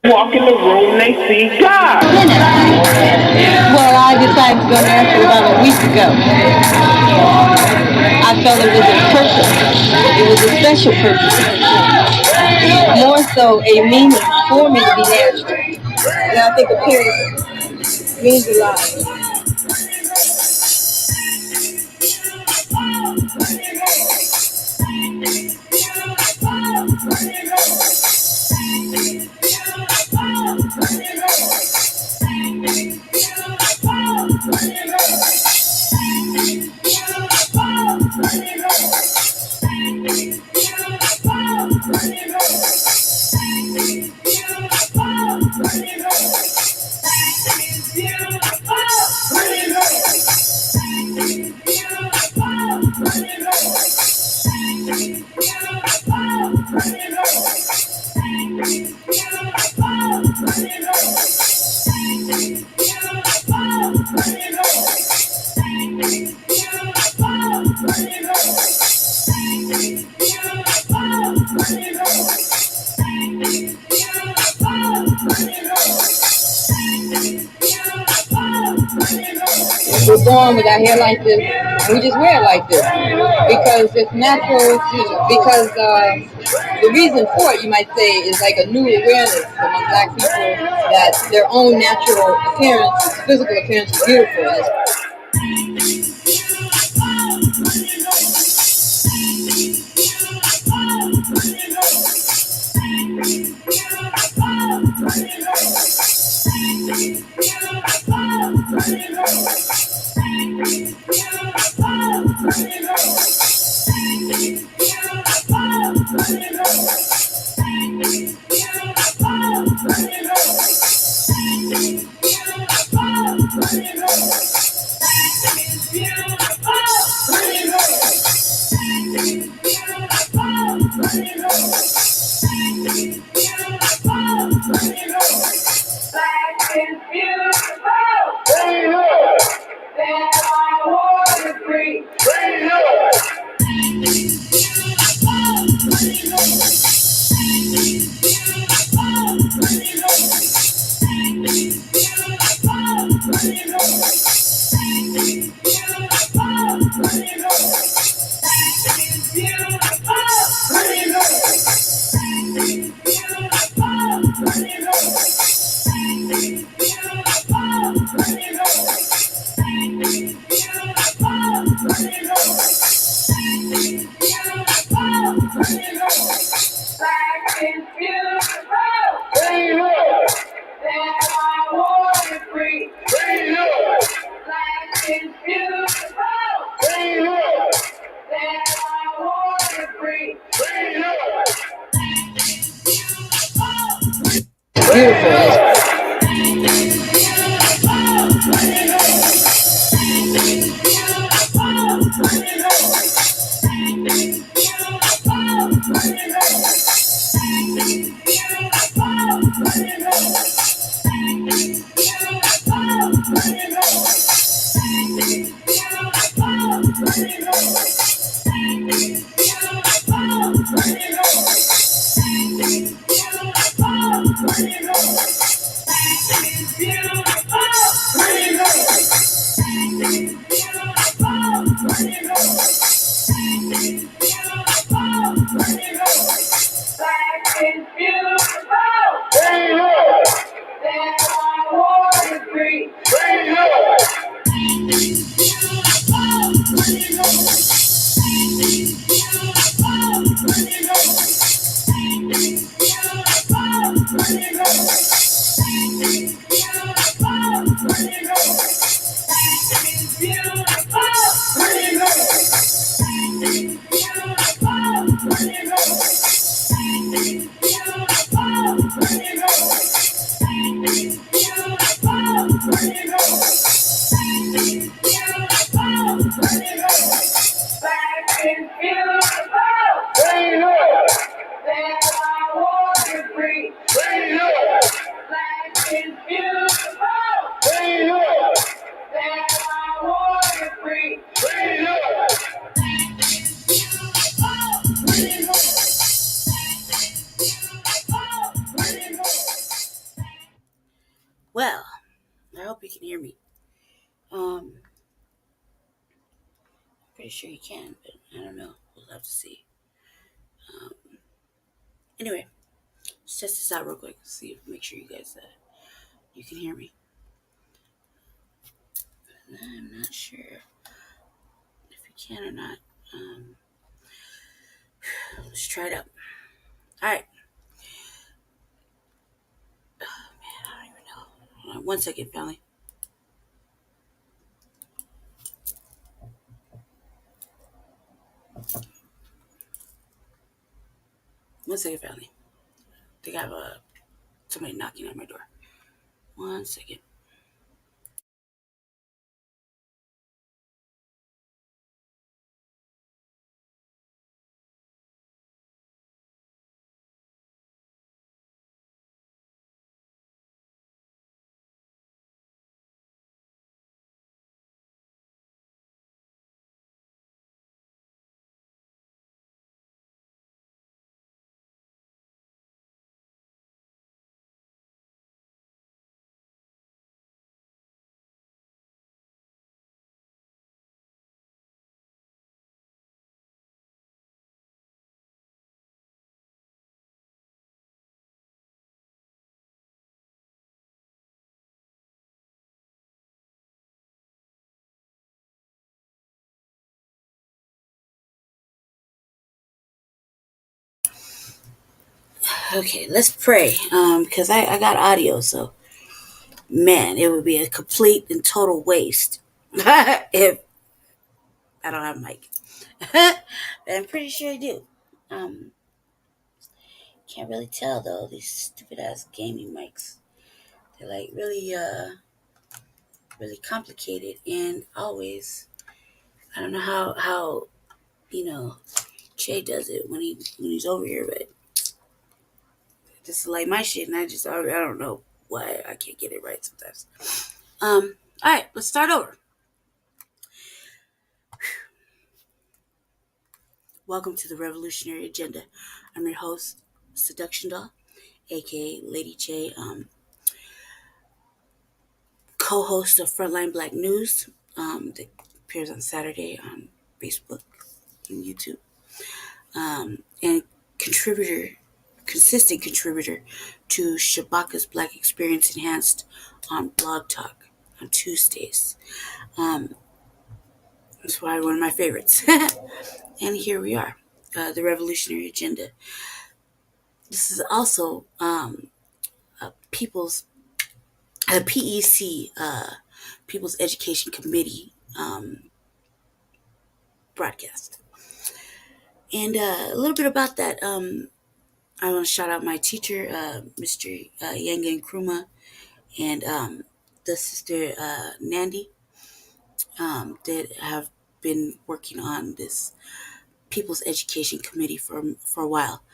Walk in the room, they see God. Well, I decided to go to Africa about a week ago. I felt it was a purpose. It was a special purpose. More so a meaning for me to be natural. And I think appearance means a lot. We're born with our hair like this, and we just wear it like this because it's natural. Because the reason for it, you might say, is like a new awareness among Black people that their own natural appearance, physical appearance, is beautiful. Well, I hope you can hear me. Pretty sure you can, but I don't know. We'll have to see. Um, anyway, let's test this out real quick. See if make sure you guys you can hear me. I'm not sure if you can or not. Um, let's try it out. All right. Oh, man, I don't even know. Hold on 1 second, family. One second, family. I think I have somebody knocking at my door. 1 second. Okay, let's pray. Because I got audio, so man, it would be a complete and total waste if I don't have a mic. I'm pretty sure I do. Um, can't really tell though. These stupid ass gaming mics. They're like really complicated and always. I don't know how you know Che does it when he's over here, but this is like my shit, and I don't know why I can't get it right sometimes. All right, let's start over. Welcome to the Revolutionary Agenda. I'm your host, Seduction Doll, aka Lady Che, co-host of Frontline Blacc News, that appears on Saturday on Facebook and YouTube, and consistent contributor to Shabakas Black Experience Enhanced on Blog Talk on Tuesdays. Um, that's why one of my favorites. And here we are, the Revolutionary Agenda. This is also a P.E.C. People's Education Committee broadcast. And a little bit about that. I want to shout out my teacher, Mr. Yanga Nkrumah, and the sister Nandi, that have been working on this People's Education Committee for a while.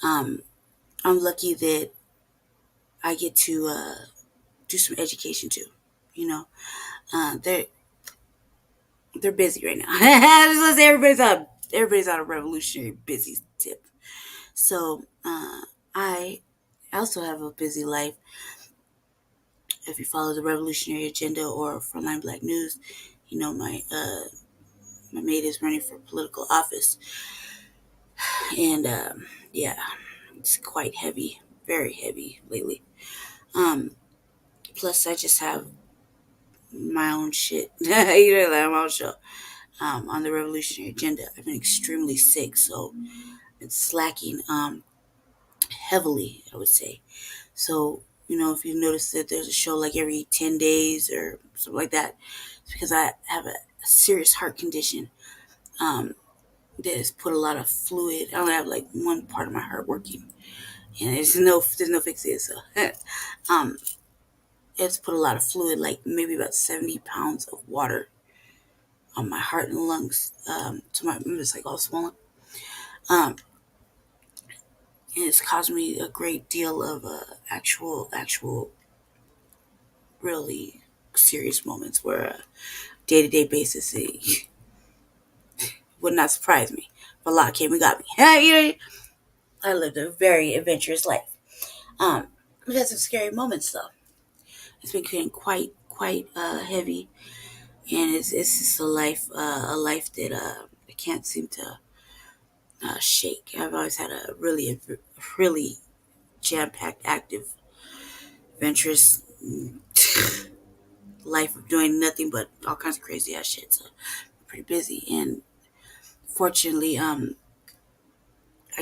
I'm lucky that I get to do some education too. You know, they're busy right now. I just want to say everybody's on a revolutionary busy tip. So I also have a busy life. If you follow the Revolutionary Agenda or Frontline Blacc News, you know my mate is running for political office, and yeah, it's quite heavy, very heavy lately. Um, Plus, I just have my own shit, my own show on the Revolutionary Agenda. I've been extremely sick, so it's slacking heavily, I would say. So, if you notice that there's a show like every 10 days or something like that, it's because I have a serious heart condition that has put a lot of fluid. I only have like one part of my heart working, and there's no fixing it. So, um, it's put a lot of fluid, like maybe about 70 pounds of water on my heart and lungs. So it's like all swollen. Um, and it's caused me a great deal of actual, really serious moments where day-to-day basis it would not surprise me. But Allah came and got me. I lived a very adventurous life. Um, we had some scary moments though. It's been getting quite heavy, and it's just a life that I can't seem to shake. I've always had a really jam packed, active, adventurous life of doing nothing but all kinds of crazy ass shit. So I'm pretty busy, and fortunately, I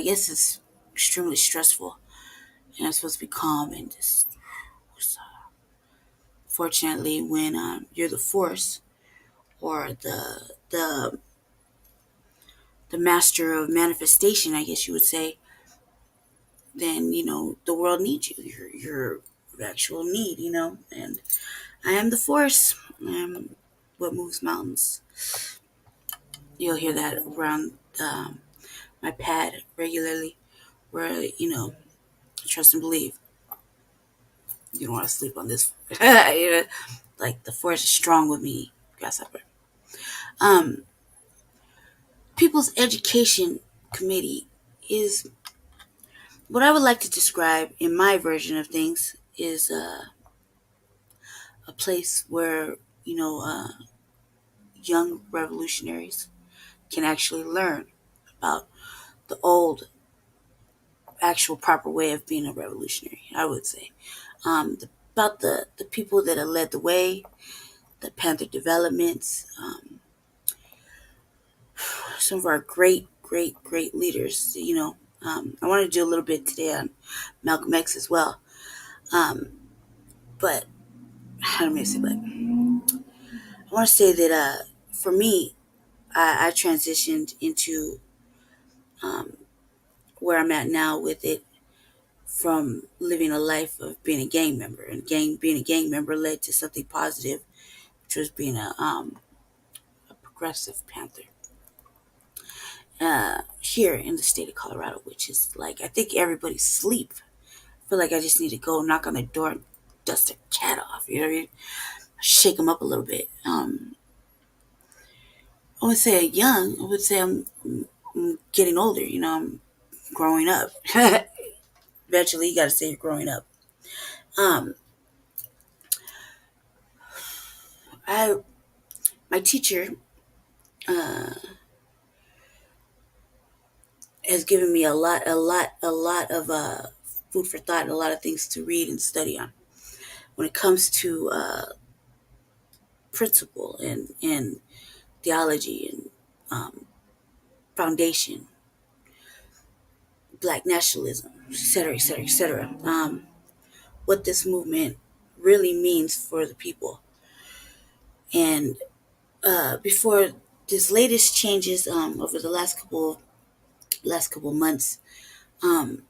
guess it's extremely stressful, and I'm supposed to be calm and just. Fortunately, when you're the force or the master of manifestation, I guess you would say, then the world needs you. You're actual need, and I am the force. I am what moves mountains. You'll hear that around my pad regularly, where trust and believe. You don't want to sleep on this. Like the force is strong with me, grasshopper. Um, People's Education Committee is what I would like to describe in my version of things is a place where young revolutionaries can actually learn about the old, actual proper way of being a revolutionary. I would say about the people that have led the way, the Panther developments, some of our great leaders. I want to do a little bit today on Malcolm X as well. But how do I say? But I want to say that for me, I transitioned into where I'm at now with it from living a life of being a gang member, and being a gang member led to something positive, which was being a progressive Panther here in the state of Colorado, which is like I think everybody's asleep. I feel like I just need to go knock on the door and dust a cat off. You know what I mean? Shake them up a little bit. I would say young. I would say I'm getting older. I'm growing up. Eventually, you got to say you're growing up. Um, I My teacher has given me a lot of food for thought and a lot of things to read and study on when it comes to principle and theology and foundation, black nationalism, etc., etc., etc. What this movement really means for the people. And before this latest changes over the last couple months, um,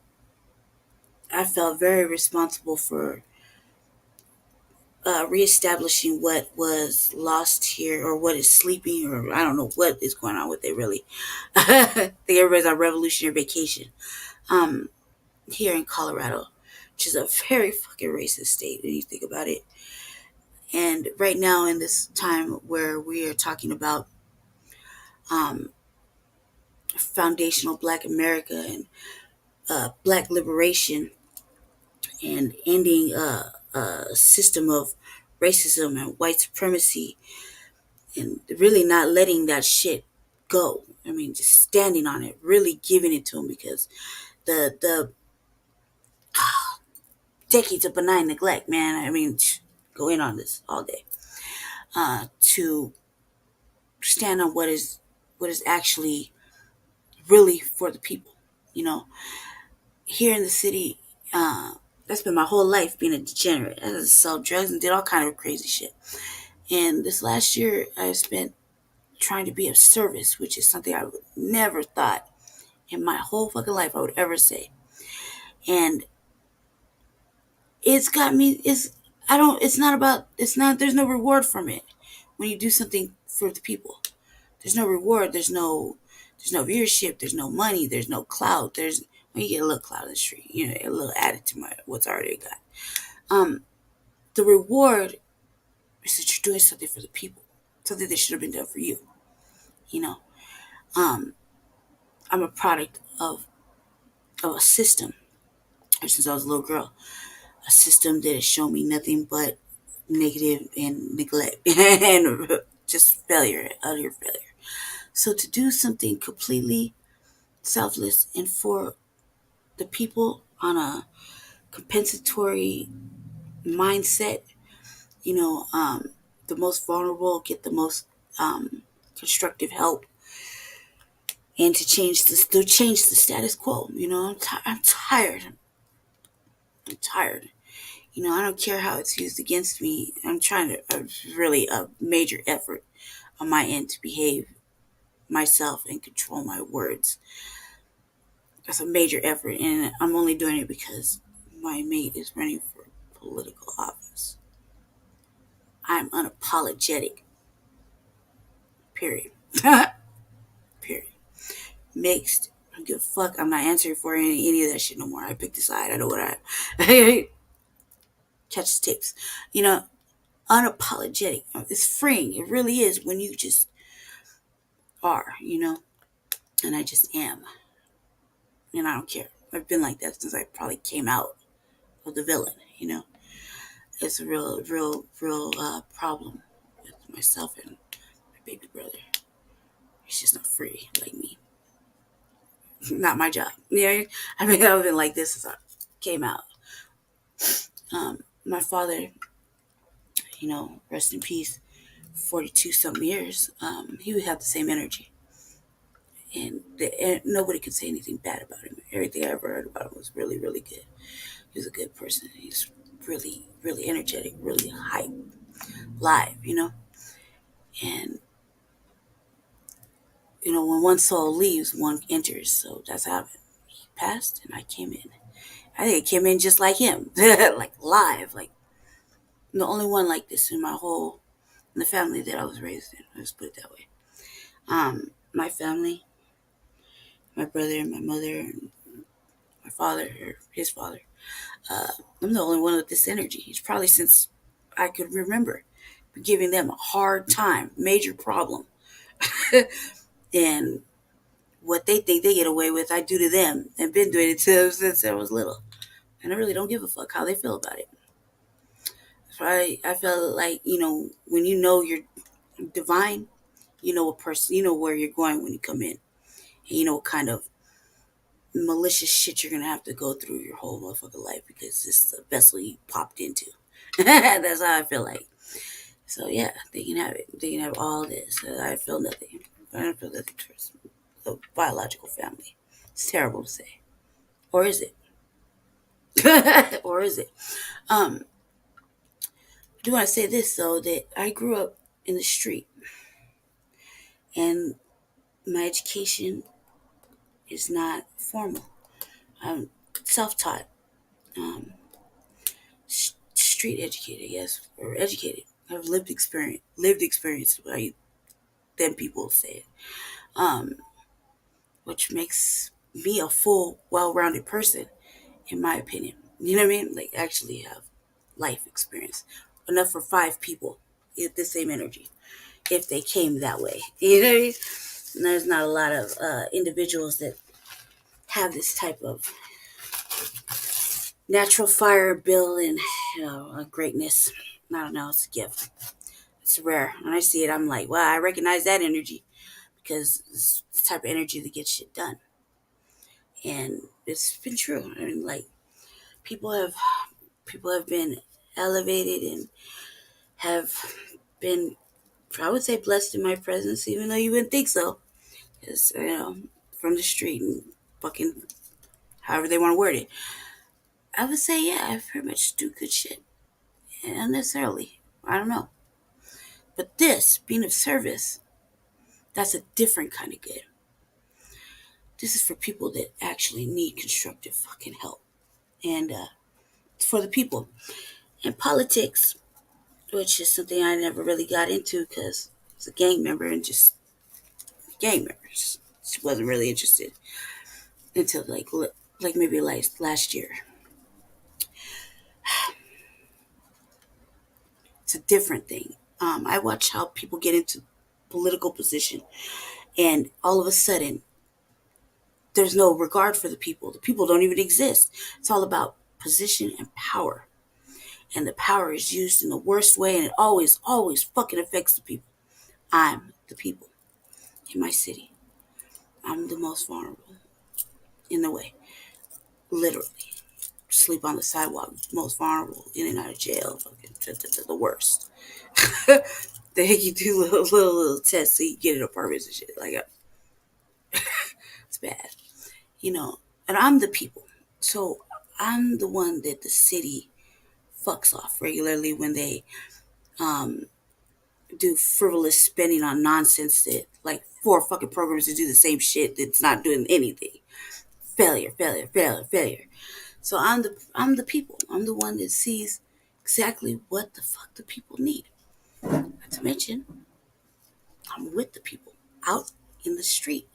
I felt very responsible for reestablishing what was lost here, or what is sleeping, or I don't know what is going on with it really. I think everybody's on revolutionary vacation um, here in Colorado, which is a very fucking racist state when you think about it. And right now, in this time where we are talking about um, foundational Black America and Black liberation and ending a system of racism and white supremacy, and really not letting that shit go. I mean, just standing on it, really giving it to them, because the decades of benign neglect, man. I mean, go in on this all day. To stand on what is actually really for the people. You know, here in the city, that's been my whole life being a degenerate. I sold drugs and did all kind of crazy shit. And this last year, I spent trying to be of service, which is something I would never thought in my whole fucking life I would ever say. And it's got me, there's no reward from it. When you do something for the people, there's no reward, there's no viewership, there's no money, there's no clout, you get a little clout in the street, a little added to what's already got. The reward is that you're doing something for the people, something that should have been done for you, you know. Um, I'm a product of a system since I was a little girl, a system that has shown me nothing but negative and neglect and just failure, utter failure. So to do something completely selfless and for the people on a compensatory mindset, you know, the most vulnerable get the most constructive help, and to change the status quo. You know, I'm tired. I'm tired. You know, I don't care how it's used against me. I'm trying to really a major effort on my end to behave myself and control my words. That's a major effort, and I'm only doing it because my mate is running for political office. I'm unapologetic. Period. Period. Mixed. I don't give a fuck. I'm not answering for any of that shit no more. I picked a side. I know what I catch the tips. You know, unapologetic. It's freeing. It really is when you just are, you know. And I just am. And I don't care. I've been like that since I probably came out of the villain, you know. It's a real problem with myself and my baby brother. He's just not free like me. Not my job. Yeah, I mean, I've been like this since I came out. My father, you know, rest in peace, 42 some years, he would have the same energy. And nobody could say anything bad about him. Everything I ever heard about him was really, really good. He was a good person. He's really, really energetic, really hype, live, you know. And, you know, when one soul leaves, one enters. So that's how he passed and I came in. I think I came in just like him, like live, like the only one like this in in the family that I was raised in. Let's put it that way. My family, my brother and my mother and my father or his father. I'm the only one with this energy. It's probably since I could remember giving them a hard time, major problem. And what they think they get away with, I do to them and been doing it to them since I was little. And I really don't give a fuck how they feel about it. So I felt like, you know, when you know you're divine, you know a person, you know where you're going when you come in. And you know what kind of malicious shit you're gonna have to go through your whole motherfucking life because this is a vessel you popped into. That's how I feel like. So yeah, they can have it. They can have all this. I feel nothing. I don't feel nothing towards the biological family. It's terrible to say. Or is it? Or is it? I do want to say this though, that I grew up in the street and my education is not formal. I'm self-taught, um, street educated, yes, or educated. I have lived experience, right? Then people say it, um, which makes me a full, well-rounded person, in my opinion. You know what I mean? Like actually have life experience enough for 5 people with the same energy if they came that way. You know what I mean? And there's not a lot of individuals that have this type of natural fire bill and greatness. I don't know. It's a gift. It's rare. When I see it, I'm like, wow, I recognize that energy because it's the type of energy that gets shit done. And it's been true. I mean, like people have people have been elevated and have been, I would say, blessed in my presence, even though you wouldn't think so. Because, you know, from the street and fucking however they want to word it. I would say, yeah, I pretty much do good shit. And unnecessarily. I don't know. But this, being of service, that's a different kind of good. This is for people that actually need constructive fucking help. And it's for the people. And politics, which is something I never really got into because I was a gang member and just gang members. Just wasn't really interested until like maybe like last year. It's a different thing. I watch how people get into political position, and all of a sudden, there's no regard for the people. The people don't even exist. It's all about position and power. and the power is used in the worst way, and it always, always fucking affects the people. I'm the people in my city. I'm the most vulnerable in the way, literally. Sleep on the sidewalk, most vulnerable, in and out of jail, fucking the worst. They make you do little tests so you get into apartments and shit. Like, it's bad, you know. And I'm the people, so I'm the one that the city fucks off regularly when they um do frivolous spending on nonsense that like 4 fucking programs to do the same shit that's not doing anything. Failure, failure, failure, failure. So I'm the people. I'm the one that sees exactly what the fuck the people need. Not to mention, I'm with the people, out in the street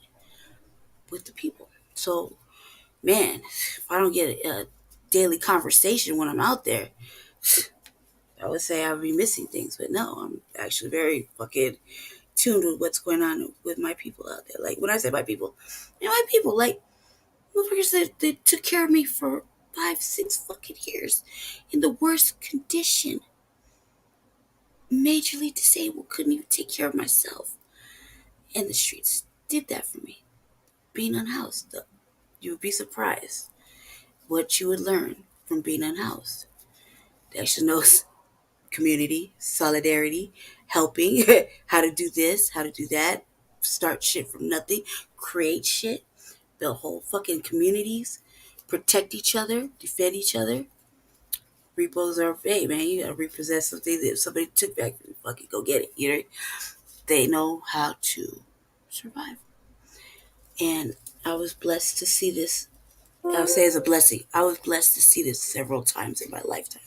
with the people. So, man, if I don't get a daily conversation when I'm out there, I would say I would be missing things. But no, I'm actually very fucking tuned with what's going on with my people out there. Like, when I say my people, my people, like, motherfuckers that took care of me for 5, 6 fucking years in the worst condition. Majorly disabled, couldn't even take care of myself. And the streets did that for me. Being unhoused, though, you would be surprised what you would learn from being unhoused. They actually knows community, solidarity, helping, how to do this, how to do that, start shit from nothing, create shit, build whole fucking communities, protect each other, defend each other. Repos are, hey man, you gotta repossess something that somebody took back, fucking go get it. You know, they know how to survive. And I was blessed to see this. I would say it's a blessing. I was blessed to see this several times in my lifetime.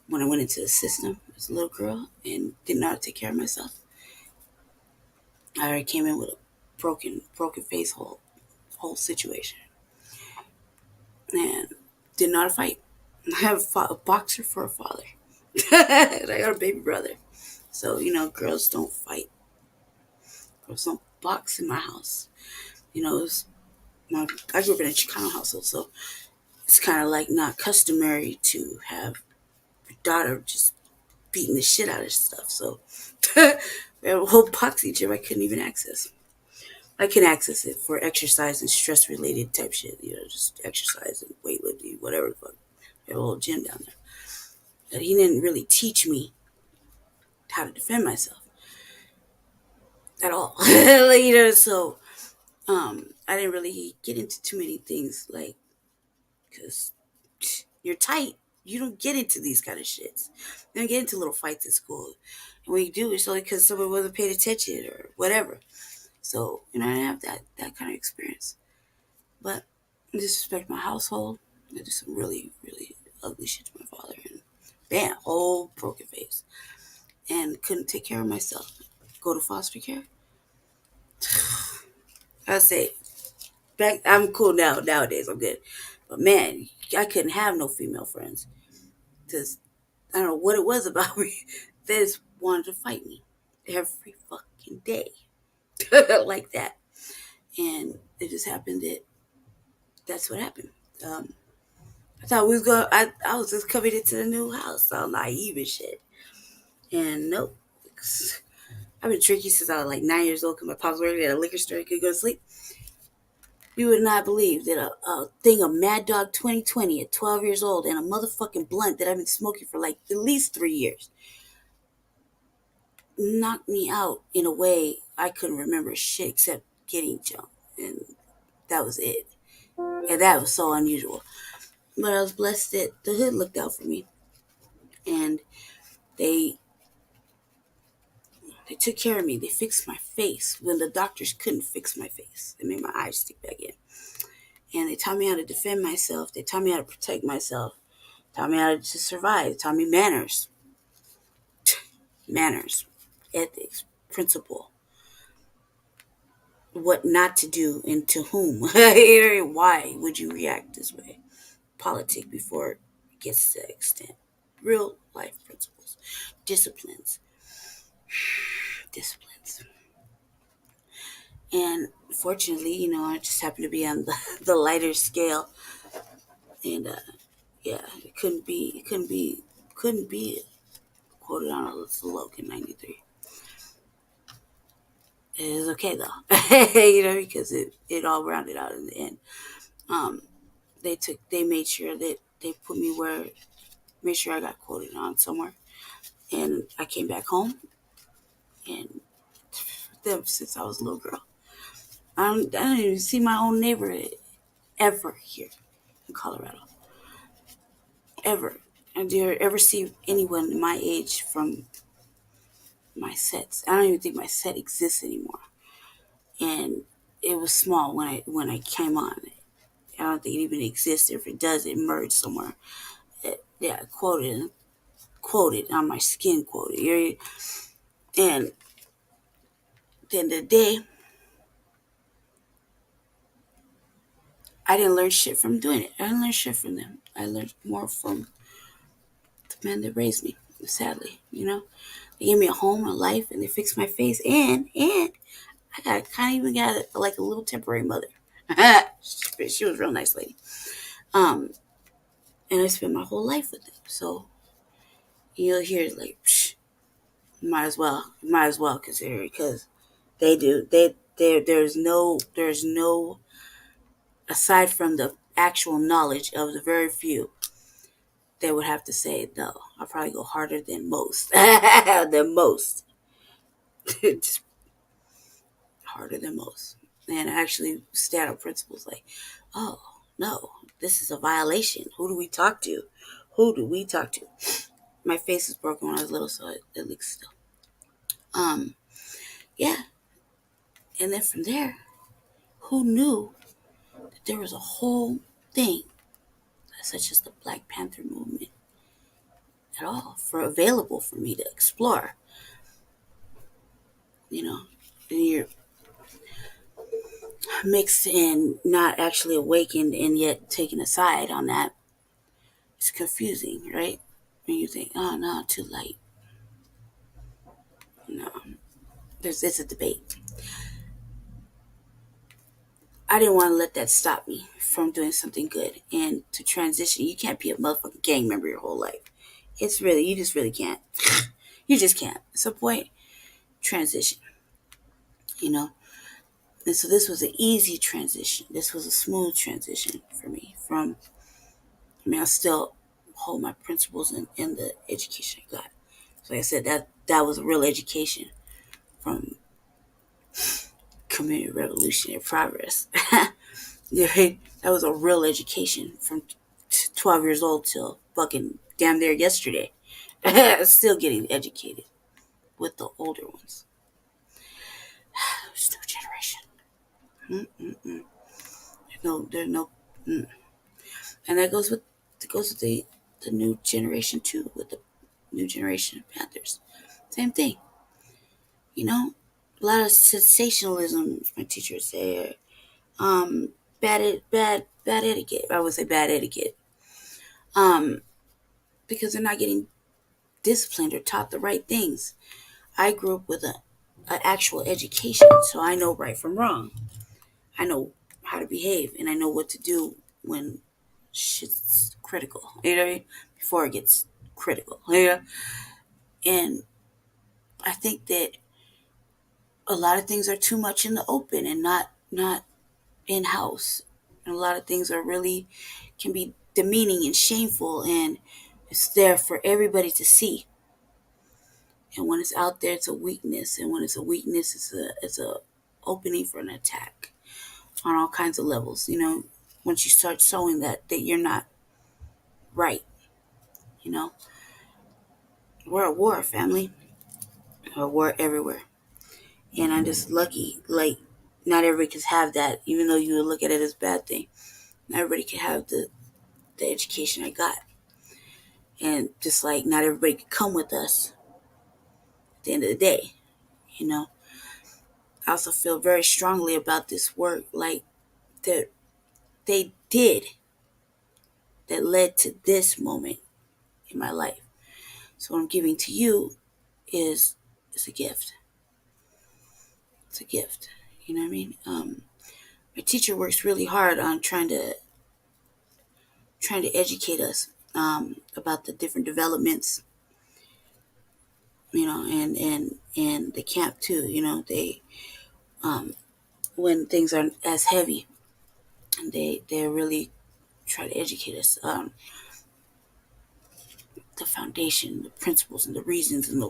When I went into the system as a little girl and didn't know how to take care of myself, I already came in with a broken face whole situation, and didn't know how to fight. I have a boxer for a father. And I got a baby brother. So, girls don't fight. Girls don't box in my house. I grew up in a Chicano household, so it's kind of like not customary to have your daughter just beating the shit out of stuff. So we have a whole boxing gym I couldn't even access. I can access it for exercise and stress related type shit, just exercise and weightlifting, whatever the fuck. We have a whole gym down there. But he didn't really teach me how to defend myself at all. So I didn't really get into too many things, like, because you're tight. You don't get into these kind of shits. You don't get into little fights at school. And when you do, it's only because someone wasn't paying attention or whatever. So, I didn't have that kind of experience. But I disrespect my household. I did some really, really ugly shit to my father. And bam, whole broken face. And couldn't take care of myself. Go to foster care. I say, I'm cool now. Nowadays, I'm good. But man, I couldn't have no female friends. Because I don't know what it was about me. They just wanted to fight me every fucking day. Like that. And it just happened that that's what happened. I thought we was going. I was just coming into the new house, all naive and shit. And nope, I've been drinking since I was like 9 years old. Because my pops worked at a liquor store, I could go to sleep. You would not believe that a thing of Mad Dog 2020 at 12 years old and a motherfucking blunt that I've been smoking for like at least 3 years knocked me out in a way I couldn't remember shit except getting jumped, and that was it. And that was so unusual. But I was blessed that the hood looked out for me, and they took care of me. They fixed my face when the doctors couldn't fix my face. They made my eyes stick back in. And they taught me how to defend myself. They taught me how to protect myself. Taught me how to survive. Taught me manners. Manners. Ethics. Principle. What not to do and to whom. Why would you react this way? Politic before it gets to that extent. Real life principles. Disciplines. Disciplines. And fortunately, I just happened to be on the lighter scale. And yeah, it couldn't be couldn't be quoted on a slogan 93. It is okay though, because it all rounded out in the end. Um, they made sure that they put me made sure I got quoted on somewhere, and I came back home, and them since I was a little girl, I don't even see my own neighborhood ever here in Colorado, ever. I dare ever see anyone my age from my sets. I don't even think my set exists anymore, and it was small when I came on. I don't think it even exists. If it does, it merged somewhere. Yeah, quoted on my skin, quoted. And then the day, I didn't learn shit from doing it. I didn't learn shit from them. I learned more from the men that raised me. Sadly, they gave me a home, a life, and they fixed my face. And I kind of even got like a little temporary mother. She was a real nice lady. Um, and I spent my whole life with them. So you'll hear like, psh, might as well consider it because they do. There's no aside from the actual knowledge of the very few, they would have to say no. I'll probably go harder than most. Than most. Just harder than most. And actually stand up principles like, oh no, this is a violation. Who do we talk to? Who do we talk to? My face was broken when I was little, so it looks still. Yeah. And then from there, who knew that there was a whole thing such as the Black Panther movement at all for available for me to explore. And you're mixed and not actually awakened and yet taken aside on that. It's confusing, right? And you think, oh no, too late. No, it's a debate. I didn't want to let that stop me from doing something good and to transition. You can't be a motherfucking gang member your whole life. You just really can't. You just can't. At some point, transition, you know? And so this was an easy transition. This was a smooth transition for me I still hold my principles in the education I got. So like I said, that was a real education from community revolutionary progress. That was a real education from 12 years old till fucking damn near yesterday. Still getting educated with the older ones. There's no generation. There's no. And that goes with the new generation too, with the new generation of Panthers. Same thing. A lot of sensationalism, my teacher would say, bad etiquette. I would say bad etiquette. Because they're not getting disciplined or taught the right things. I grew up with an actual education, so I know right from wrong. I know how to behave, and I know what to do when shit's critical. You know what I mean? Before it gets critical. Yeah. And I think that a lot of things are too much in the open and not in house. And a lot of things can be demeaning and shameful, and it's there for everybody to see. And when it's out there, it's a weakness. And when it's a weakness, it's a opening for an attack on all kinds of levels. Once you start showing that you're not right, you know, we're at war, family. We're at war everywhere. And I'm just lucky, like, not everybody can have that, even though you would look at it as a bad thing. Not everybody can have the education I got. And just like not everybody can come with us at the end of the day, you know. I also feel very strongly about this work, like, that they did that led to this moment in my life. So what I'm giving to you is a gift. It's a gift. You know what I mean? My teacher works really hard on trying to educate us about the different developments, and the camp too. They when things are as heavy, they really try to educate us. The foundation, the principles, and the reasons, and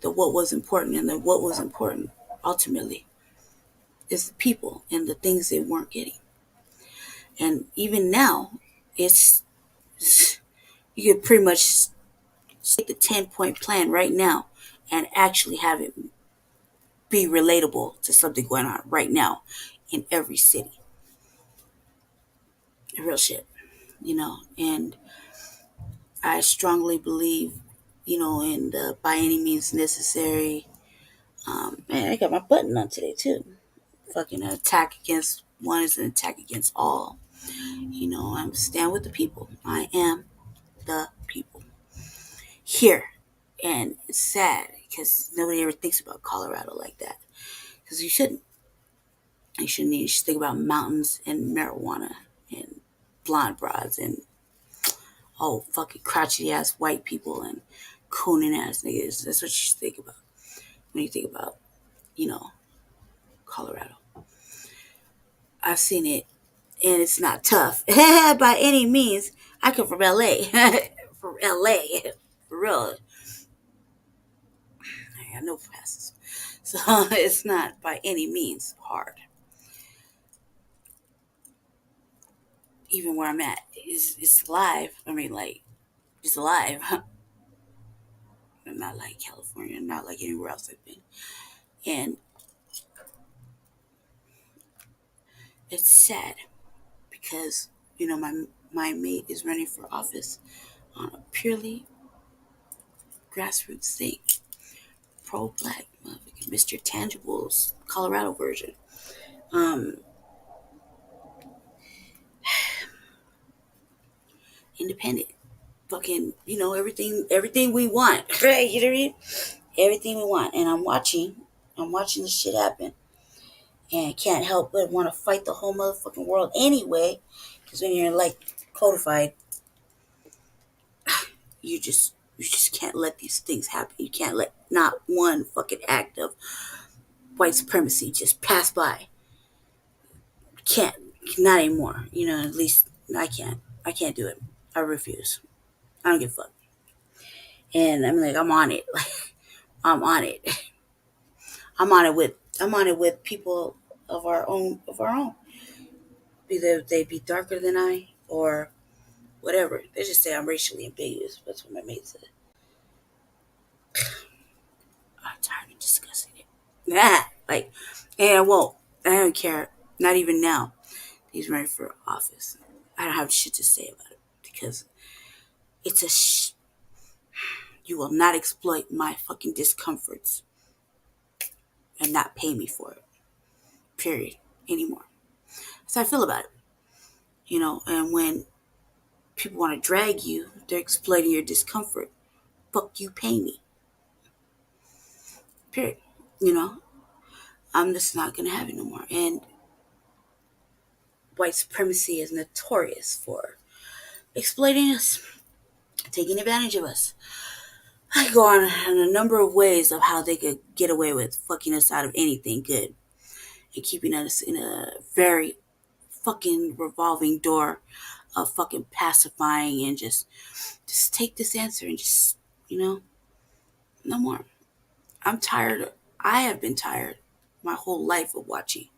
the what was important, and the what was important ultimately is the people and the things they weren't getting. And even now, it's you could pretty much take the 10-point plan right now and actually have it be relatable to something going on right now in every city. Real shit, And I strongly believe, in the by any means necessary. Man, I got my button on today too. Fucking an attack against one is an attack against all. I'm stand with the people. I am the people here, and it's sad because nobody ever thinks about Colorado like that. Because you shouldn't. You shouldn't. You should think about mountains and marijuana and blonde broads and fucking crotchety ass white people and cooning ass niggas. That's what you should think about when you think about, you know, Colorado. I've seen it, and it's not tough by any means. I come from LA. From LA. For real. I got no passes. So it's not by any means hard. Even where I'm at, it's live. I mean, like, it's alive. Not like California, not like anywhere else I've been. And it's sad because, my mate is running for office on a purely grassroots thing. Pro-Black, Mr. Tangible's Colorado version. Independent. Fucking, everything we want. Right? You know what I mean? Everything we want. And I'm watching this shit happen. And can't help but want to fight the whole motherfucking world anyway. Because when you're like codified, you just can't let these things happen. You can't let not one fucking act of white supremacy just pass by. Can't, not anymore. At least I can't. I can't do it. I refuse. I don't give a fuck. And I'm like, I'm on it. Like, I'm on it. I'm on it with people of our own. Either they be darker than I or whatever. They just say I'm racially ambiguous. That's what my mate said. I'm tired of discussing it. Like, and I won't. I don't care. Not even now. He's running for office. I don't have shit to say about it because it's you will not exploit my fucking discomforts and not pay me for it. Period. Anymore. That's how I feel about it. And when people want to drag you, they're exploiting your discomfort. Fuck you, pay me. Period. I'm just not gonna have it no more. And white supremacy is notorious for exploiting us, taking advantage of us. I go on a number of ways of how they could get away with fucking us out of anything good and keeping us in a very fucking revolving door of fucking pacifying and just take this answer and just, no more. I'm tired. I have been tired my whole life of watching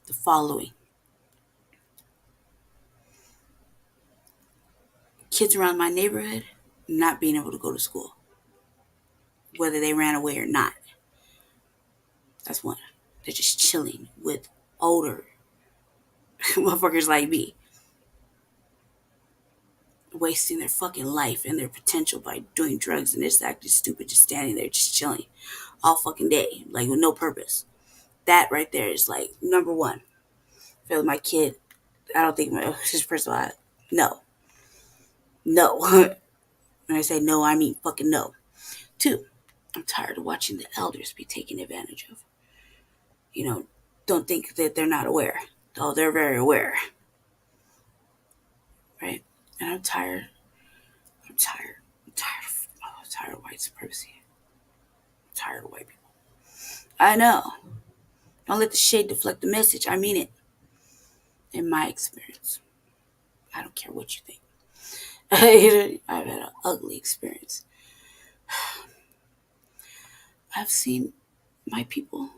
the following. Kids around my neighborhood not being able to go to school, whether they ran away or not. That's one. They're just chilling with older motherfuckers like me, wasting their fucking life and their potential by doing drugs and just acting stupid, just standing there, just chilling all fucking day, like with no purpose. That right there is like number one. I feel like my kid, I don't think first of all, no. No. When I say no, I mean fucking no. Two, I'm tired of watching the elders be taken advantage of. Don't think that they're not aware. Oh, they're very aware. Right? Man, I'm tired. I'm tired. I'm tired of white supremacy. I'm tired of white people. I know. Don't let the shade deflect the message. I mean it. In my experience. I don't care what you think. I've had an ugly experience. I've seen my people.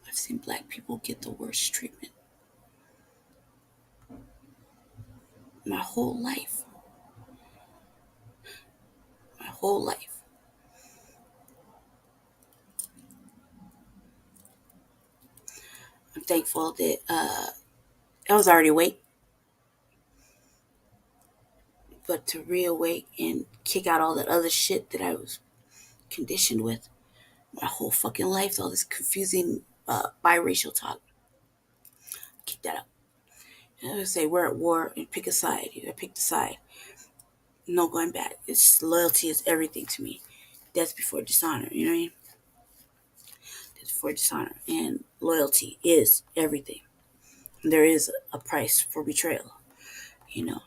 I've seen black people get the worst treatment. My whole life. My whole life. I'm thankful that I was already awake. But to reawake and kick out all that other shit that I was conditioned with my whole fucking life, all this confusing biracial talk, kick that out. And I would say we're at war and pick a side. I picked a side. No going back. It's loyalty is everything to me. Death before dishonor. You know what I mean? Death before dishonor. And loyalty is everything. There is a price for betrayal. You know.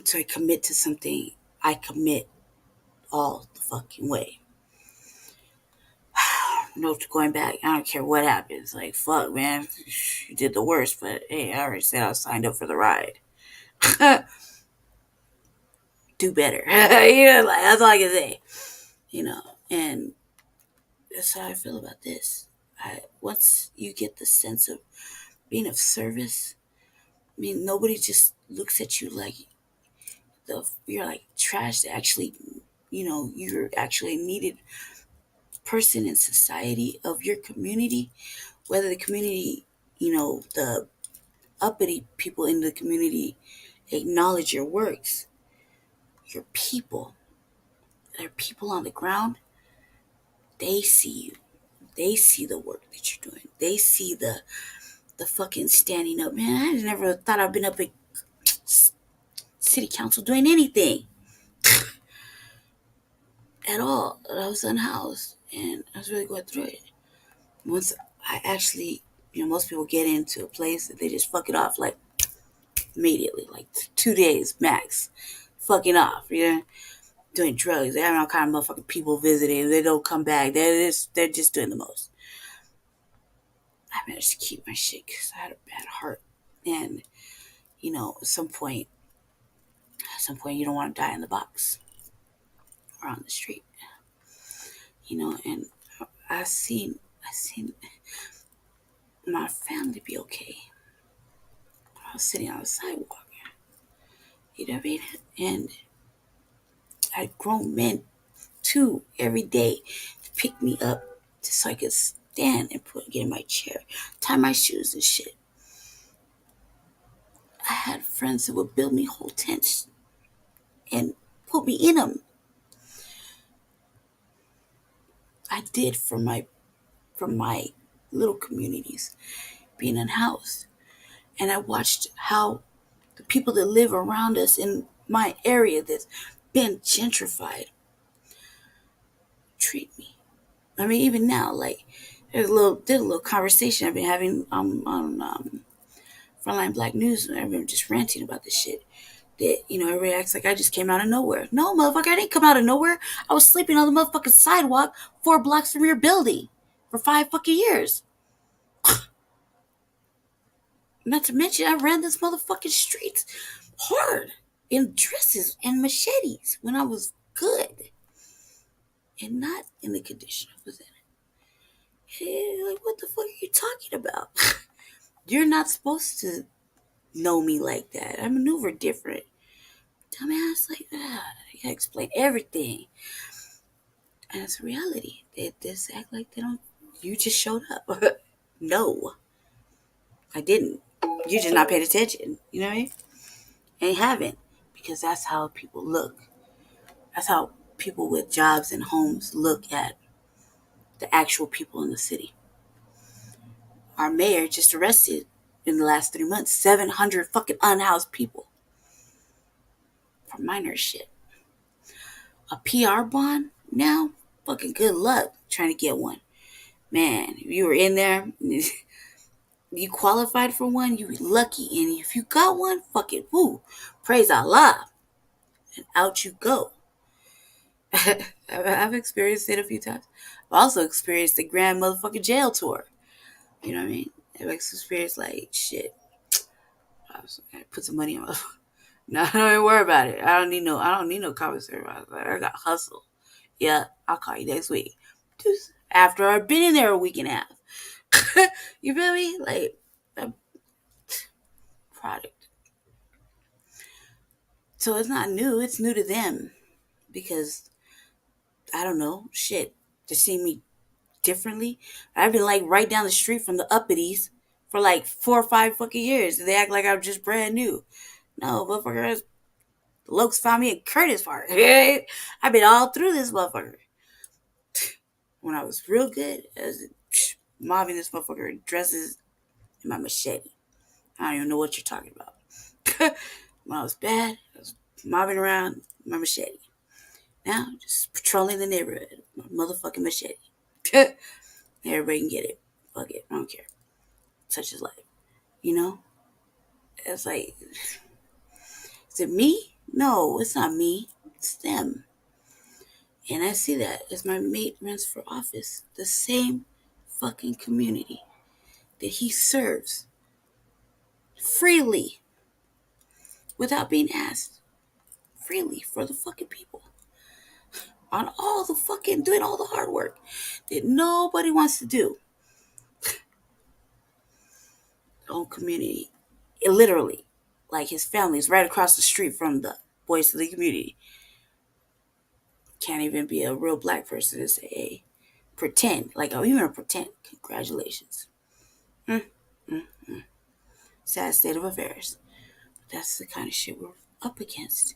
So I commit to something. I commit all the fucking way. No going back. I don't care what happens. Like, fuck, man. You did the worst, but hey, I already said I signed up for the ride. Do better. Like, that's all I can say. You know, and that's how I feel about this. Once you get the sense of being of service, I mean, nobody just looks at you like you're like trash. Actually, you're actually a needed person in society of your community, whether the community, the uppity people in the community acknowledge your works, your people. There are people on the ground. They see you. They see the work that you're doing. They see the fucking standing up. Man, I never thought I'd been up at city council doing anything at all. I was unhoused, and I was really going through it. Once I actually, most people get into a place that they just fuck it off like immediately, like 2 days max, fucking off. Doing drugs. They're having all kind of motherfucking people visiting. They don't come back. They're just doing the most. I managed to keep my shit because I had a bad heart, and at some point you don't want to die in the box or on the street. And I seen my family be okay. I was sitting on the sidewalk. You know what I mean? And I had grown men too every day to pick me up just so I could stand and get in my chair, tie my shoes and shit. I had friends that would build me whole tents and put me in them. I did from my little communities being unhoused. And I watched how the people that live around us in my area that's been gentrified treat me. I mean, even now, like, there's a little conversation I've been having on Frontline Blacc News. Everyone just ranting about this shit. That, everybody acts like I just came out of nowhere. No, motherfucker, I didn't come out of nowhere. I was sleeping on the motherfucking sidewalk 4 blocks from your building for 5 fucking years. Not to mention, I ran this motherfucking streets hard in dresses and machetes when I was good and not in the condition I was in. Hey, like, what the fuck are you talking about? You're not supposed to know me like that. I maneuver different. Dumbass, like that. I gotta explain everything. And it's a reality. They just act like they don't. You just showed up. No, I didn't. You just not paid attention. You know what I mean? And haven't. Because that's how people look. That's how people with jobs and homes look at the actual people in the city. Our mayor just arrested in the last 3 months 700 fucking unhoused people for minor shit. A PR bond now? Fucking good luck trying to get one. Man, if you were in there, You qualified for one, you lucky. And if you got one, fuck it, woo. Praise Allah. And out you go. I've experienced it a few times. I've also experienced the grand motherfucking jail tour. You know what I mean? I've experienced like shit. I put some money on my no, don't even worry about it. I don't need no commissary. I got hustle. Yeah, I'll call you next week. Just after I've been in there a week and a half. You feel me? Like a product. So it's not new. It's new to them because I don't know shit. They see me differently. I've been like right down the street from the uppities for like 4 or 5 fucking years. They act like I'm just brand new. No, motherfucker. The Lokes found me in Curtis Park. I've been all through this motherfucker. When I was real good, I was mobbing this motherfucker in dresses and my machete. I don't even know what you're talking about. When I was bad, I was mobbing around with my machete. Now, just patrolling the neighborhood with my motherfucking machete. Everybody can get it. Fuck it. I don't care. Such is life. You know? It's like, is it me? No, it's not me. It's them. And I see that as my mate runs for office. The same fucking community that he serves freely without being asked. Freely for the fucking people. On all the fucking, doing all the hard work that nobody wants to do. Their own community. It literally, like his family's right across the street from the voice of the community. Can't even be a real black person to say, hey, pretend. Like, oh, you want to pretend. Congratulations. Mm, mm, mm. Sad state of affairs. But that's the kind of shit we're up against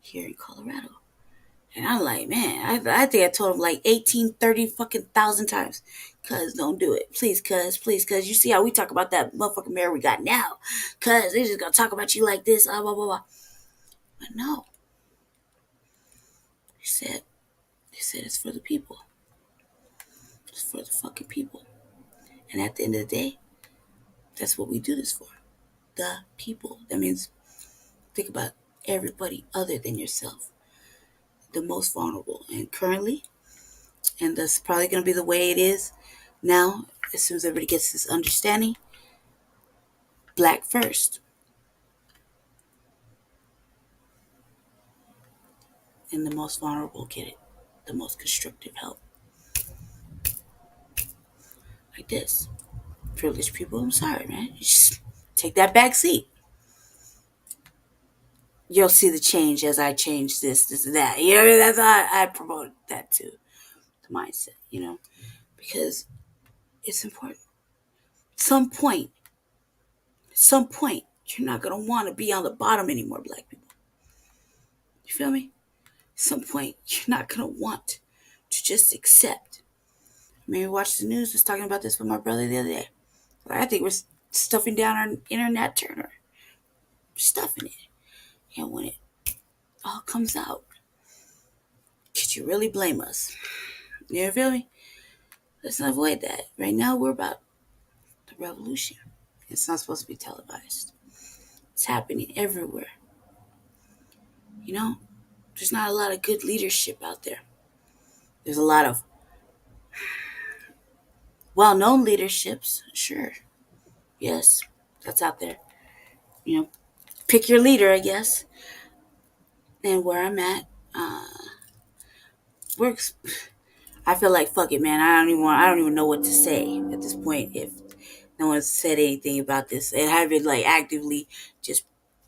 here in Colorado. And I'm like, man, I think I told him like 18, 30 fucking thousand times. Cuz, don't do it. Please, cuz. You see how we talk about that motherfucking mayor we got now. Cuz, they just gonna talk about you like this, blah, blah, blah. But no. He said it's for the people. It's for the fucking people. And at the end of the day, that's what we do this for. The people. That means think about everybody other than yourself. The most vulnerable. And currently, and that's probably going to be the way it is now, as soon as everybody gets this understanding, black first. And the most vulnerable get it. The most constructive help. Like this. Privileged people, I'm sorry, man. You just take that back seat. You'll see the change as I change this, and that. You know, that's how I promote that too. The mindset, you know, because it's important. Some point, you're not gonna want to be on the bottom anymore, black people. You feel me? Some point, you're not gonna want to just accept. I mean, watch the news. I was talking about this with my brother the other day. I think we're stuffing down our internet turner, stuffing it, and when it all comes out, could you really blame us? You feel me? Let's not avoid that. Right now, we're about the revolution. It's not supposed to be televised. It's happening everywhere. You know, there's not a lot of good leadership out there. There's a lot of well-known leaderships, sure. Yes, that's out there. You know, pick your leader, I guess. And where I'm at, works. I feel like fuck it, man. I don't even know what to say at this point. If no one said anything about this, and I've been like actively just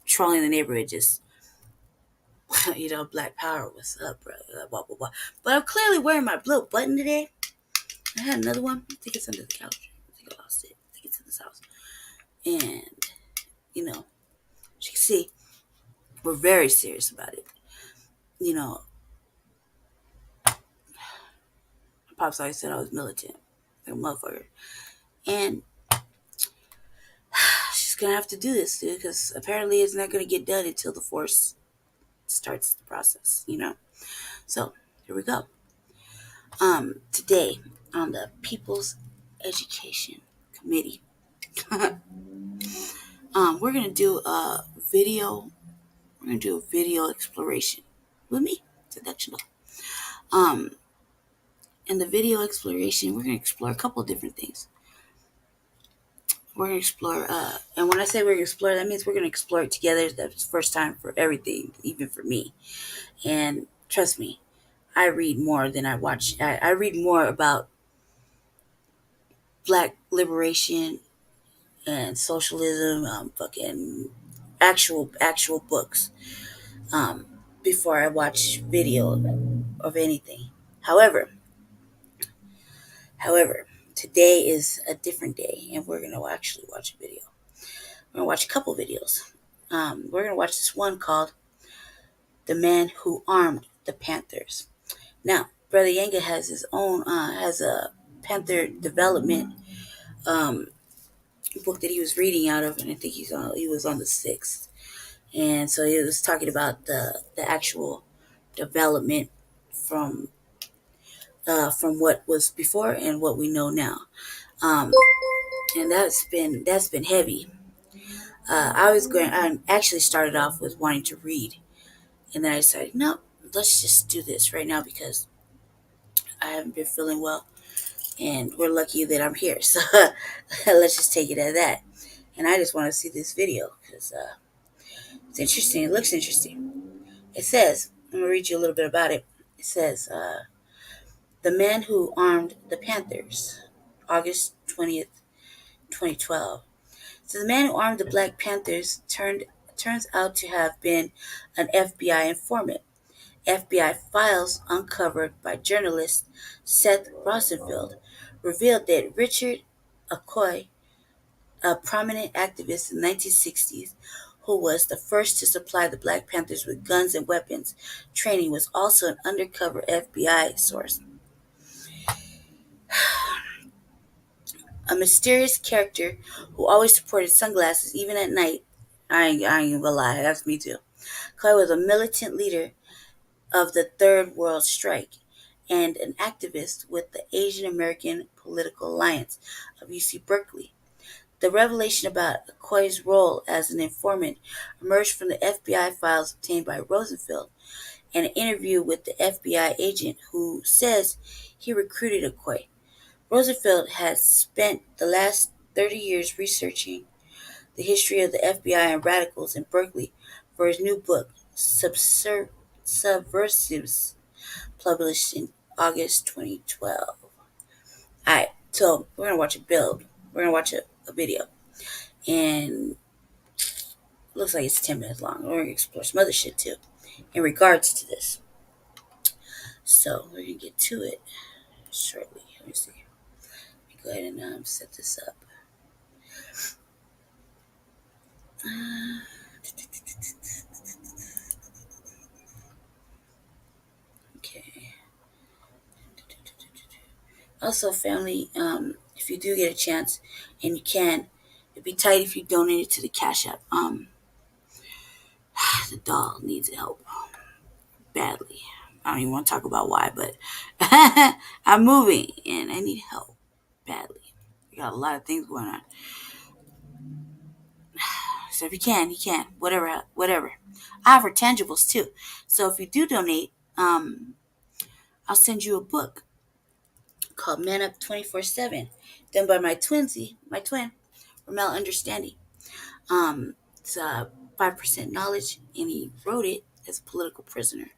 trolling the neighborhood, just Black Power, what's up, bro? Blah, blah, blah. But I'm clearly wearing my blue button today. I had another one. I think it's under the couch. I think I lost it. I think it's in this house. And as you can see, we're very serious about it. My pops always said I was militant, like a motherfucker. And she's gonna have to do this, dude, because apparently it's not gonna get done until the force starts the process, So here we go. Today on the People's Education Committee, We're gonna do a video. We're gonna do a video exploration with me, Seduction Doll. In the video exploration, we're gonna explore a couple of different things. We're gonna explore, and when I say we're gonna explore, that means we're gonna explore it together. That's the first time for everything, even for me. And trust me, I read more than I watch. I read more about Black liberation and socialism, fucking actual books, um, before I watch video of anything. However, however, today is a different day, and we're gonna actually watch a video. We're gonna watch a couple videos. We're gonna watch this one called "The Man Who Armed the Panthers." Now, Brother Yanga has his own has a Panther development um, book that he was reading out of, and I think he was on the sixth, and so he was talking about the actual development from from what was before and what we know now, um, and that's been heavy. I actually started off with wanting to read, and then I decided, no, let's just do this right now because I haven't been feeling well, and we're lucky that I'm here. So let's just take it at that. And I just want to see this video because it's interesting. It looks interesting. It says, I'm going to read you a little bit about it. It says, The Man Who Armed the Panthers, August 20th, 2012. So the man who armed the Black Panthers turns out to have been an FBI informant. FBI files uncovered by journalist Seth Rosenfeld revealed that Richard Okoye, a prominent activist in the 1960s who was the first to supply the Black Panthers with guns and weapons training, was also an undercover FBI source. A mysterious character who always sported sunglasses even at night. I ain't gonna lie, that's me too. Clay was a militant leader of the Third World Strike and an activist with the Asian American Political Alliance of UC Berkeley. The revelation about Okoye's role as an informant emerged from the FBI files obtained by Rosenfeld and an interview with the FBI agent who says he recruited Okoye. Rosenfeld has spent the last 30 years researching the history of the FBI and radicals in Berkeley for his new book, Subversives, published in August 2012. Alright, so we're going to watch a build. We're going to watch a video. And it looks like it's 10 minutes long. We're going to explore some other shit too in regards to this. So we're going to get to it shortly. Let me see. Let me go ahead and set this up. Okay. Also, family, if you do get a chance and you can, it'd be tight if you donate it to the Cash App. The doll needs help badly. I don't even want to talk about why, but I'm moving and I need help badly. I got a lot of things going on. So if you can. Whatever. I have tangibles too. So if you do donate, I'll send you a book called Man Up 24/7, done by my twin, Ramel Understanding. It's 5% knowledge, and he wrote it as a political prisoner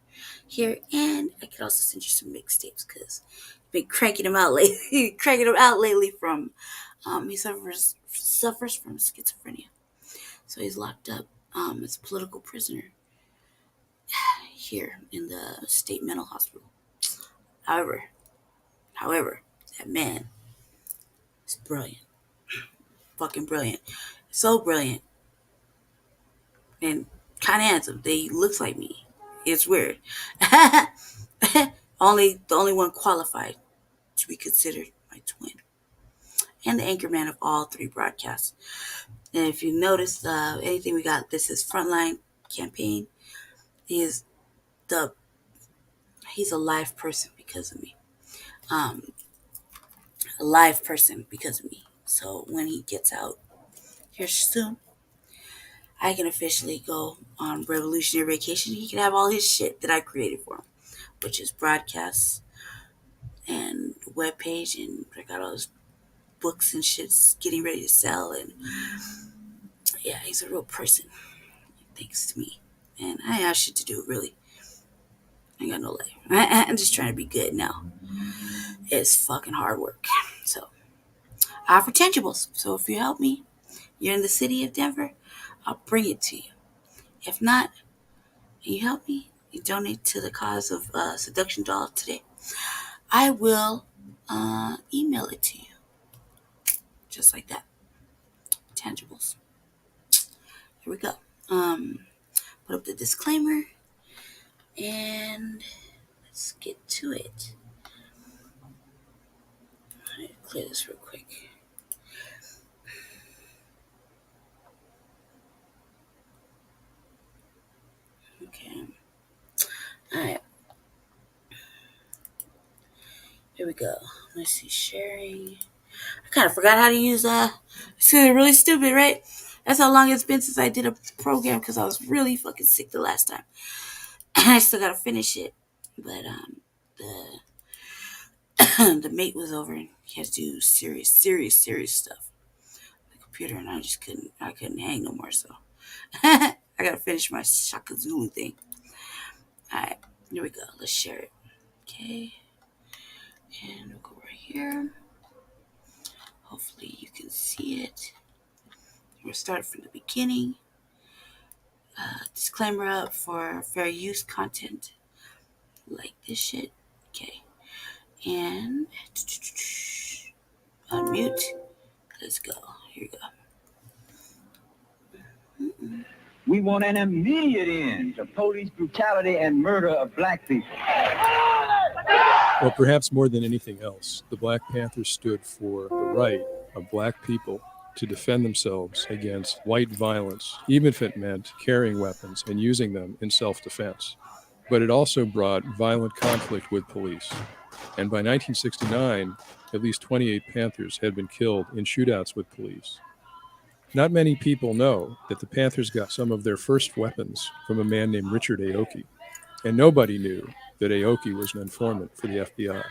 here. And I could also send you some mixtapes because I've been cranking them out lately. From he suffers from schizophrenia, so he's locked up as a political prisoner here in the state mental hospital. However, that man is brilliant, fucking brilliant, so brilliant, and kind of handsome. He looks like me. It's weird. The only one qualified to be considered my twin, and the anchorman of all three broadcasts. And if you notice anything we got, this is Frontline campaign. He is the he's a live person because of me. A live person because of me. So when he gets out, here soon, I can officially go on revolutionary vacation. He can have all his shit that I created for him, which is broadcasts and webpage, and I got all his books and shits getting ready to sell. And yeah, he's a real person, thanks to me. And I ain't have shit to do, really. I ain't got no life. I'm just trying to be good now. It's fucking hard work. So I offer tangibles. So if you help me, you're in the city of Denver, I'll bring it to you. If not, and you help me, you donate to the cause of Seduction Doll today, I will email it to you. Just like that. Tangibles. Here we go. Put up the disclaimer and let's get to it. All right, clear this real quick. Okay. All right. Here we go. Let's see. Sharing. I kind of forgot how to use It's really stupid, right? That's how long it's been since I did a program because I was really fucking sick the last time. I still gotta finish it, but the the mate was over and he had to do serious stuff. The computer and I couldn't hang no more. So I gotta finish my Shaka Zulu thing. All right, here we go. Let's share it. Okay, and we'll go right here. Hopefully you can see it. We'll start from the beginning. Disclaimer up for fair use content like this shit. Okay, and unmute. Let's go. Here we go. We want an immediate end to police brutality and murder of black people. Well, perhaps more than anything else, the Black Panthers stood for the right of black people to defend themselves against white violence, even if it meant carrying weapons and using them in self-defense. But it also brought violent conflict with police. And by 1969, at least 28 Panthers had been killed in shootouts with police. Not many people know that the Panthers got some of their first weapons from a man named Richard Aoki. And nobody knew that Aoki was an informant for the FBI.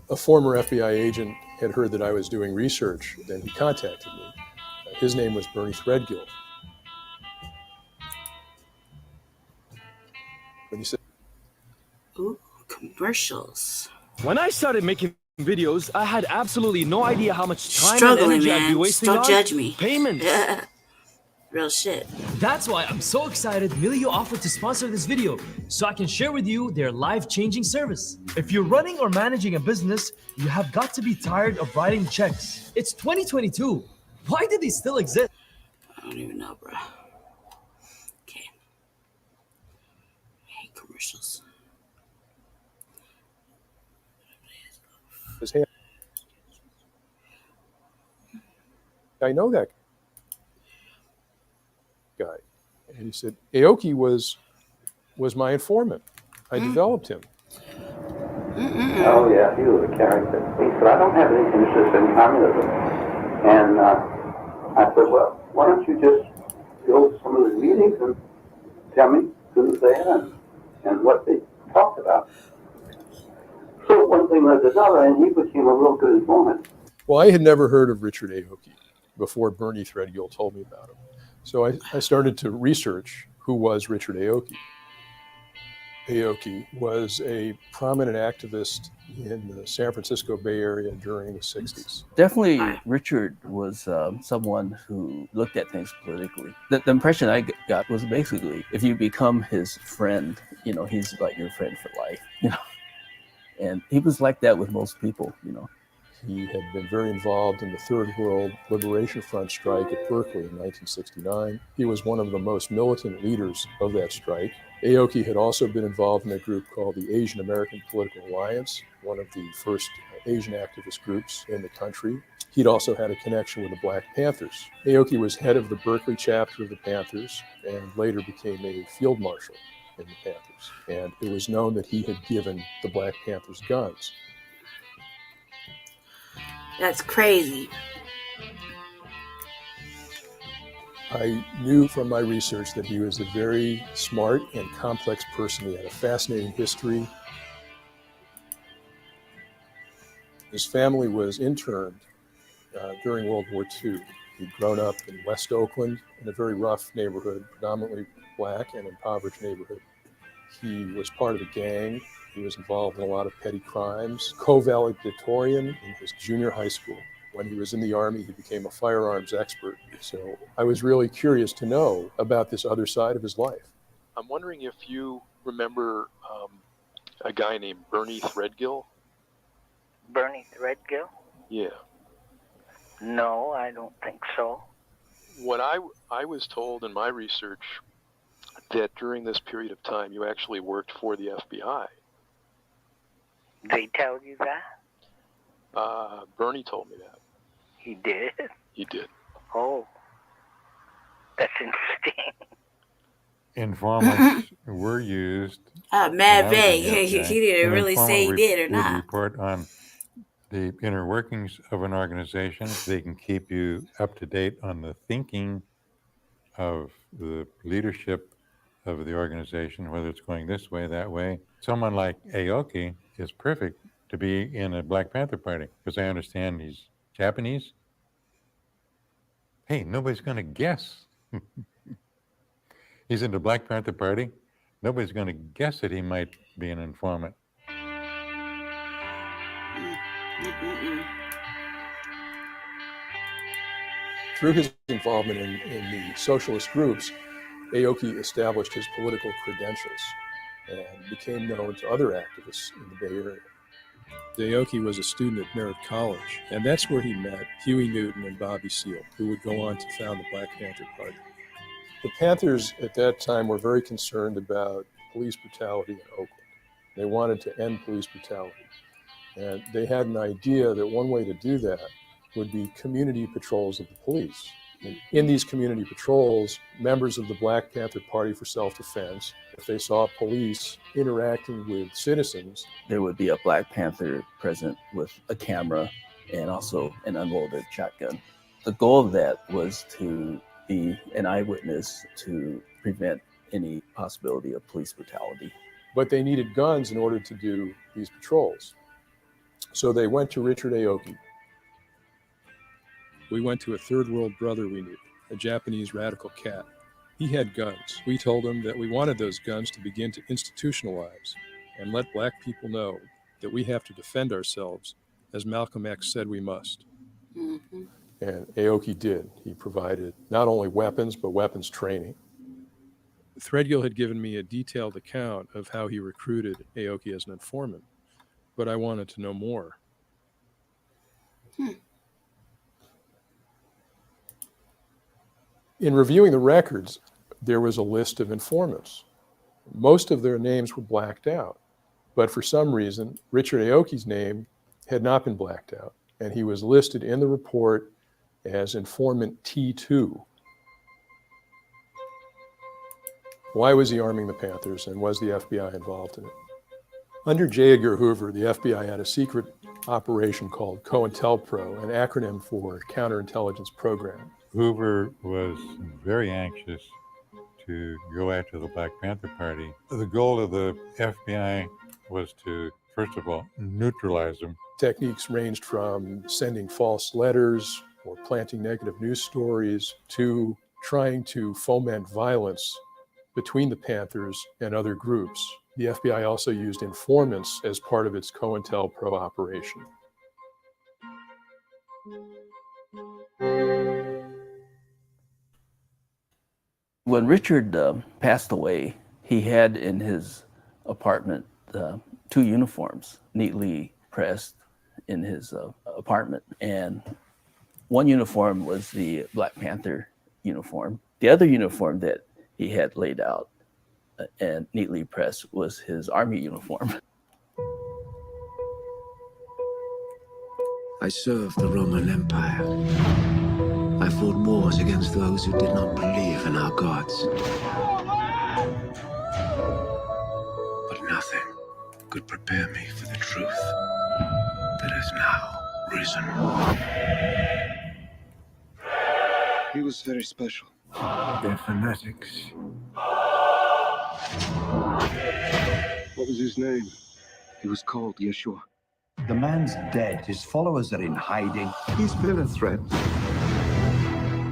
A former FBI agent had heard that I was doing research, and he contacted me. His name was Bernie Threadgill. But he said, Ooh, commercials. When I started making videos, I had absolutely no idea how much time Struggling, and energy man. I'd be wasting Don't on judge me. payments. Real shit. That's why I'm so excited Milio offered to sponsor this video so I can share with you their life-changing service. If you're running or managing a business, you have got to be tired of writing checks. It's 2022. Why do they still exist? I don't even know, bro. Okay. I hate commercials. "Hey, I know that guy." And he said, Aoki was my informant. I developed him. Oh, yeah, he was a character. He said, I don't have any interest in communism. And I said, well, why don't you just go to some of the meetings and tell me who they are and what they talked about. So one thing led to another, and he became a real good informant. Well, I had never heard of Richard Aoki before Bernie Threadgill told me about him. So I started to research who was Richard Aoki. Aoki was a prominent activist in the San Francisco Bay Area during the 60s. Definitely, Richard was someone who looked at things politically. The impression I got was basically, if you become his friend, he's like your friend for life, And he was like that with most people, He had been very involved in the Third World Liberation Front strike at Berkeley in 1969. He was one of the most militant leaders of that strike. Aoki had also been involved in a group called the Asian American Political Alliance, one of the first Asian activist groups in the country. He'd also had a connection with the Black Panthers. Aoki was head of the Berkeley chapter of the Panthers and later became a field marshal in the Panthers. And it was known that he had given the Black Panthers guns. That's crazy. I knew from my research that he was a very smart and complex person. He had a fascinating history. His family was interned during World War II. He'd grown up in West Oakland in a very rough neighborhood, predominantly Black and impoverished neighborhood. He was part of a gang. He was involved in a lot of petty crimes, co-valedictorian in his junior high school. When he was in the Army, he became a firearms expert. So I was really curious to know about this other side of his life. I'm wondering if you remember a guy named Bernie Threadgill? Bernie Threadgill? Yeah. No, I don't think so. What I was told in my research that during this period of time you actually worked for the FBI. They tell you that? Bernie told me that. He did? He did. Oh, that's interesting. Informants were used. Mad vague. He didn't really say he did or would not. Report on the inner workings of an organization. They can keep you up to date on the thinking of the leadership of the organization, whether it's going this way, that way. Someone like Aoki is perfect to be in a Black Panther Party, because I understand he's Japanese. Hey, nobody's going to guess. He's in the Black Panther Party. Nobody's going to guess that he might be an informant. Through his involvement in the socialist groups, Aoki established his political credentials and became known to other activists in the Bay Area. Aoki was a student at Merritt College, and that's where he met Huey Newton and Bobby Seale, who would go on to found the Black Panther Party. The Panthers at that time were very concerned about police brutality in Oakland. They wanted to end police brutality. And they had an idea that one way to do that would be community patrols of the police. And in these community patrols, members of the Black Panther Party for Self-Defense, if they saw police interacting with citizens, there would be a Black Panther present with a camera and also an unloaded shotgun. The goal of that was to be an eyewitness to prevent any possibility of police brutality. But they needed guns in order to do these patrols. So they went to Richard Aoki. We went to a third world brother we knew, a Japanese radical cat. He had guns. We told him that we wanted those guns to begin to institutionalize and let Black people know that we have to defend ourselves as Malcolm X said we must. Mm-hmm. And Aoki did. He provided not only weapons, but weapons training. Threadgill had given me a detailed account of how he recruited Aoki as an informant, but I wanted to know more. In reviewing the records, there was a list of informants. Most of their names were blacked out, but for some reason, Richard Aoki's name had not been blacked out, and he was listed in the report as informant T2. Why was he arming the Panthers, and was the FBI involved in it? Under J. Edgar Hoover, the FBI had a secret operation called COINTELPRO, an acronym for Counterintelligence Program. Hoover was very anxious to go after the Black Panther Party. The goal of the FBI was to, first of all, neutralize them. Techniques ranged from sending false letters or planting negative news stories to trying to foment violence between the Panthers and other groups. The FBI also used informants as part of its COINTELPRO operation. When Richard passed away, he had in his apartment 2 uniforms neatly pressed in his apartment. And one uniform was the Black Panther uniform. The other uniform that he had laid out and neatly pressed was his Army uniform. I served the Roman Empire. I fought wars against those who did not believe in our gods. But nothing could prepare me for the truth that is now risen. He was very special. They're fanatics. What was his name? He was called Yeshua. The man's dead. His followers are in hiding. He's been a threat.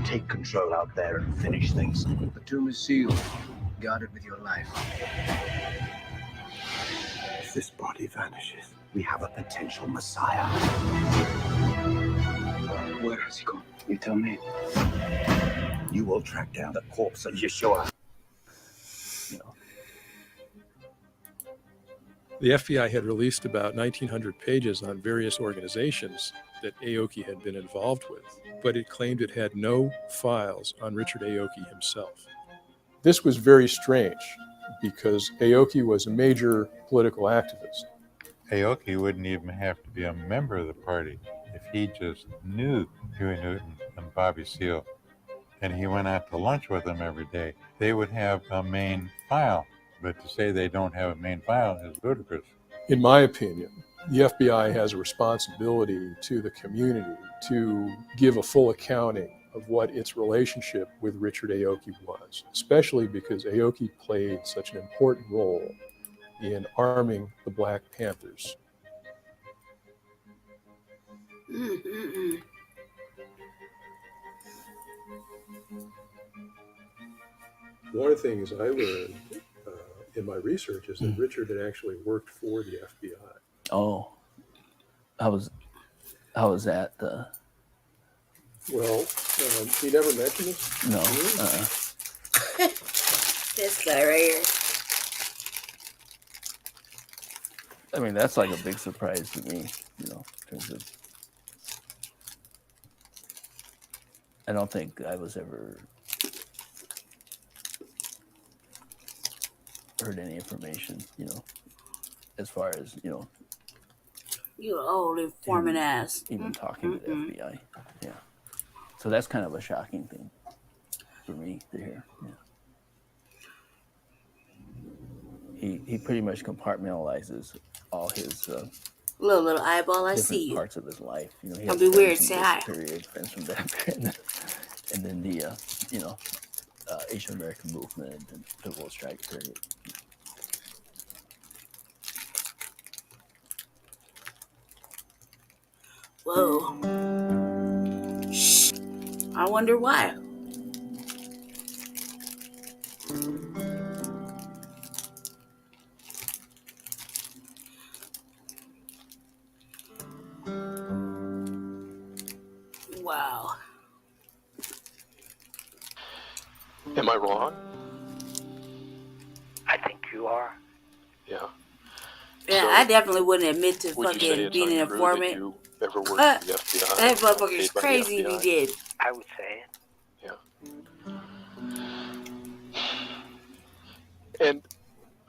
Take control out there and finish things. The tomb is sealed. Guard it with your life. If this body vanishes, we have a potential messiah. Where has he gone? You tell me. You will track down the corpse of Yeshua. The FBI had released about 1,900 pages on various organizations that Aoki had been involved with, but it claimed it had no files on Richard Aoki himself. This was very strange because Aoki was a major political activist. Aoki wouldn't even have to be a member of the party if he just knew Huey Newton and Bobby Seale, and he went out to lunch with them every day. They would have a main file, but to say they don't have a main file is ludicrous. In my opinion, the FBI has a responsibility to the community to give a full accounting of what its relationship with Richard Aoki was, especially because Aoki played such an important role in arming the Black Panthers. One of the things I learned in my research is that Richard had actually worked for the FBI. Oh, how was that? Well, he never mentioned this. No. This guy right here. I mean, that's like a big surprise to me, in terms of. I don't think I was ever heard any information, as far as, You old informant ass. even talking to the FBI. Yeah. So that's kind of a shocking thing for me to hear. Yeah. He pretty much compartmentalizes all his little eyeball, I different see you. parts of his life. He Don't has be weird. friends Say from hi. this period, friends from that period, and then the Asian American movement and the Civil Strike period. Whoa. Shh. I wonder why. Wow. Am I wrong? I think you are. Yeah. Yeah, So, I definitely wouldn't admit to would you say fucking it's being an untrue informant. that you ever worked for the FBI? That motherfucker's paid by the crazy if he FBI? did. I would say it. And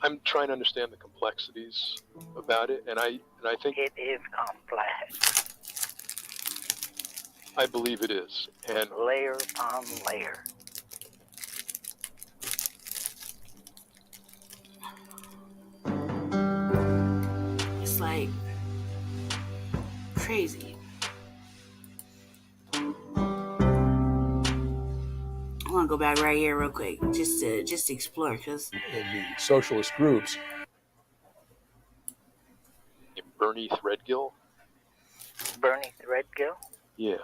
I'm trying to understand the complexities about it, and I think it is complex. I believe it is, and Layer upon layer. It's like crazy. I want to go back right here real quick, just to explore, because in the socialist groups. Bernie Threadgill? Bernie Threadgill? Yeah.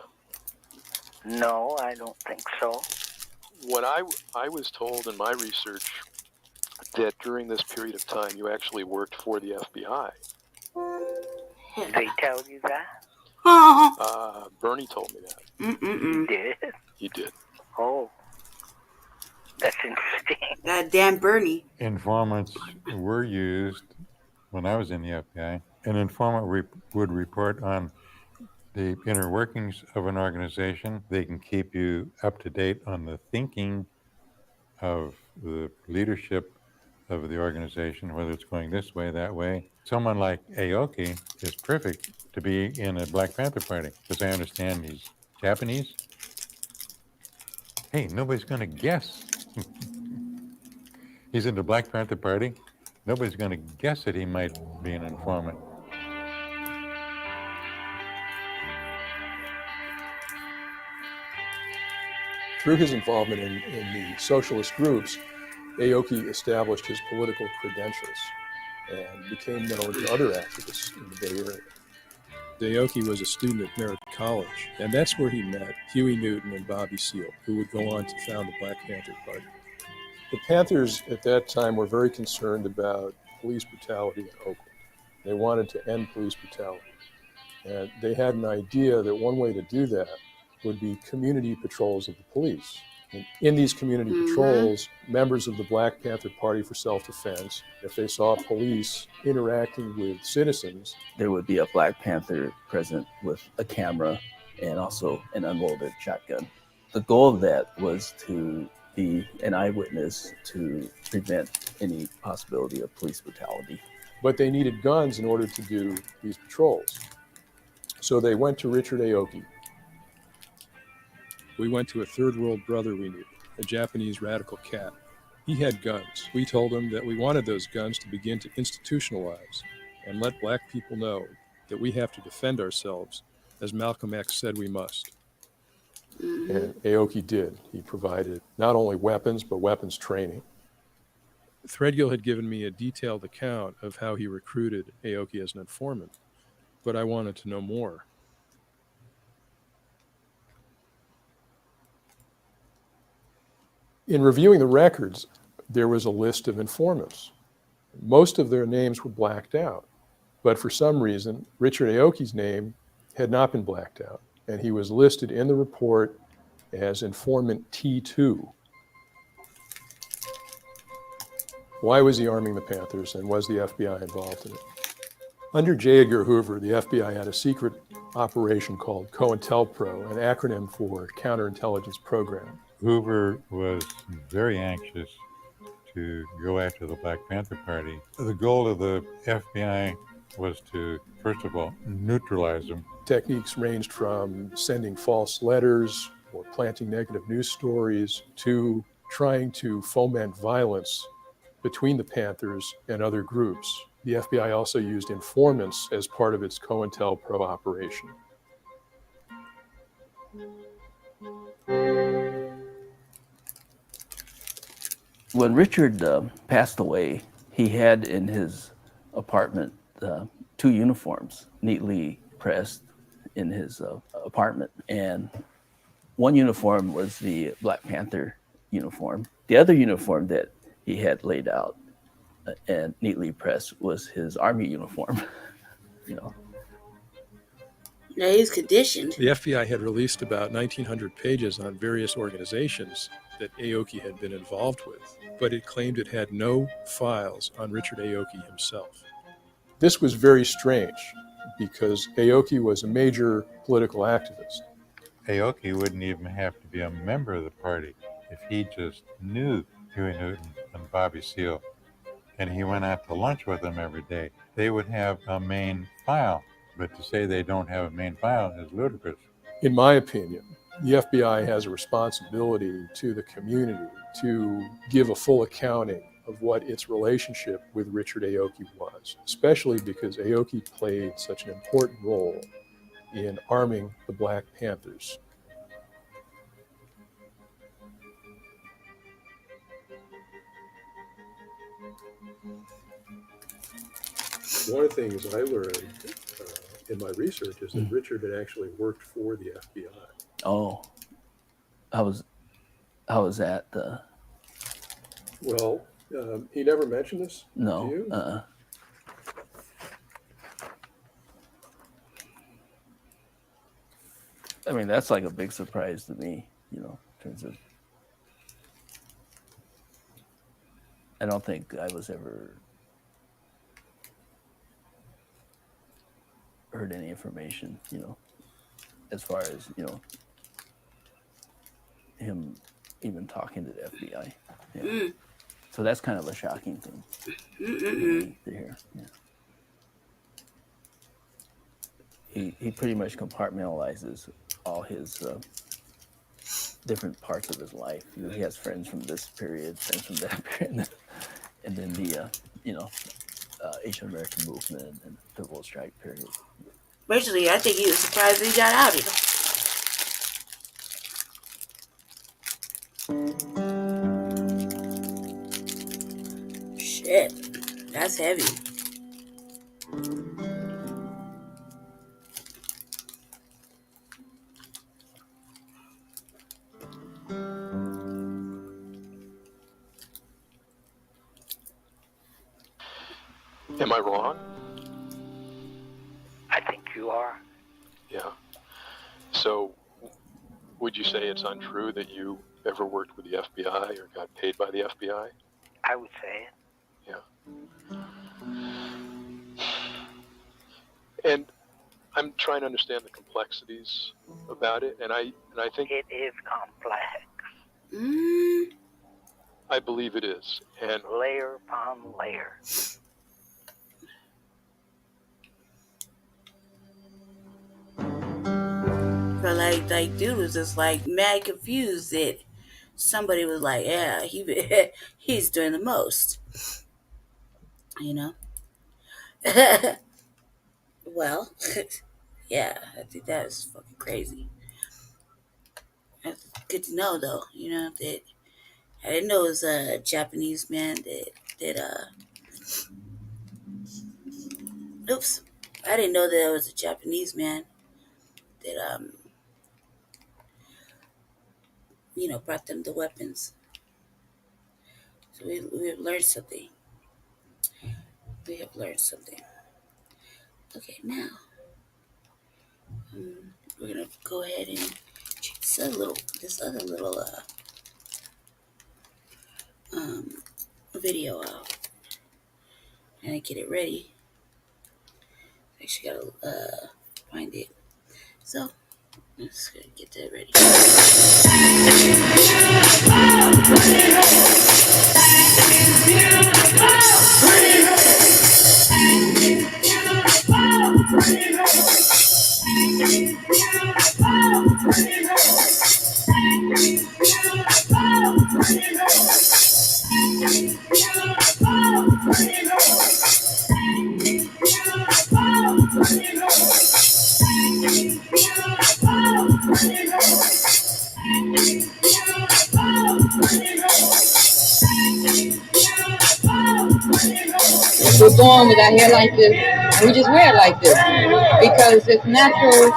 No, I don't think so. What I was told in my research that during this period of time you actually worked for the FBI. Did they tell you that? Bernie told me that. He did? He did. Oh. That's interesting. Goddamn Bernie. Informants were used when I was in the FBI. An informant would report on the inner workings of an organization. They can keep you up to date on the thinking of the leadership of the organization, whether it's going this way, that way. Someone like Aoki is perfect to be in a Black Panther Party, because I understand he's Japanese. Hey, nobody's going to guess. He's in the Black Panther Party. Nobody's going to guess that he might be an informant. Through his involvement in the socialist groups, Aoki established his political credentials and became known to other activists in the Bay Area. Aoki was a student at Merritt College, and that's where he met Huey Newton and Bobby Seale, who would go on to found the Black Panther Party. The Panthers at that time were very concerned about police brutality in Oakland. They wanted to end police brutality. And they had an idea that one way to do that would be community patrols of the police. And in these community patrols, members of the Black Panther Party for Self-Defense, if they saw police interacting with citizens, there would be a Black Panther present with a camera and also an unloaded shotgun. The goal of that was to be an eyewitness to prevent any possibility of police brutality. But they needed guns in order to do these patrols. So they went to Richard Aoki. We went to a third world brother we knew, a Japanese radical cat. He had guns. We told him that we wanted those guns to begin to institutionalize and let Black people know that we have to defend ourselves, as Malcolm X said we must. And Aoki did. He provided not only weapons, but weapons training. Threadgill had given me a detailed account of how he recruited Aoki as an informant, but I wanted to know more. In reviewing the records, there was a list of informants. Most of their names were blacked out, but for some reason, Richard Aoki's name had not been blacked out, and he was listed in the report as informant T2. Why was he arming the Panthers, and was the FBI involved in it? Under J. Edgar Hoover, the FBI had a secret operation called COINTELPRO, an acronym for Counterintelligence Program. Hoover was very anxious to go after the Black Panther Party. The goal of the FBI was to, first of all, neutralize them. Techniques ranged from sending false letters or planting negative news stories to trying to foment violence between the Panthers and other groups. The FBI also used informants as part of its COINTELPRO operation. When Richard passed away, he had in his apartment 2 uniforms neatly pressed in his apartment. And one uniform was the Black Panther uniform. The other uniform that he had laid out and neatly pressed was his Army uniform. You know. Yeah, he's conditioned. The FBI had released about 1,900 pages on various organizations that Aoki had been involved with, but it claimed it had no files on Richard Aoki himself. This was very strange because Aoki was a major political activist. Aoki wouldn't even have to be a member of the party if he just knew Huey Newton and Bobby Seale, and he went out to lunch with them every day. They would have a main file, but to say they don't have a main file is ludicrous. In my opinion, the FBI has a responsibility to the community to give a full accounting of what its relationship with Richard Aoki was, especially because Aoki played such an important role in arming the Black Panthers. One of the things I learned in my research is that Richard had actually worked for the FBI. Oh, how was that? Well, he never mentioned this to No. you? I mean, that's like a big surprise to me, you know, in terms of. I don't think I was ever heard any information, you know, as far as, you know, him even talking to the FBI. Yeah. So that's kind of a shocking thing to hear. Yeah. He pretty much compartmentalizes all his different parts of his life. You know, he has friends from this period, friends from that period, and then the Asian American movement and the Civil Strike period. Basically, I think he was surprised he got outed. Shit, that's heavy. Am I wrong? I think you are. Yeah. So, would you say it's untrue that you ever worked with the FBI or got paid by the FBI? I would say it. Yeah. And I'm trying to understand the complexities about it, and I think it is complex. I believe it is, and layer upon layer. But like dude was just like mad confused that somebody was like, yeah, he's doing the most, you know. Well, yeah, I think that is fucking crazy. That's good to know, though. You know that I didn't know it was a Japanese man that. Oops, I didn't know that it was a Japanese man that brought them the weapons. So we have learned something. We have learned something. Okay, now we're gonna go ahead and check this other little video out and get it ready. Actually, gotta find it. So let's get that ready. We're born with our hair like this, and we just wear it like this because it's natural.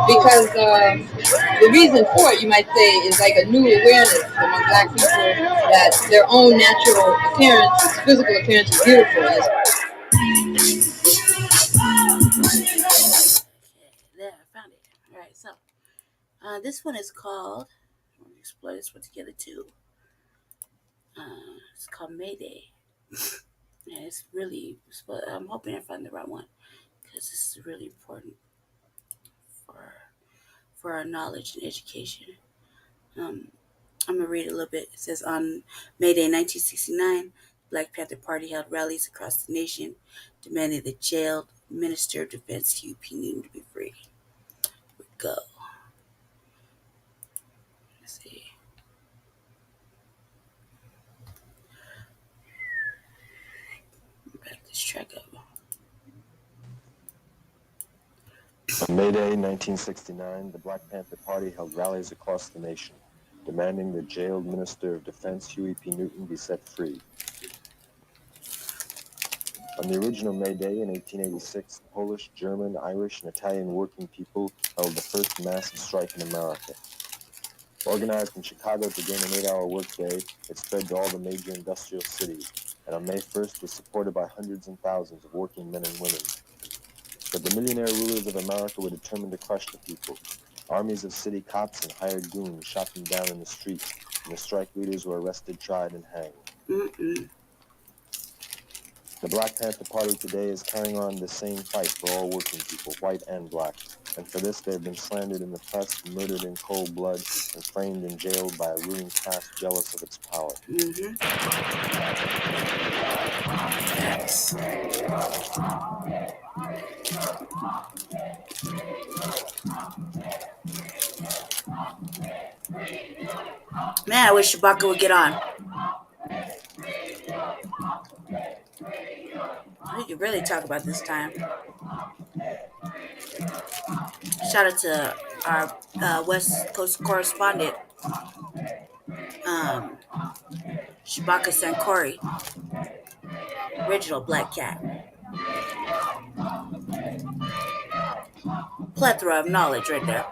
Because the reason for it, you might say, is like a new awareness among Black people that their own natural appearance, physical appearance, is beautiful. There, I found it. All right, so this one is called. Let me explore this one together too. It's called Mayday. And it's really. I'm hoping I find the right one because this is really important for our knowledge and education. I'm gonna read a little bit. It says on May Day 1969, the Black Panther Party held rallies across the nation, demanding the jailed Minister of Defense Huey P. Newton to be free. Here we go. Let's see. Back this track up. On May Day 1969, the Black Panther Party held rallies across the nation, demanding the jailed Minister of Defense Huey P. Newton be set free. On the original May Day in 1886, Polish, German, Irish, and Italian working people held the first massive strike in America. Organized in Chicago to gain an 8-hour workday, it spread to all the major industrial cities, and on May 1st was supported by hundreds and thousands of working men and women. But the millionaire rulers of America were determined to crush the people. Armies of city cops and hired goons shot them down in the streets, and the strike leaders were arrested, tried, and hanged. The Black Panther Party today is carrying on the same fight for all working people, white and black. And for this, they have been slandered in the press, murdered in cold blood, and framed and jailed by a ruling class jealous of its power. Thanks. Man, I wish Shabaka would get on. We could really talk about this time. Shout out to our West Coast correspondent, Shabaka Sankori, original Black Cat. Plethora of knowledge right there.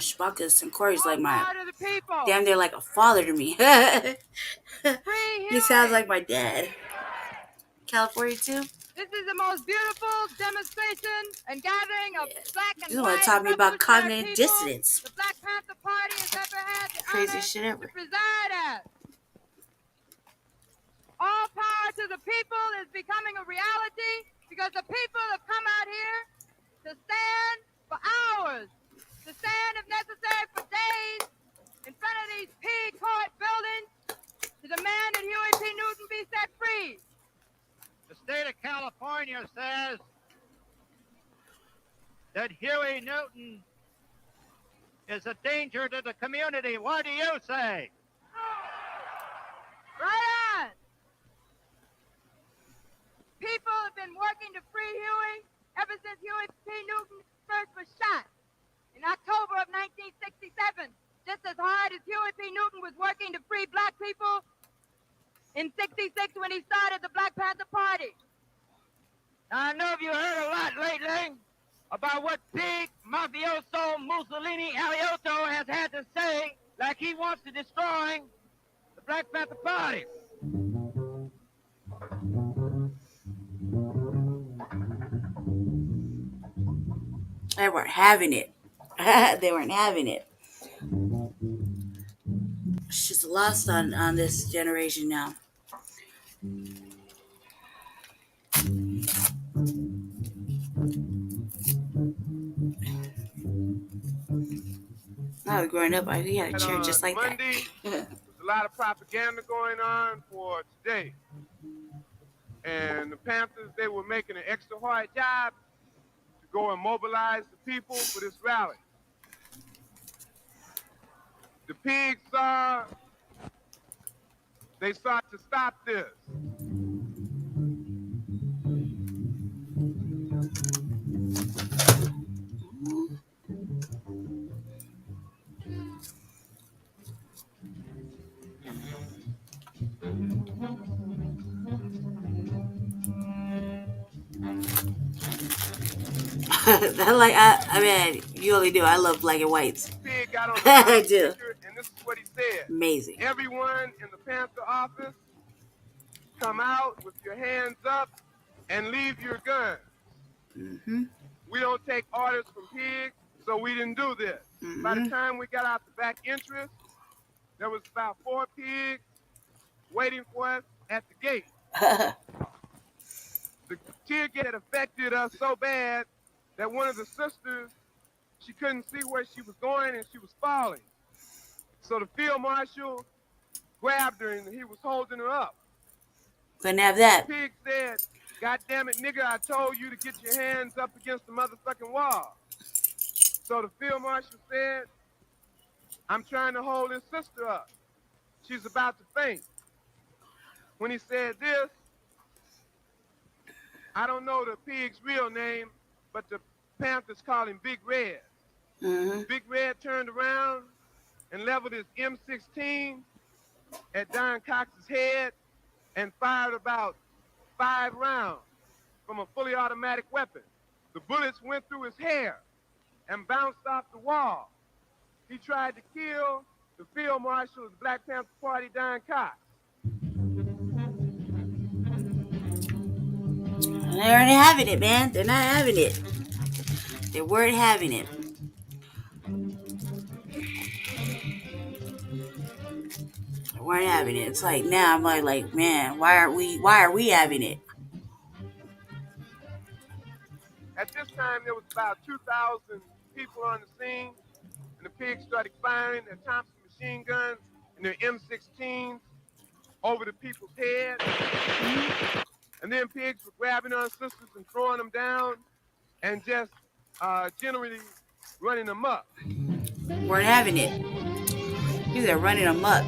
Shabaka Sankori is like damn near like a father to me. He sounds like my dad. California too. This is the most beautiful demonstration and gathering of black and You white want to talk to me about cognitive people dissonance? the Black Panther Party has ever had the Crazy honor shit ever. to preside at. All power to the people is becoming a reality because the people have come out here to stand for hours, to stand if necessary for days in front of these P.E.C. buildings to demand that Huey P. Newton be set free. The state of California says that Huey Newton is a danger to the community. What do you say? Right on. People have been working to free Huey ever since Huey P. Newton first was shot in October of 1967, just as hard as Huey P. Newton was working to free black people in 66 when he started the Black Panther Party. Now, I know you heard a lot lately about what big mafioso Mussolini Aliotto has had to say, like he wants to destroy the Black Panther Party. They weren't having it. They weren't having it. It's just lost on this generation now. I was growing up, we had a chair just like Monday, that. There's a lot of propaganda going on for today. And the Panthers, they were making an extra hard job to go and mobilize the people for this rally. The pigs they sought to stop this. I mean, you only do. I love black and whites. Pig got on I do. And this is what he said. Amazing. Everyone in the Panther office, come out with your hands up and leave your guns. Mm-hmm. We don't take orders from pigs, so we didn't do this. Mm-hmm. By the time we got out the back entrance, there was about 4 pigs waiting for us at the gate. The tear gas had affected us so bad that one of the sisters, she couldn't see where she was going and she was falling. So the field marshal grabbed her and he was holding her up. Couldn't have that. The pig said, "God damn it, nigga, I told you to get your hands up against the motherfucking wall." So the field marshal said, "I'm trying to hold his sister up. She's about to faint." When he said this, I don't know the pig's real name, but the Panthers call him Big Red. Mm-hmm. Big Red turned around and leveled his M16 at Don Cox's head and fired about 5 rounds from a fully automatic weapon. The bullets went through his hair and bounced off the wall. He tried to kill the field marshal of the Black Panther Party, Don Cox. They weren't having it, man. They're not having it. They weren't having it. They weren't having it. It's like now I'm like, man, why are we having it? At this time, there was about 2,000 people on the scene, and the pigs started firing their Thompson machine guns and their M16s over the people's heads. And then pigs were grabbing our sisters and throwing them down and just generally running them up. We're having it. These are running them up.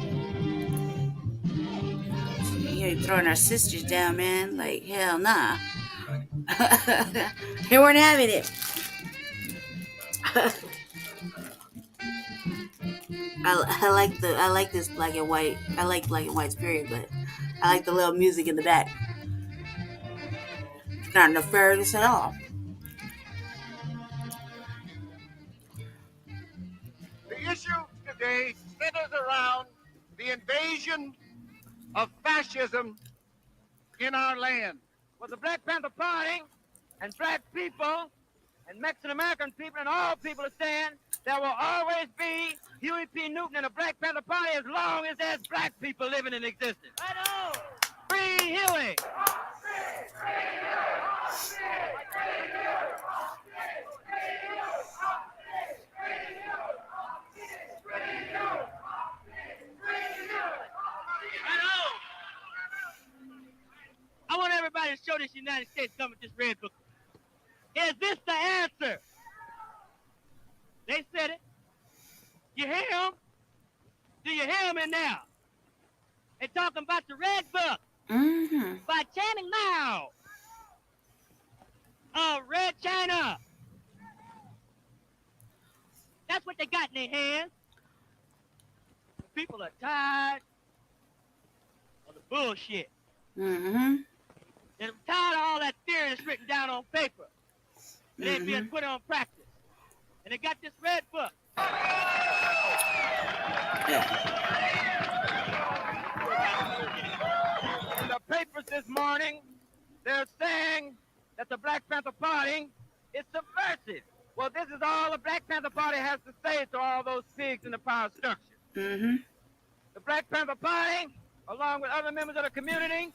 You ain't throwing our sisters down, man. Like, hell nah. They weren't having it. I like this black and white. I like black and white period, but I like the little music in the back. It's not nefarious at all. The issue today centers around the invasion of fascism in our land. Well, the Black Panther Party and black people and Mexican American people and all people are saying there will always be Huey P. Newton and the Black Panther Party as long as there's black people living in existence. Right on! Free Huey! I want everybody to show this United States government this red book. Is this the answer? They said it. You hear them? Do you hear them in now? They're talking about the red book. By Channing Mao of Red China. That's what they got in their hands. The people are tired of the bullshit. And I'm tired of all that theory that's written down on paper. It ain't being put on practice. And they got this red book. In the papers this morning, they're saying that the Black Panther Party is subversive. Well, this is all the Black Panther Party has to say to all those pigs in the power structure. The Black Panther Party, along with other members of the community,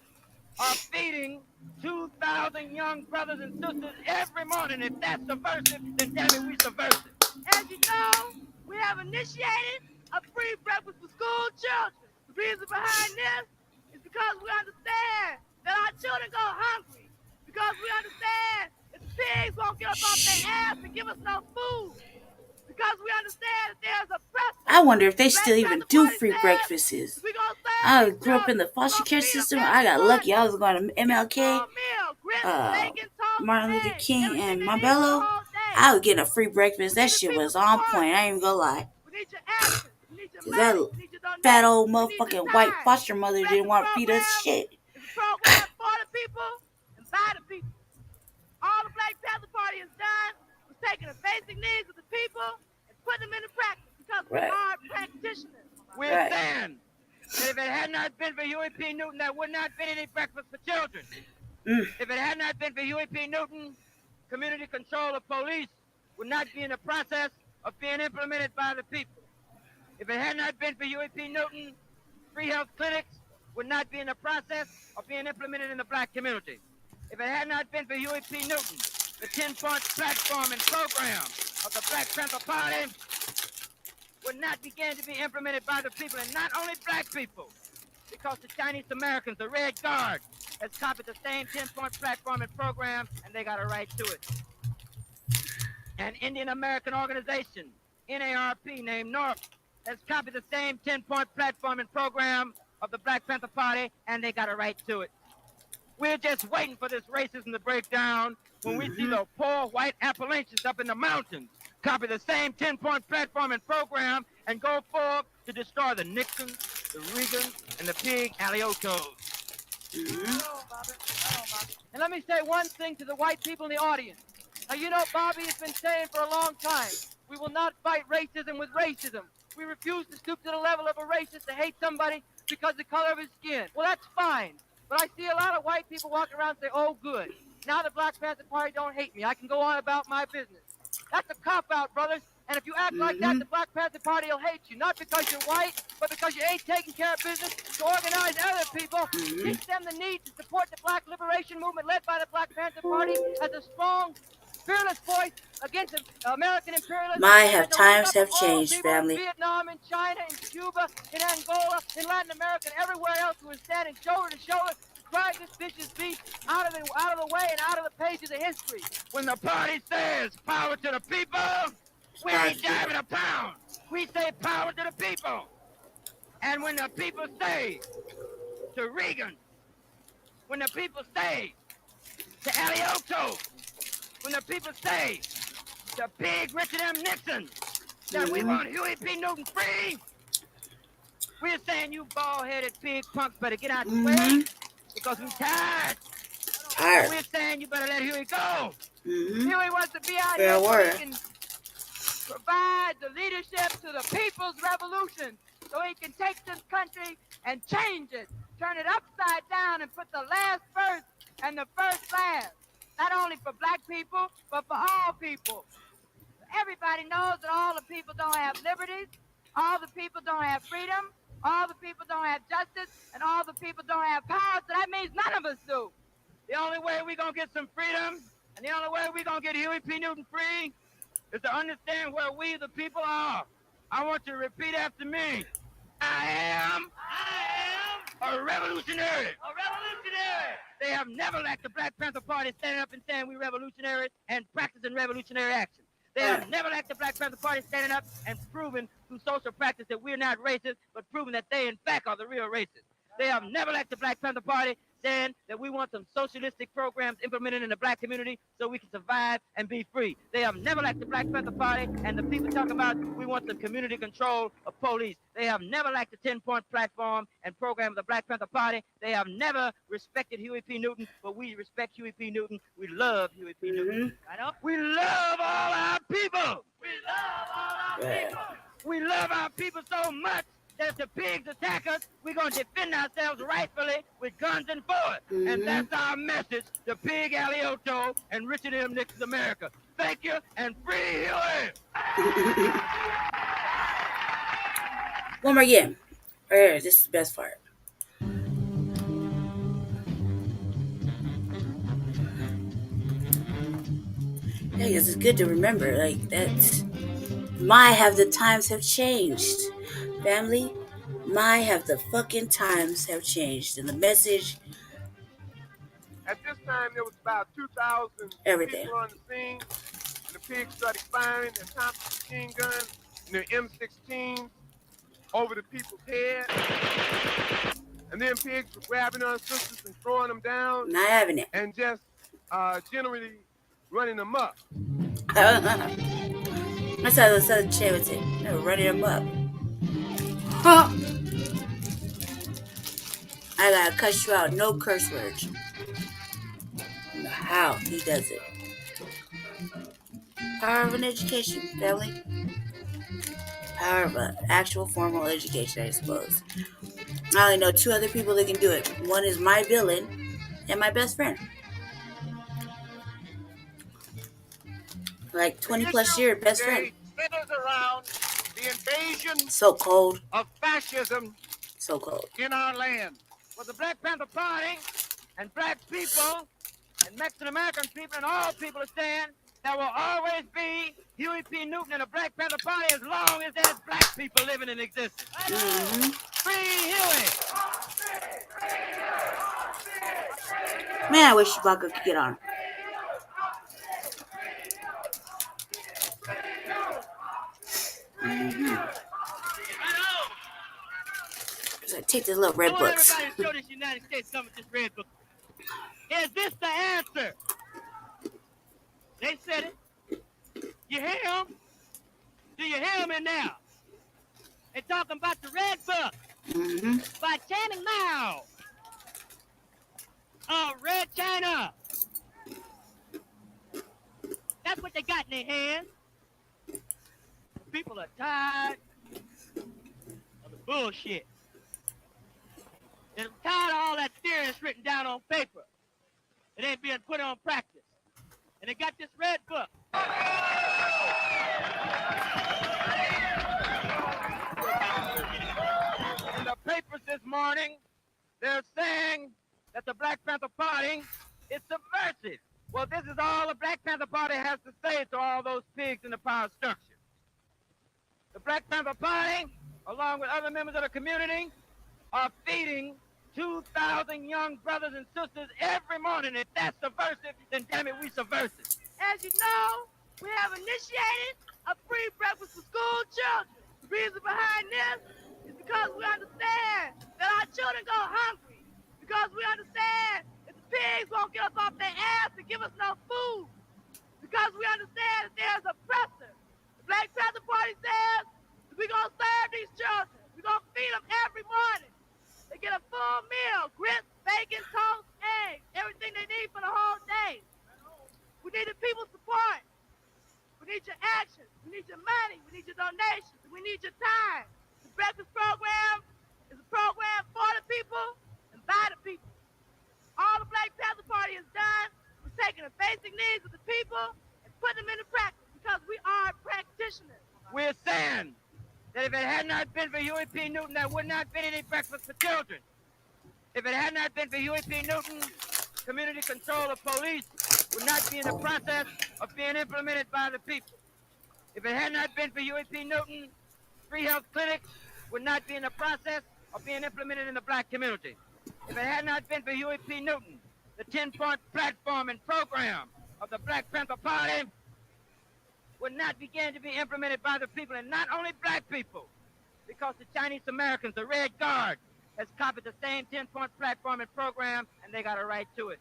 are feeding 2,000 young brothers and sisters every morning. If that's subversive, then tell me we subversive. As you know, we have initiated a free breakfast for school children. The reason behind this is because we understand that our children go hungry. Because we understand that the pigs won't get up off their ass and give us no food. Because we understand that there's a precedent. I wonder if they still even do free breakfasts. I grew up in the foster care system. I got lucky. I was going to MLK, Martin Luther King, and Marbello. I was getting a free breakfast. That shit was on point. I ain't even gonna lie. Cause that fat old motherfucking white foster mother didn't want to feed us shit. It's a program for the people and by the people. All the Black Panther Party has done was taking the basic needs of the people and putting them into practice because we are practitioners. We're saying that if it had not been for Huey P. Newton, there would not been any breakfast for children. If it had not been for Huey P. Newton, community control of police would not be in the process of being implemented by the people. If it had not been for Huey P. Newton, free health clinics would not be in the process of being implemented in the black community. If it had not been for Huey P. Newton, the 10-point platform and program of the Black Panther Party would not begin to be implemented by the people, and not only black people, because the Chinese Americans, the Red Guard, has copied the same 10-point platform and program, and they got a right to it. An Indian American organization, NARP, named North, has copied the same 10-point platform and program of the Black Panther Party, and they got a right to it. We're just waiting for this racism to break down when we see the poor white Appalachians up in the mountains copy the same 10-point platform and program and go forth to destroy the Nixons, the Reagans, and the pig Aliotos. And let me say one thing to the white people in the audience. Now, you know, Bobby has been saying for a long time, we will not fight racism with racism. We refuse to stoop to the level of a racist to hate somebody because of the color of his skin. Well, that's fine. But I see a lot of white people walking around and say, oh, good. Now the Black Panther Party don't hate me. I can go on about my business. That's a cop-out, brothers. And if you act like that, the Black Panther Party will hate you. Not because you're white, but because you ain't taking care of business to organize other people. Teach them the need to support the black liberation movement led by the Black Panther Party as a strong fearless voice against the American imperialists. Times have changed, family. In Vietnam, in China, in Cuba, in Angola, in Latin America, and everywhere else who is standing shoulder to shoulder to drive this vicious beast out of the way and out of the pages of history. When the party says power to the people, we ain't diving a pound. We say power to the people. And when the people say to Reagan, when the people say to Alioto, when the people say to Big Richard M. Nixon that we want Huey P. Newton free, we're saying you bald-headed pig punks better get out the way because we're tired. And we're saying you better let Huey go. Huey wants to be out here so he can provide the leadership to the people's revolution so he can take this country and change it, turn it upside down and put the last first and the first last, not only for black people, but for all people. Everybody knows that all the people don't have liberties, all the people don't have freedom, all the people don't have justice, and all the people don't have power, so that means none of us do. The only way we're going to get some freedom, and the only way we're going to get Huey P. Newton free, is to understand where we, the people, are. I want you to repeat after me. I am a revolutionary. A revolutionary. They have never lacked the Black Panther Party standing up and saying we revolutionary and practicing revolutionary action. They have never lacked the Black Panther Party standing up and proving through social practice that we're not racist, but proving that they, in fact, are the real racists. They have never lacked the Black Panther Party saying that we want some socialistic programs implemented in the black community so we can survive and be free. They have never lacked the Black Panther Party, and the people talk about we want some community control of police. They have never lacked the 10-point platform and program of the Black Panther Party. They have never respected Huey P. Newton, but we respect Huey P. Newton. We love Huey P. Newton. We love all our people. We love all our people. We love our people so much that if the pigs attack us, we're going to defend ourselves rightfully with guns and force. And that's our message to Pig Alioto and Richard M. Nixon's America. Thank you, and free Huey! One more again. Right here, this is the best part. Yeah, because it's good to remember. Like, that's... the times have changed. Family, the fucking times have changed. And the message... At this time, there was about 2,000 people on the scene, and the pigs started firing their Thompson machine guns and their M16s over the people's heads. And then pigs were grabbing our sisters and throwing them down. Not having it. And just generally running them up. That's how the Southern Chair would say. They were running them up. Huh. I gotta cut you out. No curse words. I don't know how he does it. Power of an education, family. Power of an actual formal education, I suppose. I only know two other people that can do it. One is my villain and my best friend. Like 20 plus year best friend. Centers around the invasion so cold of fascism so cold in our land. For the Black Panther Party and black people and Mexican American people and all people are saying there will always be Huey P. Newton and the Black Panther Party as long as there's black people living in existence. Free Huey! Man, I wish Shabaka could get on. So I take this little red books. Everybody show this United States government this red book. Is this the answer? They said it. You hear them? Do you hear them in now? They're talking about the red book by Channing Mao of Red China. That's what they got in their hands. People are tired of the bullshit. They're tired of all that theory that's written down on paper. It ain't being put on practice. And they got this red book. In the papers this morning, they're saying that the Black Panther Party is subversive. Well, this is all the Black Panther Party has to say to all those pigs in the power structure. The Black Panther Party, along with other members of the community, are feeding 2,000 young brothers and sisters every morning. If that's subversive, then damn it, we subversive. As you know, we have initiated a free breakfast for school children. The reason behind this is because we understand that our children go hungry. Because we understand that the pigs won't get us off their ass to give us no food. Because we understand that there's a oppressor. The Black Panther Party says that we're going to serve these children. We're going to feed them every morning. They get a full meal, grits, bacon, toast, eggs, everything they need for the whole day. We need the people's support. We need your actions. We need your money. We need your donations. We need your time. The breakfast program is a program for the people and by the people. All the Black Panther Party has done was taking the basic needs of the people and putting them into practice because we are practitioners. We're saying that if it had not been for Huey P. Newton, there would not have been any breakfast for children. If it had not been for Huey P. Newton, community control of police would not be in the process of being implemented by the people. If it had not been for Huey P. Newton, free health clinics would not be in the process of being implemented in the black community. If it had not been for Huey P. Newton, the 10-point platform and program of the Black Panther Party would not begin to be implemented by the people, and not only black people, because the Chinese Americans, the Red Guard, has copied the same 10-point platform and program, and they got a right to it.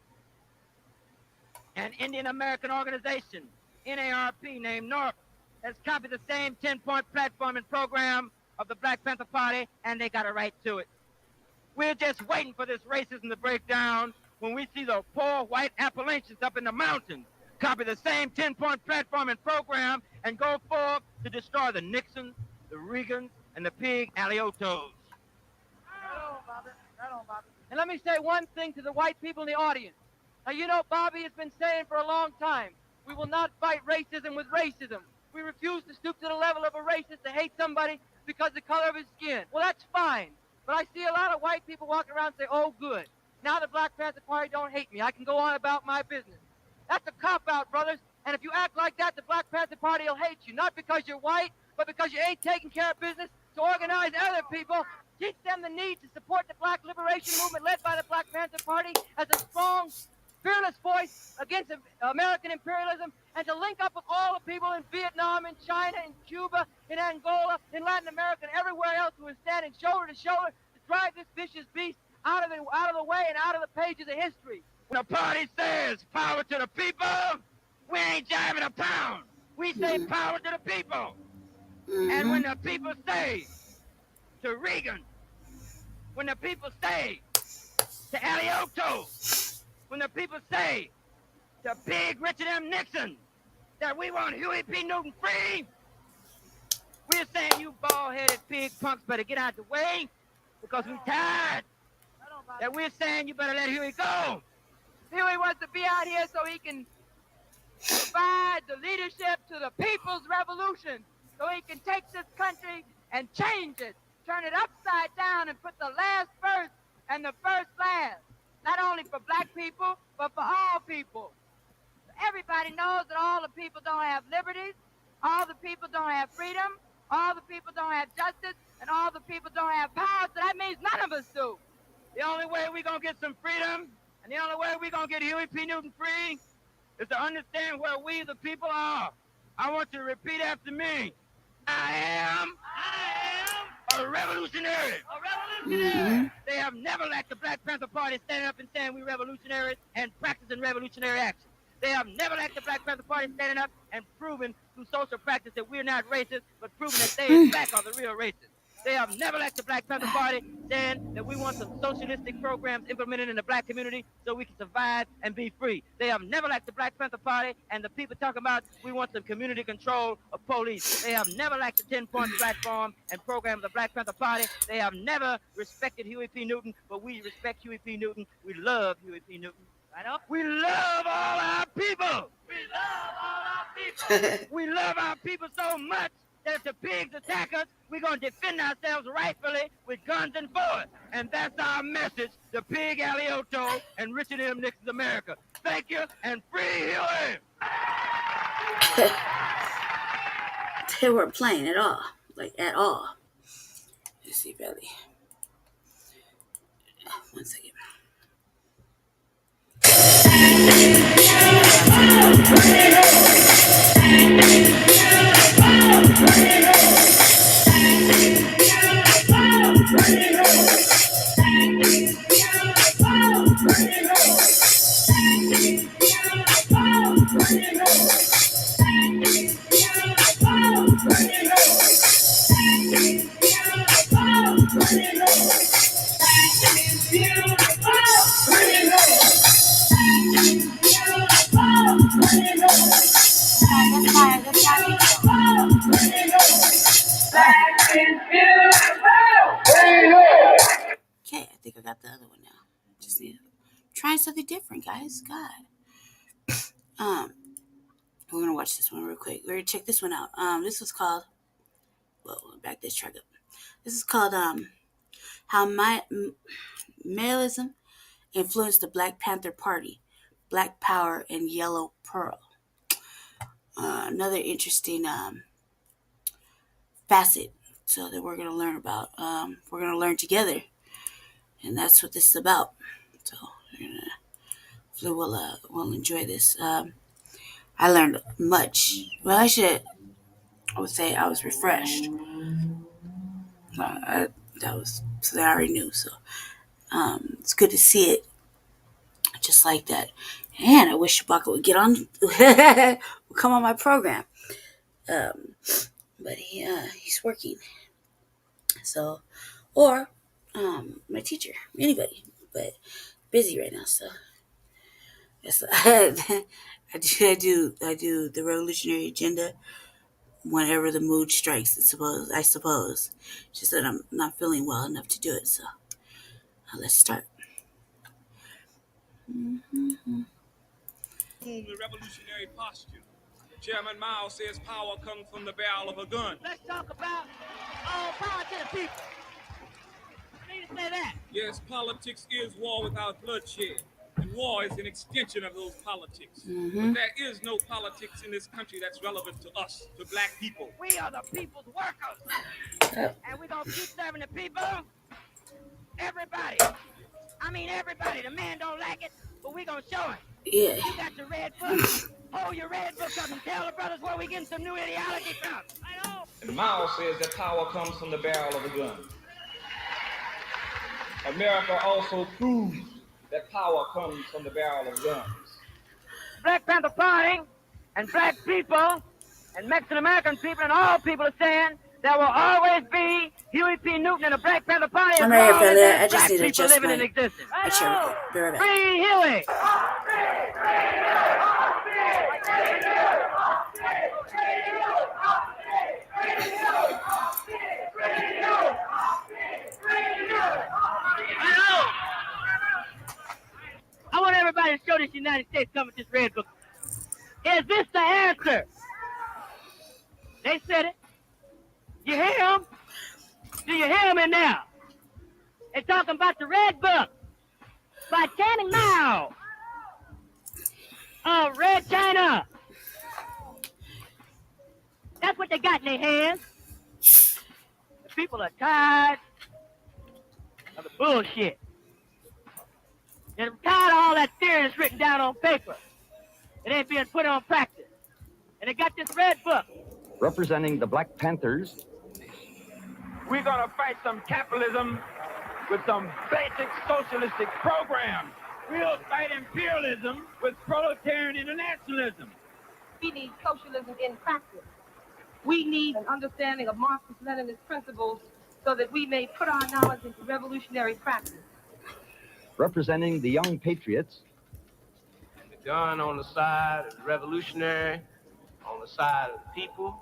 An Indian American organization, NARP, named North, has copied the same 10-point platform and program of the Black Panther Party, and they got a right to it. We're just waiting for this racism to break down when we see the poor white Appalachians up in the mountains copy the same 10-point platform and program and go forth to destroy the Nixons, the Reagans, and the pig Aliotos. And let me say one thing to the white people in the audience. Now, you know, Bobby has been saying for a long time, we will not fight racism with racism. We refuse to stoop to the level of a racist to hate somebody because of the color of his skin. Well, that's fine. But I see a lot of white people walking around and say, oh, good. Now the Black Panther Party don't hate me. I can go on about my business. That's a cop-out, brothers. And if you act like that, the Black Panther Party will hate you. Not because you're white, but because you ain't taking care of business to organize other people, teach them the need to support the black liberation movement led by the Black Panther Party as a strong, fearless voice against American imperialism, and to link up with all the people in Vietnam, in China, in Cuba, in Angola, in Latin America, and everywhere else who is standing shoulder to shoulder to drive this vicious beast out of the way and out of the pages of history. When the party says power to the people, we ain't jiving a pound. We say power to the people. And when the people say to Reagan, when the people say to Alioto, when the people say to Big Richard M. Nixon that we want Huey P. Newton free, we're saying you bald-headed pig punks better get out the way because we're tired. That we're saying you better let Huey go. Huey wants to be out here so he can provide the leadership to the people's revolution, so he can take this country and change it, turn it upside down and put the last first and the first last, not only for black people, but for all people. Everybody knows that all the people don't have liberties, all the people don't have freedom, all the people don't have justice, and all the people don't have power, so that means none of us do. The only way we're going to get some freedom, and the only way we're going to get Huey P. Newton free, is to understand where we, the people, are. I want you to repeat after me. I am a revolutionary. They have never lacked the Black Panther Party standing up and saying we revolutionaries and practicing revolutionary action. They have never lacked the Black Panther Party standing up and proving through social practice that we're not racist, but proving that they in fact are the real racists. They have never lacked the Black Panther Party saying that we want some socialistic programs implemented in the black community so we can survive and be free. They have never lacked the Black Panther Party and the people talking about we want some community control of police. They have never lacked the 10-point platform and program of the Black Panther Party. They have never respected Huey P. Newton, but we respect Huey P. Newton. We love Huey P. Newton. We love all our people. We love all our people. We love our people so much that if the pigs attack us, we're going to defend ourselves rightfully with guns and force. And that's our message to Pig Alioto and Richard M. Nixon's America. Thank you, and free Huey! They weren't playing at all. Like, at all. Let's see, really. 1 second. Okay, I think I got the other one now. Just need trying something different, guys. God. We're gonna watch this one real quick. We're gonna check this one out. This was called. Whoa, back this track up. This is called How Maleism Influenced the Black Panther Party, Black Power, and Yellow Pearl. Another interesting facet so that we're going to learn about. We're going to learn together, and that's what this is about. So we'll enjoy this. I learned much. Well, I would say I was refreshed. That was something I already knew. So it's good to see it just like that. And I wish Shabaka would get on, would come on my program. But he's working. So, or my teacher, anybody, but busy right now. So, yes, I do the revolutionary agenda whenever the mood strikes. I suppose, just that I'm not feeling well enough to do it. So, let's start. The revolutionary posture. Chairman Mao says power comes from the barrel of a gun. Let's talk about all power to the people. I need to say that. Yes, politics is war without bloodshed. And war is an extension of those politics. But there is no politics in this country that's relevant to us, to black people. We are the people's workers. And we're going to keep serving the people. Everybody. I mean everybody. The man don't like it, but we're going to show him. Yeah. You got your red book. Hold your red book up and tell the brothers where we getting some new ideology from. I know. And Mao says that power comes from the barrel of a gun. America also proves that power comes from the barrel of guns. Black Panther Party and black people and Mexican American people and all people are saying there will always be Huey P. Newton and the Black Panther Party. I'm right here, Philly. I just black need to people adjust living my in existence. chair. Be right back. Free Huey! I want everybody to show this United States government this red book. Is this the answer? They said it. You hear them? Do you hear them in there? They're talking about the red book by Channing Mao of Red China. That's what they got in their hands. The people are tired of the bullshit. They're tired of all that theory that's written down on paper. It ain't being put on practice. And they got this red book. Representing the Black Panthers, We're going to fight some capitalism with some basic socialistic programs. We'll fight imperialism with proletarian internationalism. We need socialism in practice. We need an understanding of Marxist-Leninist principles so that we may put our knowledge into revolutionary practice. representing the young patriots. The gun on the side of the revolutionary, on the side of the people,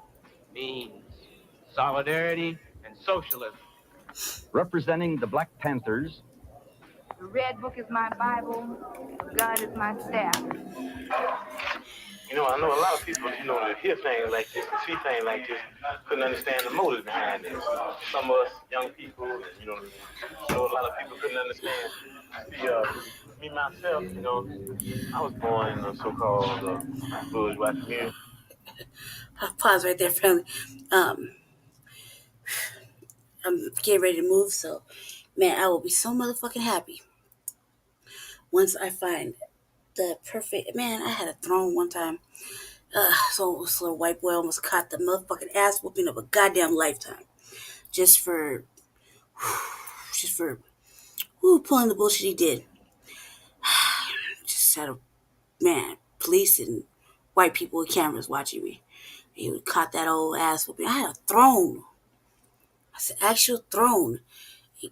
means solidarity and socialism. Representing the Black Panthers. The red book is my Bible, the gun is my staff. I know a lot of people, that hear things like this and see things like this, couldn't understand the motives behind this. Some of us young people, and a lot of people couldn't understand. See, me myself, I was born in a so-called bourgeois community. Pause right there, family. I'm getting ready to move, so man, I will be so motherfucking happy once I find the perfect man. I had a throne one time. So this little white boy almost caught the motherfucking ass whooping of a goddamn lifetime. Just for pulling the bullshit he did. Just had a man, police and white people with cameras watching me. He would caught that old ass whooping. I had a throne. It's an actual throne. He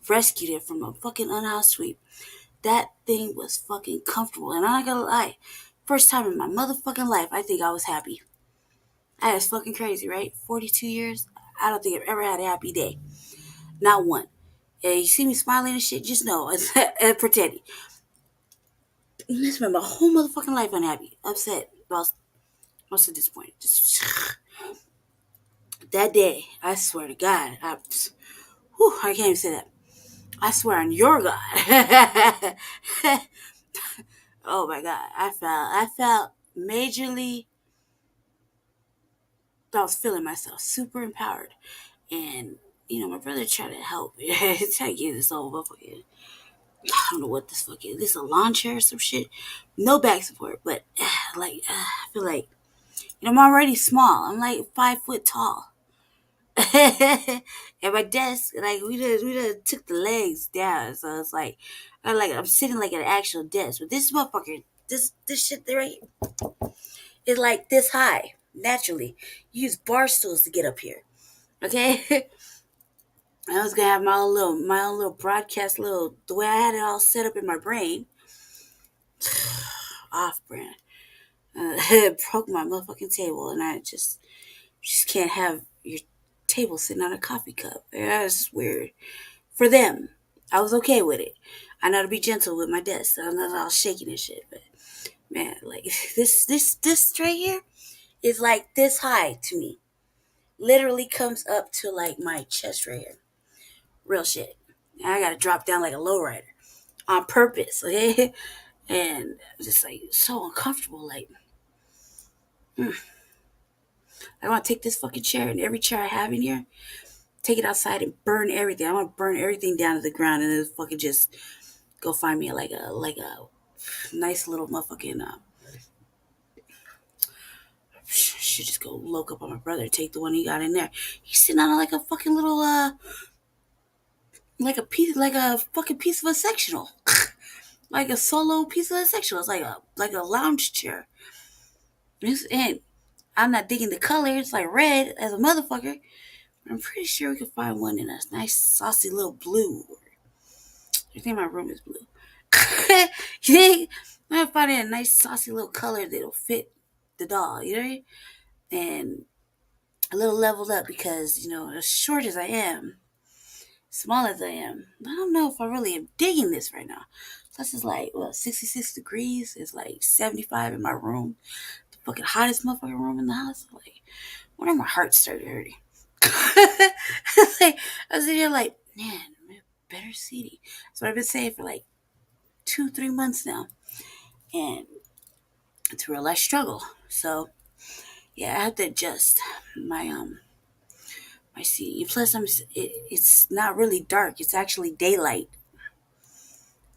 rescued it from a fucking unhoused sweep. That thing was fucking comfortable. And I'm not gonna lie, first time in my motherfucking life, I think I was happy. That is fucking crazy, right? 42 years. I don't think I've ever had a happy day. Not one. Yeah, you see me smiling and shit, just know it's pretending. I spent my whole motherfucking life unhappy, upset, also disappointed. Just that day, I swear to God, I can't even say that. I swear on your God. Oh my God, I felt majorly. I was feeling myself super empowered, and my brother tried to help me. Trying to get this old motherfucker. I don't know what this fuck is. This a lawn chair or some shit. No back support, but I feel like I'm already small. I'm like 5 foot tall. And my desk, like we just took the legs down, so it's like I'm sitting like at an actual desk. But this motherfucker, this shit there right is like this high naturally. You use bar stools to get up here. Okay. I was gonna have my own little broadcast, the way I had it all set up in my brain. Off brand. It broke my motherfucking table, and I just can't have your table sitting on a coffee cup. Yeah, it's weird. For them, I was okay with it. I know to be gentle with my desk. So I'm not all shaking and shit, but man, like this right here is like this high to me. Literally comes up to like my chest right here. Real shit. I gotta drop down like a lowrider on purpose, okay? And just like so uncomfortable. Like, I want to take this fucking chair and every chair I have in here, take it outside and burn everything. I want to burn everything down to the ground and then fucking just go find me like a nice little motherfucking. Should just go look up on my brother, take the one he got in there. He's sitting on like a fucking little like a fucking piece of a sectional. Like a solo piece of a sectional. It's like a lounge chair. And I'm not digging the color. It's like red as a motherfucker. I'm pretty sure we could find one in a nice saucy little blue. I think my room is blue. You think I'm finding a nice saucy little color that'll fit the doll, you know? And a little leveled up because, as short as I am, small as I am, I don't know if I really am digging this right now. Plus it's like, 66 degrees. It's like 75 in my room. The fucking hottest motherfucking room in the house. Like, whenever my heart started hurting. I was sitting here like, man, better seating. That's what I've been saying for like 2-3 months now. And it's a real life struggle. So yeah, I have to adjust my my seating. Plus it's not really dark. It's actually daylight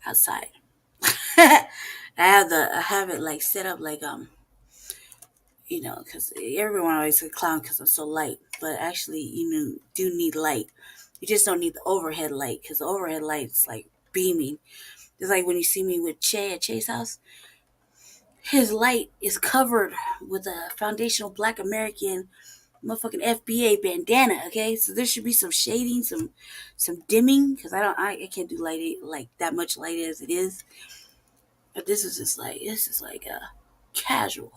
outside. I have it like set up like because everyone always a clown because I'm so light. But actually, do need light. You just don't need the overhead light because the overhead light's like beaming. It's like when you see me with Che at Che's house. His light is covered with a foundational Black American motherfucking FBA bandana. Okay, so there should be some shading, some dimming because I can't do light like that much light as it is. But this is like casual.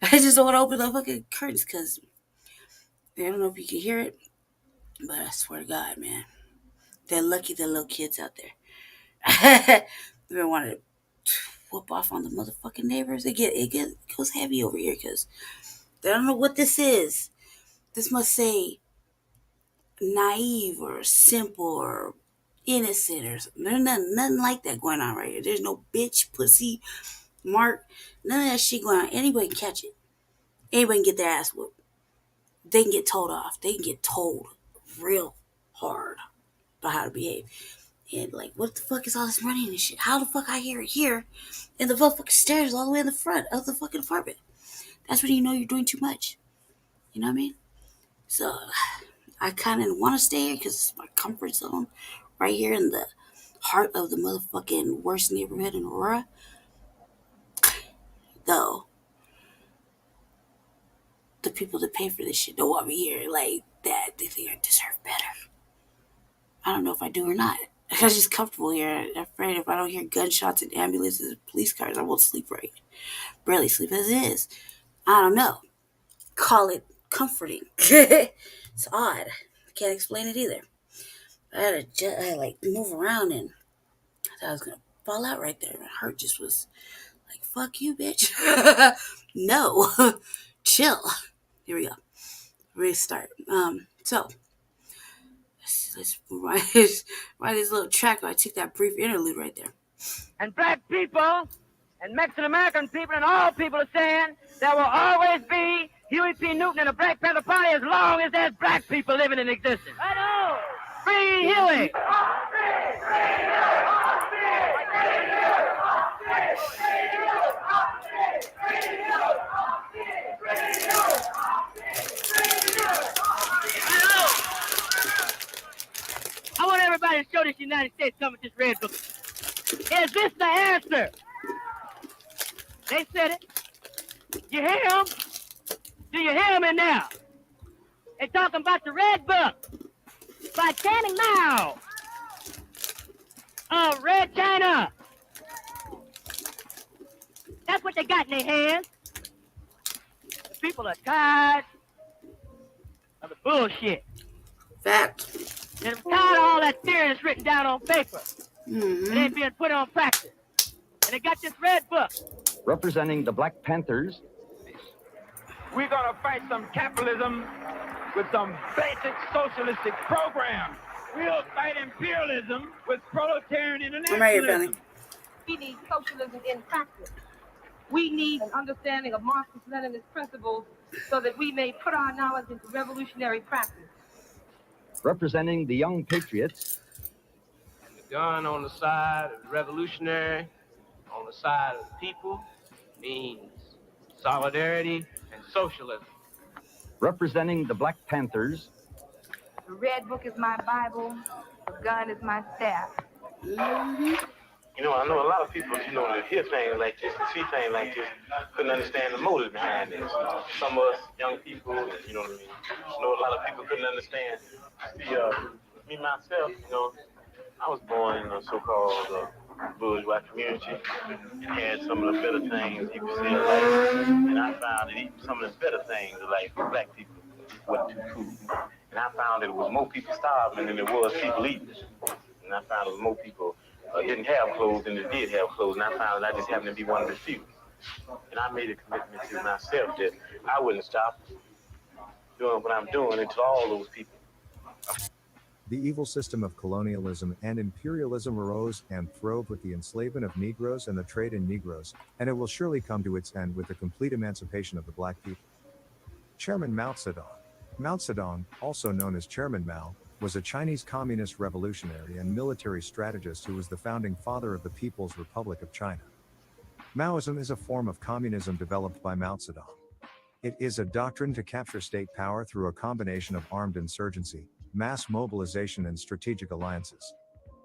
I just don't want to open the fucking curtains because I don't know if you can hear it, but I swear to God, man, they're lucky the little kids out there. They've been wanting to whoop off on the motherfucking neighbors. It goes heavy over here because they don't know what this is. This must say naive or simple or innocent or something. There's nothing like that going on right here. There's no bitch, pussy, mark, none of that shit going on. Anybody can catch it. Anybody can get their ass whooped. They can get told off. They can get told real hard about how to behave. And like, what the fuck is all this running and shit? How the fuck I hear it here? And the fucking stairs all the way in the front of the fucking apartment. That's when you know you're doing too much. You know what I mean? So I kind of want to stay here because it's my comfort zone right here in the heart of the motherfucking worst neighborhood in Aurora. Though, the people that pay for this shit don't want me here like that. They think I deserve better. I don't know if I do or not. I'm just comfortable here. I'm afraid if I don't hear gunshots and ambulances and police cars, I won't sleep right. Barely sleep as it is. I don't know. Call it comforting. It's odd. I can't explain it either. I had to like move around and I thought I was gonna fall out right there. My heart just was like, "Fuck you, bitch." No, chill. Here we go. Restart. So let's write this little track. I took that brief interlude right there. And black people and Mexican American people and all people are saying there will always be Huey P. Newton and the Black Panther Party as long as there's black people living in existence. I know. Free Huey. I want everybody to show this United States government this red book. Is this the answer? They said it. You hear them? Do you hear them in there? They're talking about the red book by Channing Mao of Red China. That's what they got in their hands. The people are tired of the bullshit. Fact. They're tired of all that theory that's written down on paper. It ain't being put on practice. And they got this red book. Representing the Black Panthers. We're gonna fight some capitalism with some basic socialistic programs. We'll fight imperialism with proletarian internationalism. I'm right here, Fanny. We need socialism in practice. We need an understanding of Marxist-Leninist principles so that we may put our knowledge into revolutionary practice. Representing the Young Patriots. And the gun on the side of the revolutionary, on the side of the people, means solidarity and socialism. Representing the Black Panthers. The red book is my Bible. The gun is my staff. You know, I know a lot of people, that hear things like this, and see things like this, couldn't understand the motive behind this. Some of us young people, you know what I mean? I know a lot of people couldn't understand. Me myself, I was born in a so-called bourgeois community and had some of the better things you could say in life. And I found that even some of the better things in life for black people wasn't too cool. And I found that it was more people starving than there was people eating. And I found it was more people didn't have clothes than they did have clothes. And I found that I just happened to be one of the few. And I made a commitment to myself that I wouldn't stop doing what I'm doing until all those people. The evil system of colonialism and imperialism arose and throve with the enslavement of Negroes and the trade in Negroes, and it will surely come to its end with the complete emancipation of the black people. Chairman Mao Zedong. Mao Zedong, also known as Chairman Mao, was a Chinese communist revolutionary and military strategist who was the founding father of the People's Republic of China. Maoism is a form of communism developed by Mao Zedong. It is a doctrine to capture state power through a combination of armed insurgency, mass mobilization and strategic alliances.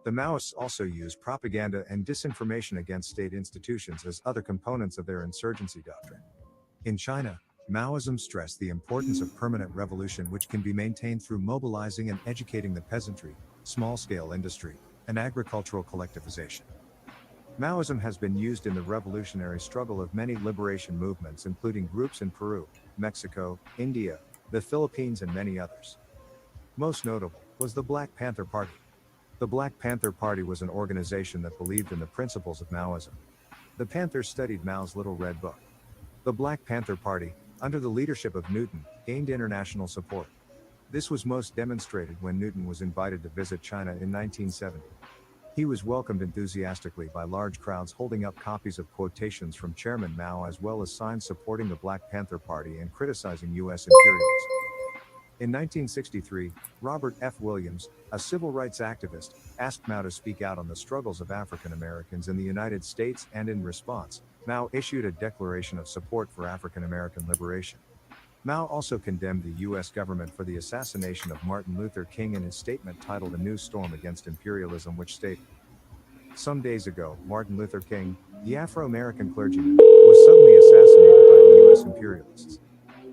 The Maoists also use propaganda and disinformation against state institutions as other components of their insurgency doctrine. In China, Maoism stressed the importance of permanent revolution, which can be maintained through mobilizing and educating the peasantry, small-scale industry, and agricultural collectivization. Maoism has been used in the revolutionary struggle of many liberation movements, including groups in Peru, Mexico, India, the Philippines, and many others. Most notable was the Black Panther Party. The Black Panther Party was an organization that believed in the principles of Maoism. The Panthers studied Mao's Little Red Book. The Black Panther Party, under the leadership of Newton, gained international support. This was most demonstrated when Newton was invited to visit China in 1970. He was welcomed enthusiastically by large crowds holding up copies of quotations from Chairman Mao as well as signs supporting the Black Panther Party and criticizing U.S. imperialism. In 1963, Robert F. Williams, a civil rights activist, asked Mao to speak out on the struggles of African Americans in the United States, and in response, Mao issued a declaration of support for African American liberation. Mao also condemned the U.S. government for the assassination of Martin Luther King in his statement titled A New Storm Against Imperialism, which stated, "Some days ago, Martin Luther King, the Afro-American clergyman, was suddenly assassinated by the U.S. imperialists."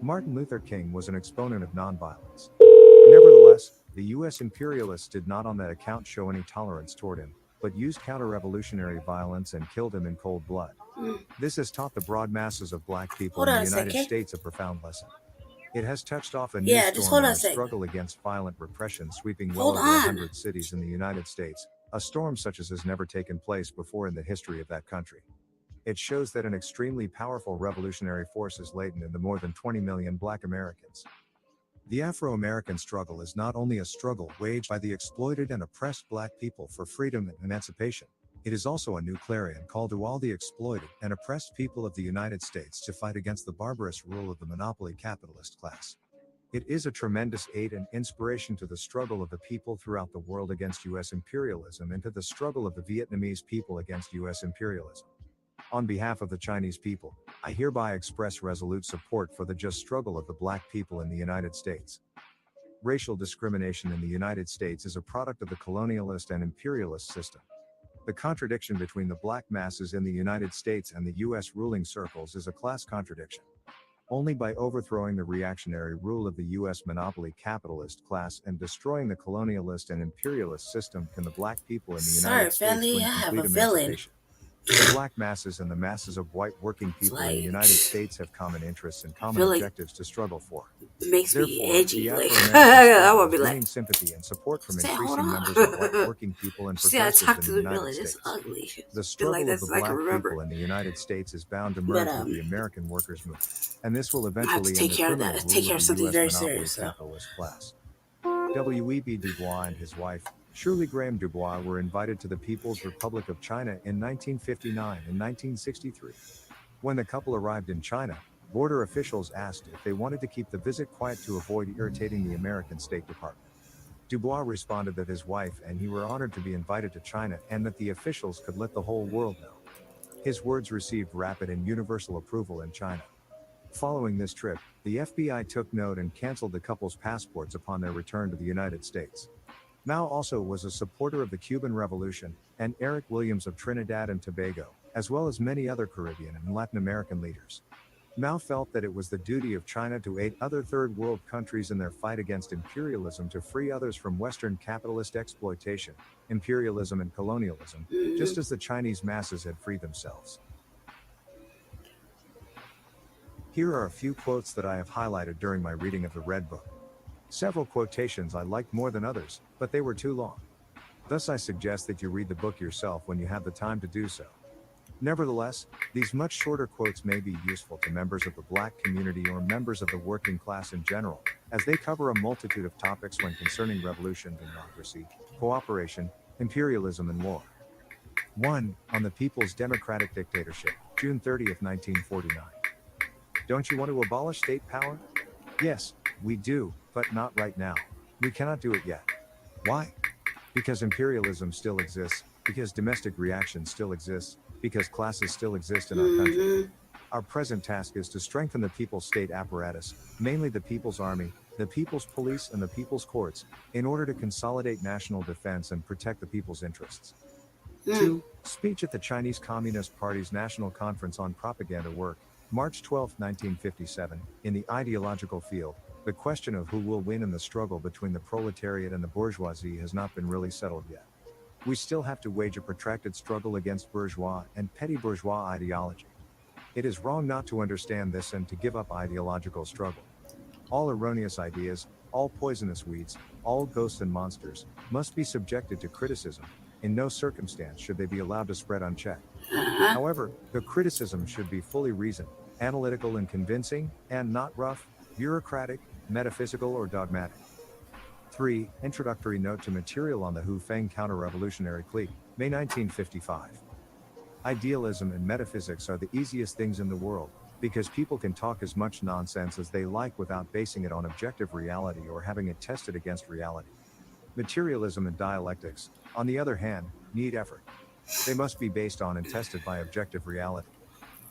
Martin Luther King was an exponent of nonviolence. Nevertheless, the U.S. imperialists did not on that account show any tolerance toward him, but used counter-revolutionary violence and killed him in cold blood. This has taught the broad masses of black people in the United States a profound lesson. It has touched off a new storm in the struggle against violent repression sweeping well over 100 cities in the United States, a storm such as has never taken place before in the history of that country. It shows that an extremely powerful revolutionary force is latent in the more than 20 million black Americans. The Afro-American struggle is not only a struggle waged by the exploited and oppressed black people for freedom and emancipation, it is also a new clarion call to all the exploited and oppressed people of the United States to fight against the barbarous rule of the monopoly capitalist class. It is a tremendous aid and inspiration to the struggle of the people throughout the world against U.S. imperialism and to the struggle of the Vietnamese people against U.S. imperialism. On behalf of the Chinese people, I hereby express resolute support for the just struggle of the black people in the United States. Racial discrimination in the United States is a product of the colonialist and imperialist system. The contradiction between the black masses in the United States and the U.S. ruling circles is a class contradiction. Only by overthrowing the reactionary rule of the U.S. monopoly capitalist class and destroying the colonialist and imperialist system can the black people in the United States win complete emancipation. The black masses and the masses of white working people in the United States have common interests and common objectives to struggle for. Makes me edgy. The Like, Afro-American I would be is like, winning sympathy and support from say, increasing hold numbers on. of white working people and See, I progressives talk in to the the United villain. States. It's ugly. The struggle like of the that's, I can black remember. people in the United States is bound to But, merge with the American workers' movement, and this will I have to eventually end take the care of criminal that. Take rule care of of the something U.S. very monopoly serious. So. capitalist class. W.E.B. Du Bois and his wife, Shirley Graham Du Bois, were invited to the People's Republic of China in 1959 and 1963. When the couple arrived in China, border officials asked if they wanted to keep the visit quiet to avoid irritating the American State Department. Du Bois responded that his wife and he were honored to be invited to China and that the officials could let the whole world know. His words received rapid and universal approval in China. Following this trip, the FBI took note and canceled the couple's passports upon their return to the United States. Mao also was a supporter of the Cuban Revolution, and Eric Williams of Trinidad and Tobago, as well as many other Caribbean and Latin American leaders. Mao felt that it was the duty of China to aid other third world countries in their fight against imperialism to free others from Western capitalist exploitation, imperialism and colonialism, just as the Chinese masses had freed themselves. Here are a few quotes that I have highlighted during my reading of the Red Book. Several quotations I liked more than others, but they were too long. Thus I suggest that you read the book yourself when you have the time to do so. Nevertheless, these much shorter quotes may be useful to members of the black community or members of the working class in general, as they cover a multitude of topics when concerning revolution, democracy, cooperation, imperialism and war. 1. On the People's Democratic Dictatorship, June 30th, 1949. Don't you want to abolish state power? Yes, we do, but not right now. We cannot do it yet. Why? Because imperialism still exists, because domestic reaction still exists, because classes still exist in our country. Our present task is to strengthen the people's state apparatus, mainly the People's Army, the People's Police and the People's Courts, in order to consolidate national defense and protect the people's interests. 2. Speech at the Chinese Communist Party's National Conference on Propaganda Work, March 12, 1957, in the ideological field, the question of who will win in the struggle between the proletariat and the bourgeoisie has not been really settled yet. We still have to wage a protracted struggle against bourgeois and petty bourgeois ideology. It is wrong not to understand this and to give up ideological struggle. All erroneous ideas, all poisonous weeds, all ghosts and monsters, must be subjected to criticism. In no circumstance should they be allowed to spread unchecked. However, the criticism should be fully reasoned, analytical and convincing, and not rough, bureaucratic, metaphysical or dogmatic. 3. Introductory note to material on the Hu Feng counter-revolutionary clique, May 1955. Idealism and metaphysics are the easiest things in the world, because people can talk as much nonsense as they like without basing it on objective reality or having it tested against reality. Materialism and dialectics, on the other hand, need effort. They must be based on and tested by objective reality.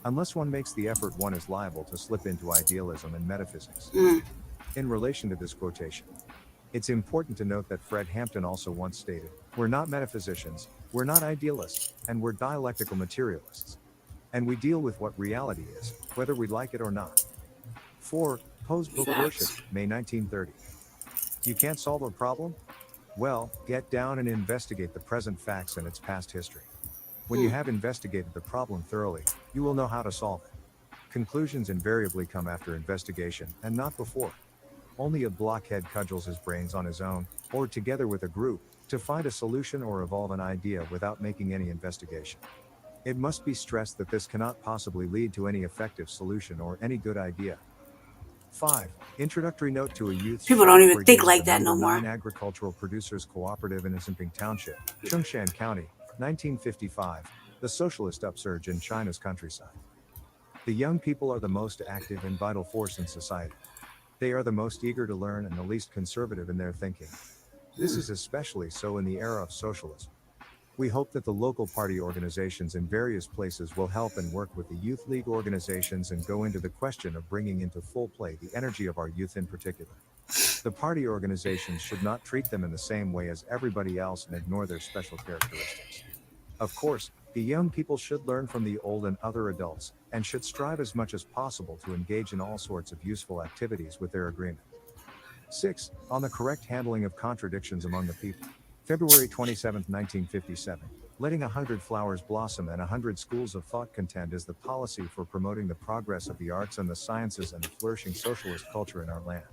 Unless one makes the effort, one is liable to slip into idealism and metaphysics. In relation to this quotation, it's important to note that Fred Hampton also once stated, "We're not metaphysicians, we're not idealists, and we're dialectical materialists. And we deal with what reality is, whether we like it or not." 4. Poe's book Worship, May 1930. You can't solve a problem? Well, get down and investigate the present facts and its past history. When you have investigated the problem thoroughly, you will know how to solve it. Conclusions invariably come after investigation, and not before. Only a blockhead cudgels his brains on his own, or together with a group, to find a solution or evolve an idea without making any investigation. It must be stressed that this cannot possibly lead to any effective solution or any good idea. 5. Introductory note to a youth People don't even for think years like the that no number more. 9 Agricultural Producers Cooperative in Isimping Township, Chungshan County, 1955, the socialist upsurge in China's countryside. The young people are the most active and vital force in society. They are the most eager to learn and the least conservative in their thinking. This is especially so in the era of socialism. We hope that the local party organizations in various places will help and work with the youth league organizations and go into the question of bringing into full play the energy of our youth in particular. The party organizations should not treat them in the same way as everybody else and ignore their special characteristics. Of course, the young people should learn from the old and other adults, and should strive as much as possible to engage in all sorts of useful activities with their agreement. 6. On the correct handling of contradictions among the people. February 27, 1957. Letting 100 flowers blossom and 100 schools of thought contend is the policy for promoting the progress of the arts and the sciences and the flourishing socialist culture in our land.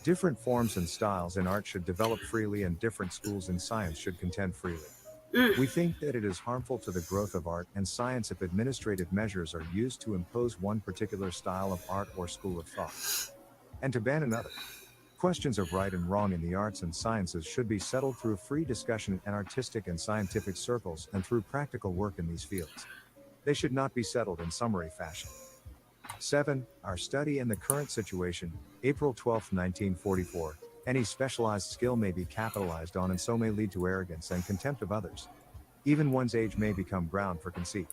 Different forms and styles in art should develop freely, and different schools in science should contend freely. We think that it is harmful to the growth of art and science if administrative measures are used to impose one particular style of art or school of thought, and to ban another. Questions of right and wrong in the arts and sciences should be settled through free discussion in artistic and scientific circles and through practical work in these fields. They should not be settled in summary fashion. 7. Our study and the current situation, April 12, 1944. Any specialized skill may be capitalized on and so may lead to arrogance and contempt of others. Even one's age may become ground for conceit.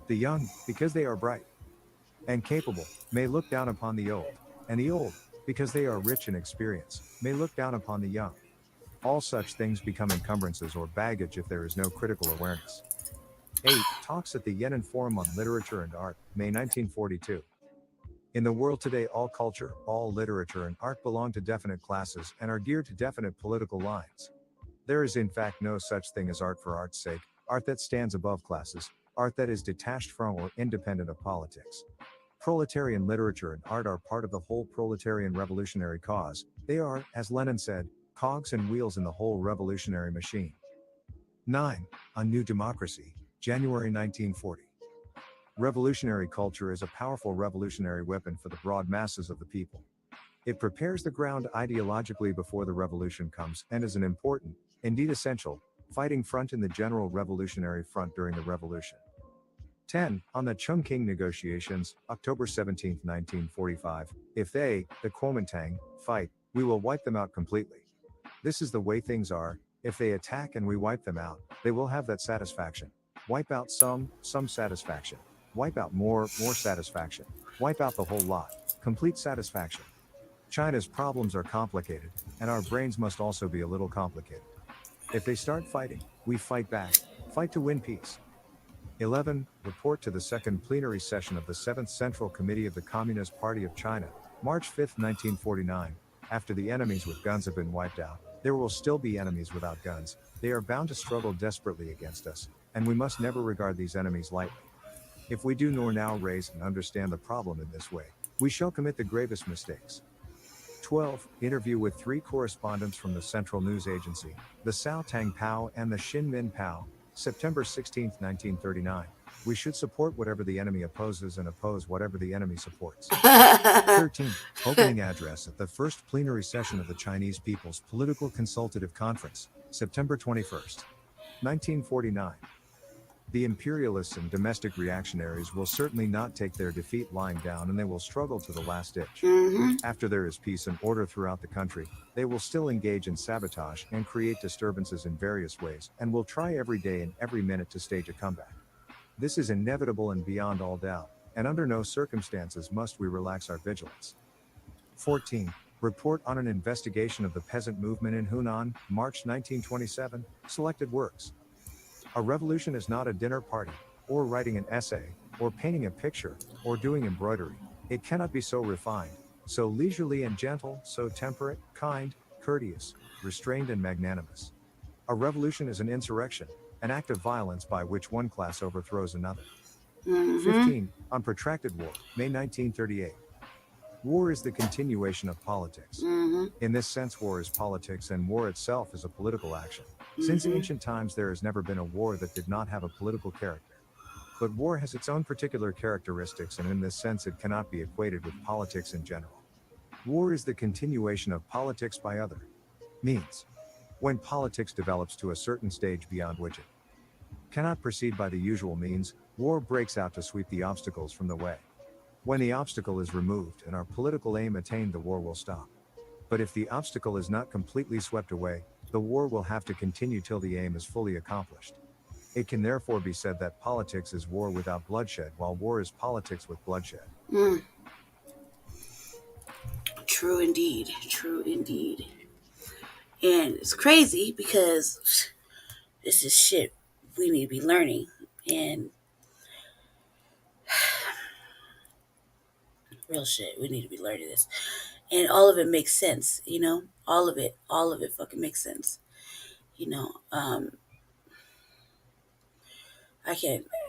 The young, because they are bright and capable, may look down upon the old, and the old, because they are rich in experience, may look down upon the young. All such things become encumbrances or baggage if there is no critical awareness. 8. Talks at the Yenin Forum on Literature and Art, May 1942. In the world today, all culture, all literature and art belong to definite classes and are geared to definite political lines. There is in fact no such thing as art for art's sake, art that stands above classes, art that is detached from or independent of politics. Proletarian literature and art are part of the whole proletarian revolutionary cause. They are, as Lenin said, cogs and wheels in the whole revolutionary machine. 9. A New Democracy, January 1940. Revolutionary culture is a powerful revolutionary weapon for the broad masses of the people. It prepares the ground ideologically before the revolution comes and is an important, indeed essential, fighting front in the general revolutionary front during the revolution. 10. On the Chungking negotiations, October 17, 1945. If they, the Kuomintang, fight, we will wipe them out completely. This is the way things are. If they attack and we wipe them out, they will have that satisfaction. Wipe out some satisfaction. Wipe out more satisfaction. Wipe out the whole lot, complete satisfaction. China's problems are complicated, and our brains must also be a little complicated. If they start fighting, we fight back, fight to win peace. 11. Report to the second plenary session of the 7th Central Committee of the Communist Party of China, March 5, 1949. After the enemies with guns have been wiped out, there will still be enemies without guns. They are bound to struggle desperately against us, and we must never regard these enemies lightly. If we do nor now raise and understand the problem in this way, we shall commit the gravest mistakes. 12. Interview with 3 correspondents from the Central News Agency, the Sao Tang Pao and the Xin Min Pao, September 16, 1939. We should support whatever the enemy opposes and oppose whatever the enemy supports. 13. Opening address at the first plenary session of the Chinese People's Political Consultative Conference, September 21st, 1949. The imperialists and domestic reactionaries will certainly not take their defeat lying down, and they will struggle to the last ditch. After there is peace and order throughout the country, they will still engage in sabotage and create disturbances in various ways, and will try every day and every minute to stage a comeback. This is inevitable and beyond all doubt, and under no circumstances must we relax our vigilance. 14. Report on an investigation of the peasant movement in Hunan, March 1927, selected works. A revolution is not a dinner party, or writing an essay, or painting a picture, or doing embroidery. It cannot be so refined, so leisurely and gentle, so temperate, kind, courteous, restrained and magnanimous. A revolution is an insurrection, an act of violence by which one class overthrows another. 15. On protracted war, May 1938. War is the continuation of politics. In this sense, war is politics, and war itself is a political action. Since ancient times, there has never been a war that did not have a political character. But war has its own particular characteristics, and in this sense it cannot be equated with politics in general. War is the continuation of politics by other means. When politics develops to a certain stage beyond which it cannot proceed by the usual means, war breaks out to sweep the obstacles from the way. When the obstacle is removed and our political aim attained, the war will stop. But if the obstacle is not completely swept away, the war will have to continue till the aim is fully accomplished. It can therefore be said that politics is war without bloodshed, while war is politics with bloodshed. True indeed. True indeed. And it's crazy because this is shit we need to be learning. And real shit, we need to be learning this. And all of it makes sense, you know? All of it fucking makes sense. You know, I'm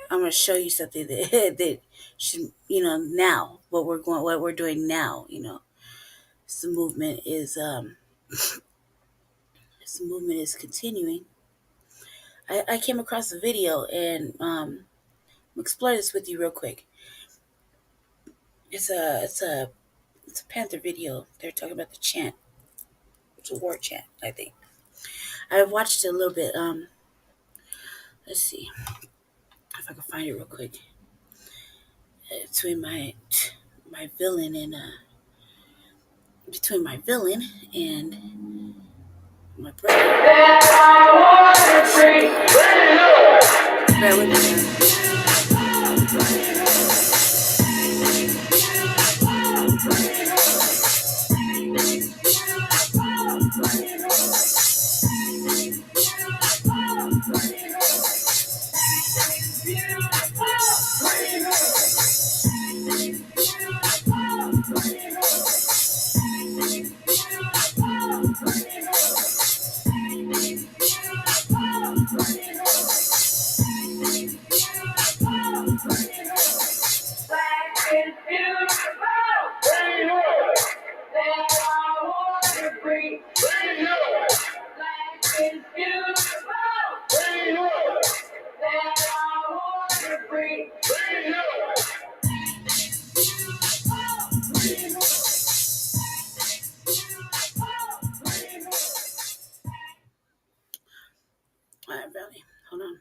gonna show you something that that should, you know, now what we're doing now, you know. This movement is continuing. I came across a video and I'll explore this with you real quick. It's a Panther video. They're talking about the chant. It's a war chant, I think. I watched it a little bit. Let's see if I can find it real quick. Between my villain and my brother. Bear with me. Alright, Valley, hold on.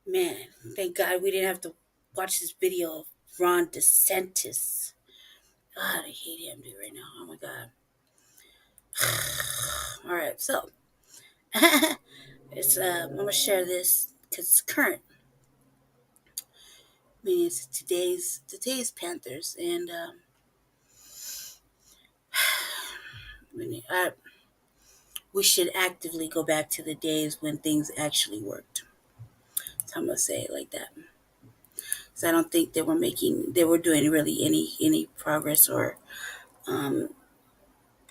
Man, thank God we didn't have to watch this video of Ron DeSantis. God, I hate him dude right now. Oh my God. Alright, so it's I'm gonna share this because it's current. I mean, it's today's Panthers, and we should actively go back to the days when things actually worked. So I'm gonna say it like that. So I don't think they were doing really any progress or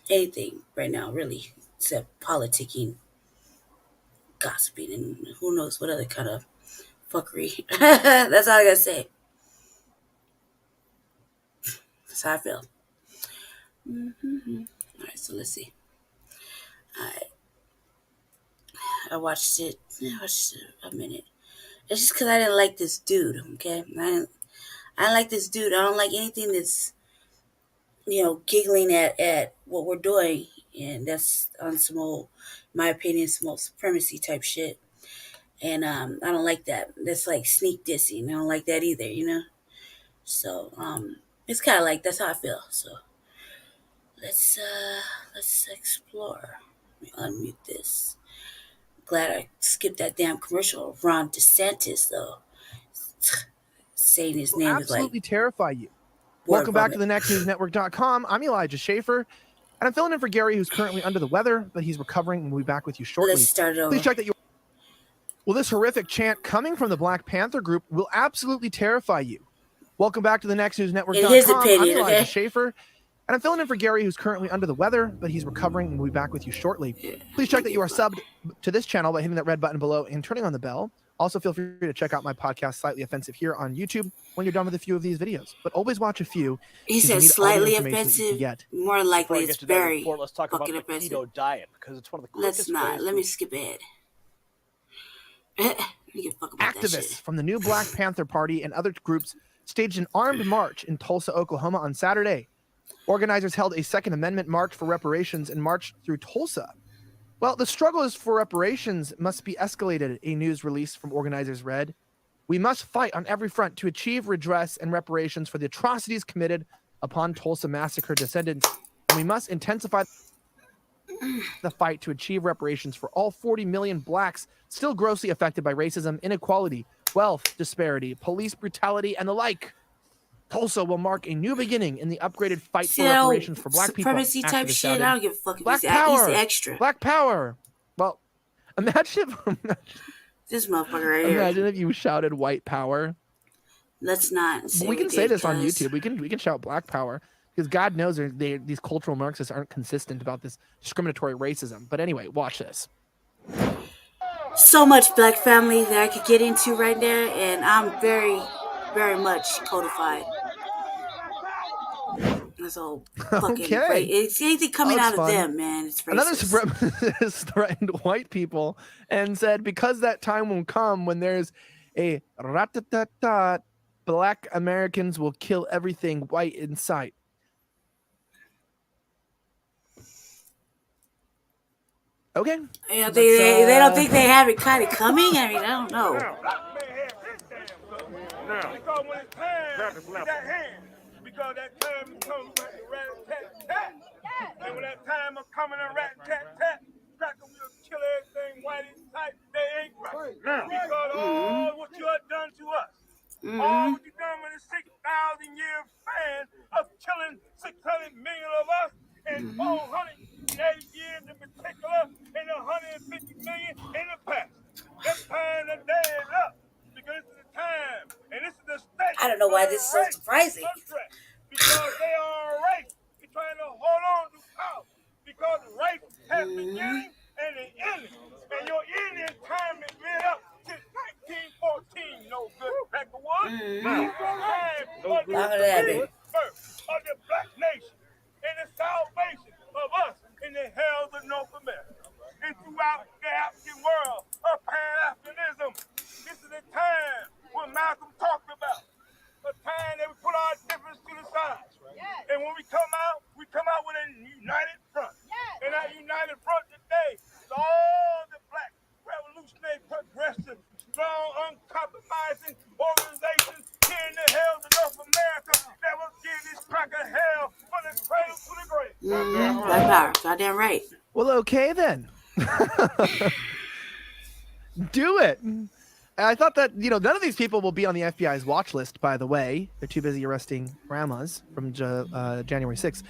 anything right now, really, except politicking, gossiping, and who knows what other kind of fuckery. That's all I gotta say. That's how I feel. All right, so let's see. All right. I watched it a minute. It's just because I didn't like this dude. Okay, I like this dude. I don't like anything that's giggling at what we're doing, and that's on some old, in my opinion, some old supremacy type shit. And I don't like that. That's like sneak dissing. I don't like that either. So it's kind of like that's how I feel. So let's explore. Let me unmute this. Glad I skipped that damn commercial. Ron DeSantis though, saying his name is like absolutely terrify you. word Welcome back to vomit. the nextnewsnetwork.com. I'm Elijah Schaefer, and I'm filling in for Gary, who's currently under the weather, but he's recovering, and we'll be back with you shortly. Let's start it over. Please check that you. Well, this horrific chant coming from the Black Panther group will absolutely terrify you. Welcome back to the nextnewsnetwork.com. In his opinion, I'm Elijah okay? Schaefer, and I'm filling in for Gary, who's currently under the weather, but he's recovering, and we'll be back with you shortly. Please check that you are subbed to this channel by hitting that red button below and turning on the bell. Also, feel free to check out my podcast, Slightly Offensive, here on YouTube when you're done with a few of these videos. But always watch a few. He said slightly offensive. More likely it's very report, let's talk about fucking the offensive. keto diet, because it's one of the Let's quickest not. ways Let to- me skip ahead. You can fuck about that shit. Activists from the new Black Panther Party and other groups staged an armed march in Tulsa, Oklahoma on Saturday. Organizers held a Second Amendment march for reparations and marched through Tulsa. Well, the struggles for reparations must be escalated, a news release from organizers read. We must fight on every front to achieve redress and reparations for the atrocities committed upon Tulsa massacre descendants, and we must intensify the fight to achieve reparations for all 40 million blacks still grossly affected by racism, inequality, wealth disparity, police brutality, and the like. Tulsa will mark a new beginning in the upgraded fight for reparations for black people. Supremacy type Activists shit. shouted. I don't give a fuck if Black he's power, extra. Black power. Well, imagine This motherfucker right here. imagine if you shouted white power. Let's not. We can say this on YouTube. We can shout black power because God knows these cultural Marxists aren't consistent about this discriminatory racism. But anyway, watch this. So much black family that I could get into right there, and I'm very, very much codified. That's all fucking Okay. It's anything coming Oh, out it's of fun. them, man. It's racist. Another supremacist threatened white people and said, because that time will come when there's a rat-tat-tat, black Americans will kill everything white in sight. Okay. Yeah, they don't think they have it kind of coming? I mean, I don't know. Because when it's time, that hand. Because that time is coming back to rat-tat-tat. And when that time is coming to rat-tat-tat, cracker will kill everything white in sight. They ain't right. Because all what you have done to us, all what you done with the 6,000-year span of killing 600 million of us and 480 years in particular and 150 million in the past. That time the day is up. Because this is the time, and this is the state. I don't know why this is so surprising. Because they are a race. They're trying to hold on to power. Because race has beginning and an ending. And your ending time is lit up since 1914. No good back to one. Time birth of the black nation and the salvation of us in the hells of North America. And throughout the African world of Pan-Africanism, this is the time what Malcolm talked about. A time that we put our difference to the side. And when we come out with a united front. And our united front today is all the black revolutionary, progressive, strong, uncompromising organizations here in the hells of North America that will give this cracker hell from the cradle to the grave. Black power. Goddamn right. Well, okay then. Do it. I thought that, none of these people will be on the FBI's watch list, by the way. They're too busy arresting grandmas from January 6th.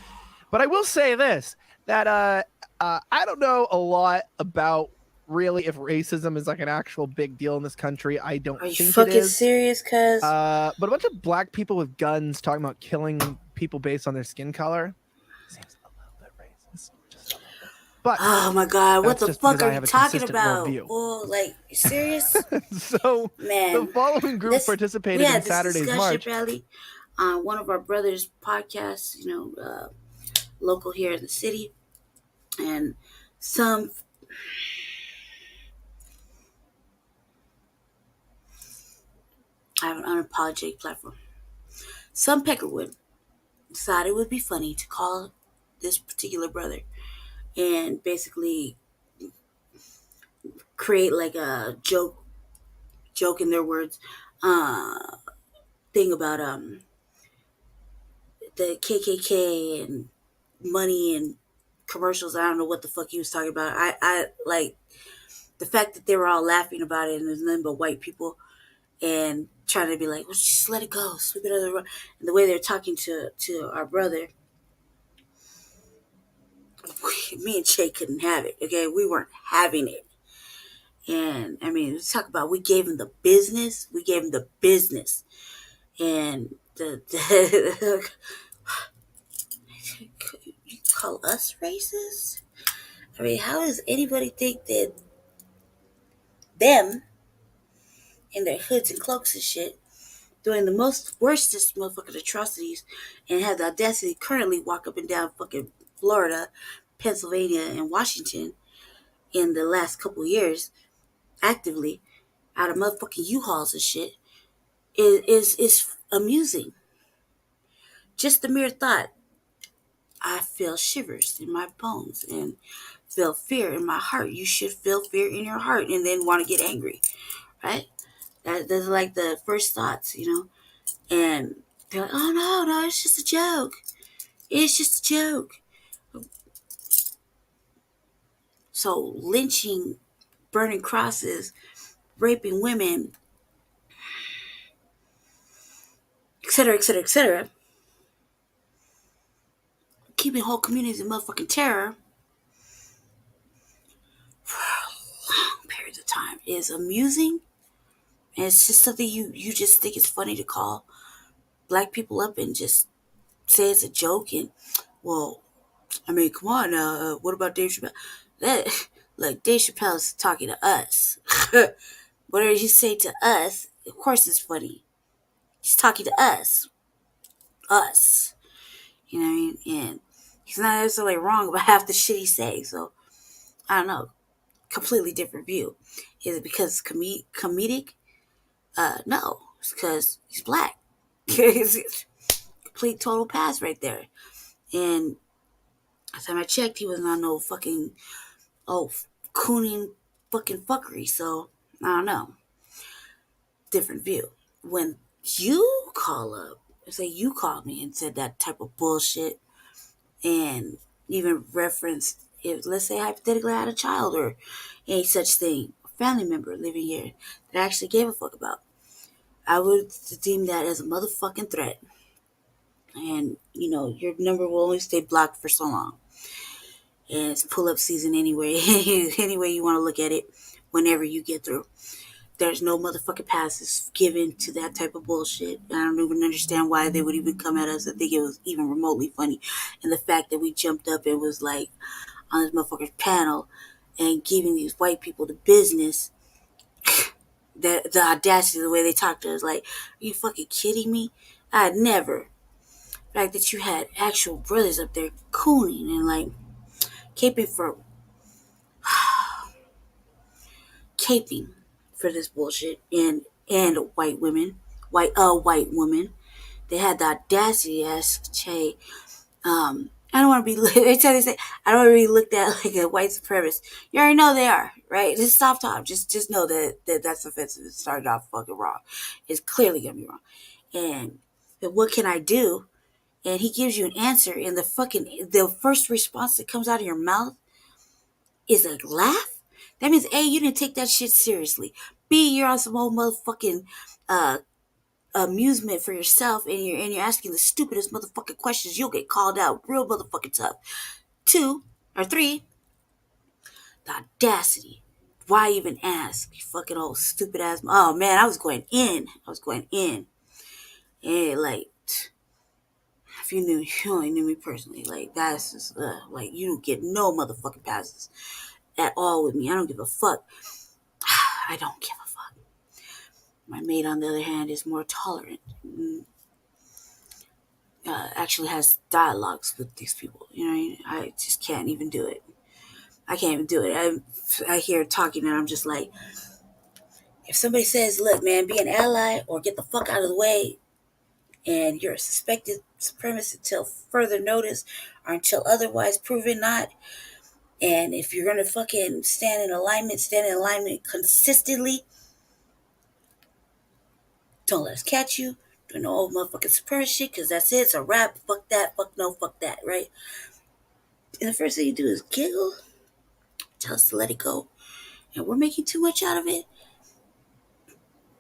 But I will say this, that I don't know a lot about really if racism is like an actual big deal in this country. I don't think it is. Are you fucking serious, cuz? But a bunch of black people with guns talking about killing people based on their skin color seems a little bit racist. But oh my god, what the fuck are you talking about? Worldview. Well, like, you serious? So man, the following group participated in Saturday's march. Rally on one of our brothers' podcasts, local here in the city, and some I have an unapologetic platform. Some Peckerwood decided it would be funny to call this particular brother and basically create like a joke in their words, thing about the KKK and money and commercials. I don't know what the fuck he was talking about. I like the fact that they were all laughing about it and there's nothing but white people and trying to be like, well, just let it go, sweep it under the rug. And the way they're talking to our brother, me and Che couldn't have it. Okay, we weren't having it. And I mean, let's talk about we gave him the business. We gave him the business, and the you call us racist? I mean, how does anybody think that them in their hoods and cloaks and shit doing the most worstest motherfucking atrocities and have the audacity to currently walk up and down fucking Florida, Pennsylvania, and Washington in the last couple of years actively out of motherfucking U-Hauls and shit is amusing. Just the mere thought, I feel shivers in my bones and feel fear in my heart. You should feel fear in your heart and then want to get angry, right? That's like the first thoughts, you know? And they're like, oh no, it's just a joke. It's just a joke. So lynching, burning crosses, raping women, etc., etc., etc., keeping whole communities in motherfucking terror for long periods of time is amusing. And it's just something you just think it's funny to call black people up and just say it's a joke. And, well, I mean, come on now. What about Dave Chappelle? Look, Dave Chappelle's talking to us. Whatever you say to us, of course it's funny. He's talking to us. Us. You know what I mean? And he's not necessarily wrong about half the shit he says. So, I don't know. Completely different view. Is it because it's comedic? No. It's because he's black. It's complete total pass right there. And last time I checked, he was on no fucking, cooning fucking fuckery. So, I don't know. Different view. When you call up, say you called me and said that type of bullshit and even referenced, if let's say hypothetically I had a child or any such thing, a family member living here that I actually gave a fuck about, I would deem that as a motherfucking threat. And, you know, your number will only stay blocked for so long. And it's pull-up season anyway. Any way you want to look at it, whenever you get through. There's no motherfucking passes given to that type of bullshit. I don't even understand why they would even come at us. I think it was even remotely funny. And the fact that we jumped up and was like on this motherfucker's panel and giving these white people the business, the audacity, the way they talk to us, like, are you fucking kidding me? I'd never. The fact that you had actual brothers up there cooning and like caping for this bullshit and white women, white woman. They had the audacity to ask Che, I don't want to be, they say, I don't want to be looked at like a white supremacist. You already know they are, right? Just stop talking. Just know that's offensive. It started off fucking wrong. It's clearly going to be wrong. And then what can I do? And he gives you an answer and the first response that comes out of your mouth is a laugh. That means A, you didn't take that shit seriously. B, you're on some old motherfucking amusement for yourself and you're asking the stupidest motherfucking questions. You'll get called out real motherfucking tough. 2 or 3, the audacity. Why even ask? You fucking old stupid ass. Oh man, I was going in. And like, if you only knew me personally, like that's just like you don't get no motherfucking passes at all with me. I don't give a fuck. I don't give a fuck. My mate, on the other hand, is more tolerant. Actually has dialogues with these people. You know what I mean? I just can't even do it. I can't even do it. I hear talking and I'm just like, If somebody says, look, man, be an ally or get the fuck out of the way, and you're a suspected supremacist until further notice or until otherwise proven not, and if you're going to fucking stand in alignment consistently, don't let us catch you. Do no old motherfucking supremacy shit, because that's it. It's a wrap. Fuck that. Fuck no. Fuck that. Right? And the first thing you do is giggle, tell us to let it go, and we're making too much out of it.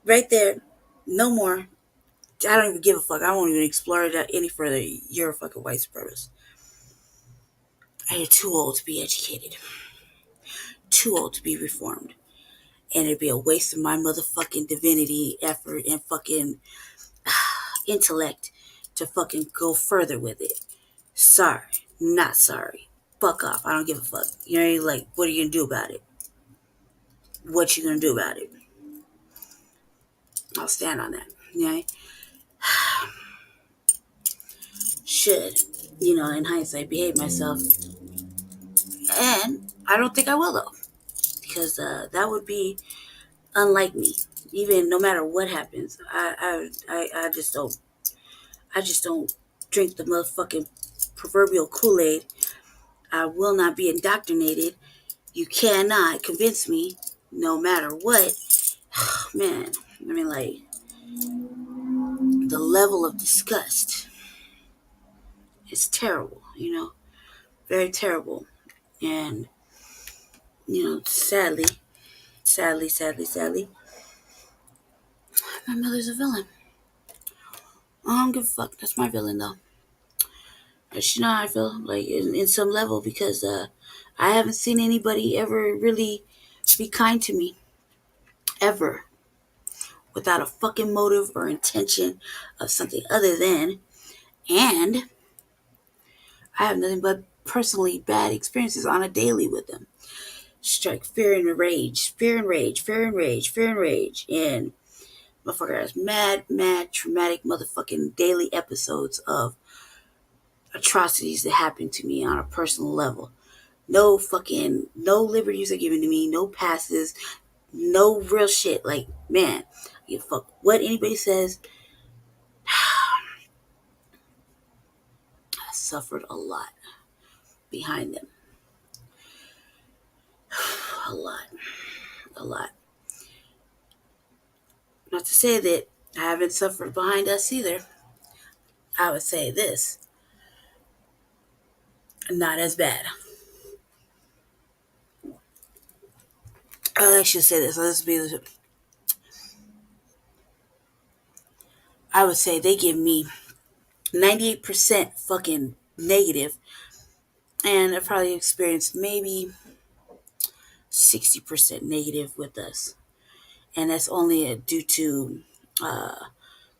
Right there. No more. I don't even give a fuck. I won't even explore it any further. You're a fucking white supremacist. And you're too old to be educated. Too old to be reformed. And it'd be a waste of my motherfucking divinity, effort, and fucking intellect to fucking go further with it. Sorry. Not sorry. Fuck off. I don't give a fuck. You know, like, what are you gonna do about it? What you gonna do about it? I'll stand on that. You know? Should, you know, in hindsight, behave myself. And I don't think I will, though. Because that would be unlike me. Even no matter what happens. I just don't drink the motherfucking proverbial Kool-Aid. I will not be indoctrinated. You cannot convince me, no matter what. Man, I mean, like, the level of disgust is terrible, you know, very terrible. And, you know, sadly, my mother's a villain. I don't give a fuck. That's my villain, though. But you know how I feel, like, in some level, because I haven't seen anybody ever really be kind to me. Ever. Without a fucking motive or intention of something other than. And I have nothing but personally bad experiences on a daily with them. Strike fear and rage. And motherfucker has mad, traumatic motherfucking daily episodes of atrocities that happen to me on a personal level. No liberties are given to me, no passes, no real shit. Like, man, I give a fuck what anybody says. I suffered a lot behind them. A lot. Not to say that I haven't suffered behind us either. I would say this. Not as bad. I should say this. I would say they give me 98% fucking negative, and I've probably experienced maybe 60% negative with us. And that's only due to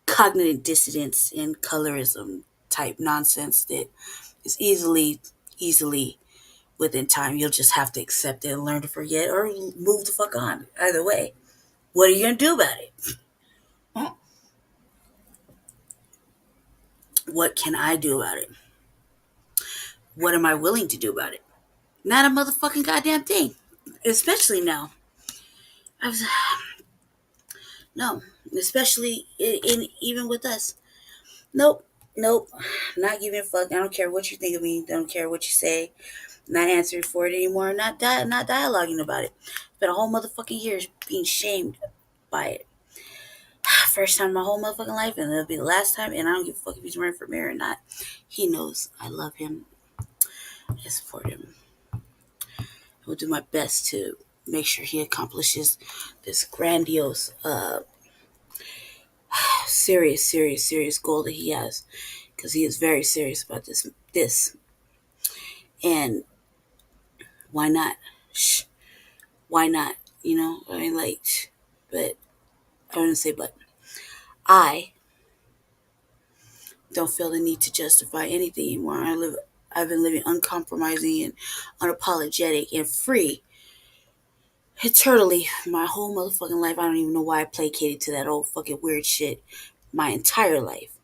cognitive dissonance and colorism type nonsense that is easily within time. You'll just have to accept it and learn to forget or move the fuck on. Either way, what are you gonna do about it? What can I do about it? What am I willing to do about it? Not a motherfucking goddamn thing. Especially now. No, especially in even with us. Nope. Not giving a fuck. I don't care what you think of me. I don't care what you say. Not answering for it anymore. Not dialoguing about it. Spent a whole motherfucking year being shamed by it. First time in my whole motherfucking life, and it'll be the last time. And I don't give a fuck if he's running for mayor or not. He knows I love him. I support him. I will do my best to make sure he accomplishes this grandiose, serious goal that he has, because he is very serious about this. And why not? Why not? You know, I mean, like, but I wouldn't say but. I don't feel the need to justify anything anymore. I've been living uncompromising and unapologetic and free eternally my whole motherfucking life. I don't even know why I placated to that old fucking weird shit my entire life.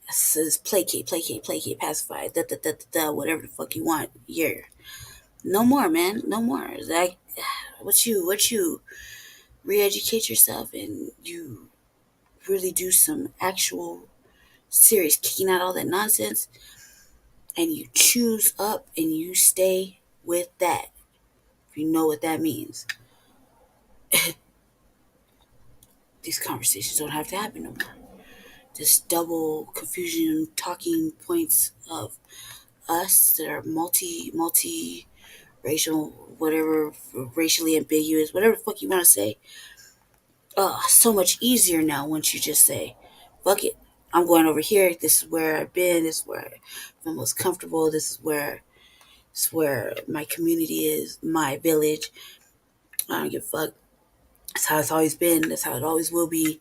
It says placate, pacify, whatever the fuck you want. Yeah. No more, man. No more. Like, what you re-educate yourself and you really do some actual serious kicking out all that nonsense, and you choose up and you stay with that, if you know what that means, these conversations don't have to happen no more. This double confusion talking points of us that are multi racial, whatever, racially ambiguous, whatever the fuck you want to say. So much easier now once you just say, fuck it, I'm going over here. This is where I've been. This is where I'm most comfortable. This is where my community is, my village. I don't give a fuck. That's how it's always been. That's how it always will be.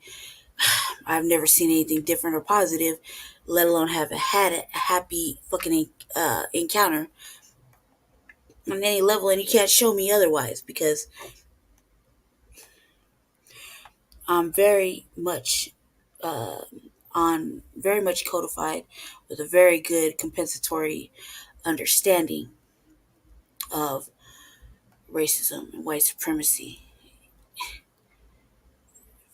I've never seen anything different or positive, let alone had a happy fucking encounter on any level, and you can't show me otherwise because I'm very much very much codified with a very good compensatory understanding of racism and white supremacy.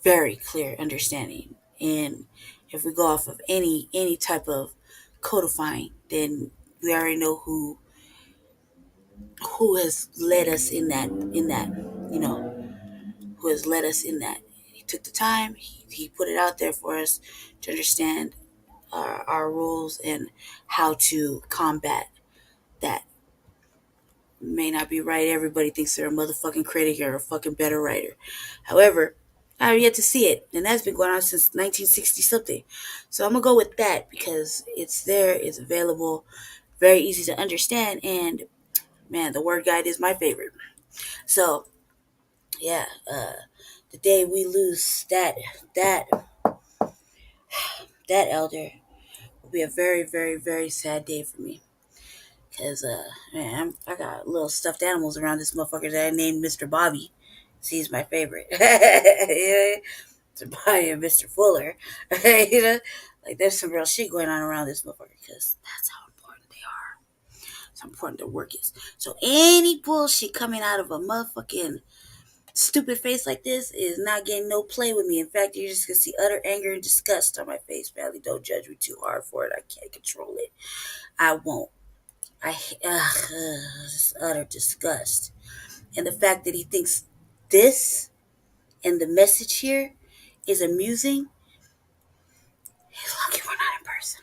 Very clear understanding. And if we go off of any type of codifying, then we already know who has led us in that, you know, who has led us in that. He took the time, he put it out there for us to understand our rules and how to combat that. May not be right. Everybody thinks they're a motherfucking critic or a fucking better writer. However, I have yet to see it, and that's been going on since 1960 something. So I'm gonna go with that because it's there, it's available, very easy to understand, and man, the word guide is my favorite. So yeah, the day we lose that elder will be a very, very, very sad day for me. Cause man, I got little stuffed animals around this motherfucker that I named Mr. Bobby. He's my favorite. Yeah, Mr. Bobby and Mr. Fuller. You know, like there's some real shit going on around this motherfucker. Cause that's how important they are. That's how important their work is. So any bullshit coming out of a motherfucking stupid face like this is not getting no play with me. In fact, you're just gonna see utter anger and disgust on my face. Family, don't judge me too hard for it. I can't control it. I won't. Just utter disgust. And the fact that he thinks this and the message here is amusing, he's lucky we're not in person.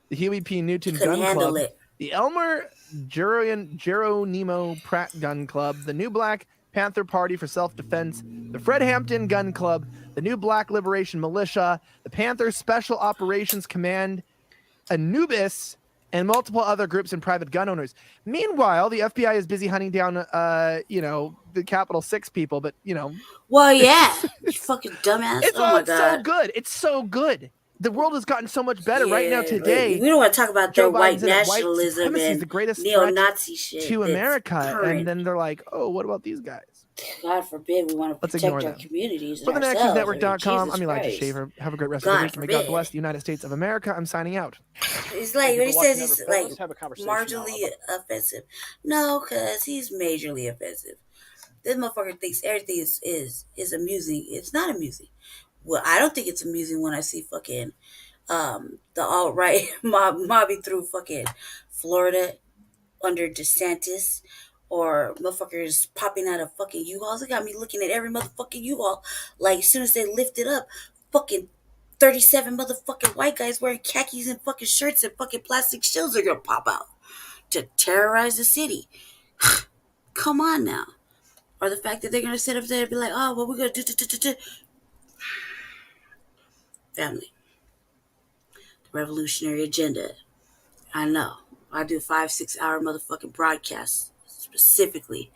The Huey P. Newton Couldn't Gun handle Club, it. the Elmer Geronimo Pratt Gun Club, the New Black Panther Party for Self-Defense, the Fred Hampton Gun Club, the New Black Liberation Militia, the Panther Special Operations Command, Anubis, and multiple other groups and private gun owners. Meanwhile, the FBI is busy hunting down, the Capital 6 people, but, Well, yeah. You fucking dumbass. It's oh my it's God. so good. It's so good. The world has gotten so much better right now today. We don't want to talk about Joe their white Biden's in it. White nationalism supremacy is and the greatest neo-Nazi shit threat to that's America. current. And then they're like, oh, what about these guys? God forbid we want to Let's protect ignore our them. communities For and the ourselves. NexusNetwork.com, I'm Elijah Jesus Shaver. Have a great rest God of the week. May God forbid. bless the United States of America. I'm signing out. It's like when he says he's like marginally offensive. No, because he's majorly offensive. This motherfucker thinks everything is amusing. It's not amusing. Well, I don't think it's amusing when I see fucking the alt-right mobbing through fucking Florida under DeSantis, or motherfuckers popping out of fucking U-Hauls. It got me looking at every motherfucking U-Haul. Like, as soon as they lift it up, fucking 37 motherfucking white guys wearing khakis and fucking shirts and fucking plastic shields are gonna pop out to terrorize the city. Come on now. Or the fact that they're gonna sit up there and be like, oh, well, we're gonna do. Family. The revolutionary agenda. I know. I do 5-6 hour motherfucking broadcasts specifically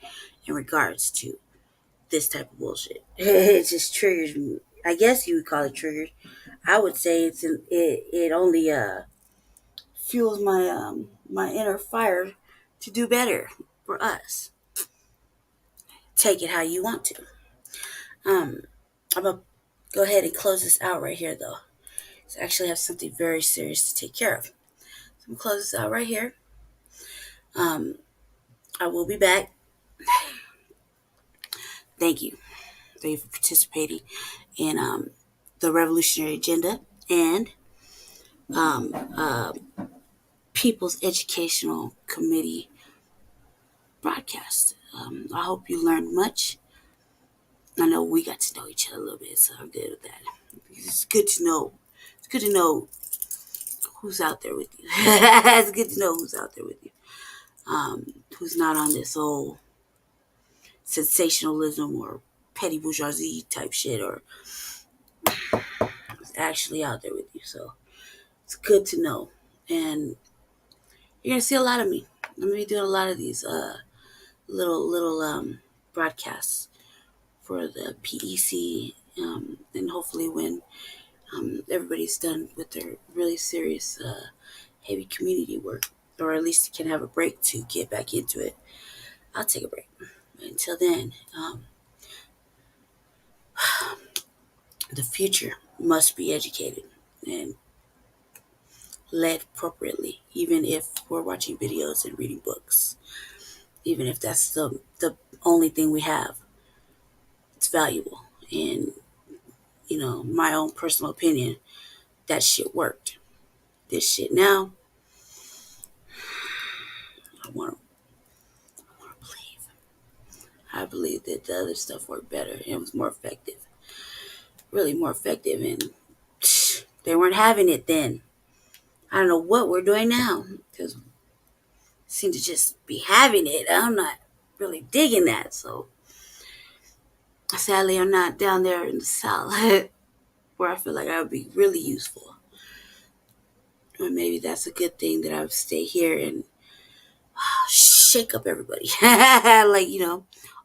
in regards to this type of bullshit. It just triggers me. I guess you would call it triggered. I would say it only fuels my inner fire to do better for us. Take it how you want to. I'm gonna go ahead and close this out right here though. So I actually have something very serious to take care of. So I'm gonna close this out right here. I will be back. Thank you. Thank you for participating in the Revolutionary Agenda and People's Educational Committee broadcast. I hope you learned much. I know we got to know each other a little bit, so I'm good with that. It's good to know. It's good to know who's out there with you. It's good to know who's out there with you. Who's not on this old sensationalism or petty bourgeoisie type shit, or is actually out there with you. So it's good to know. And you're gonna see a lot of me. I'm gonna be doing a lot of these little broadcasts for the P.E.C. And hopefully when everybody's done with their really serious heavy community work, or at least can have a break to get back into it, I'll take a break. Until then, the future must be educated and led appropriately, even if we're watching videos and reading books. Even if that's the only thing we have, it's valuable. And, my own personal opinion, that shit worked. This shit now, I want to believe. I believe that the other stuff worked better and it was more effective. Really more effective. And they weren't having it then. I don't know what we're doing now, because we seem to just be having it. I'm not really digging that. So sadly, I'm not down there in the South where I feel like I would be really useful. Or maybe that's a good thing that I would stay here and shake up everybody. Like,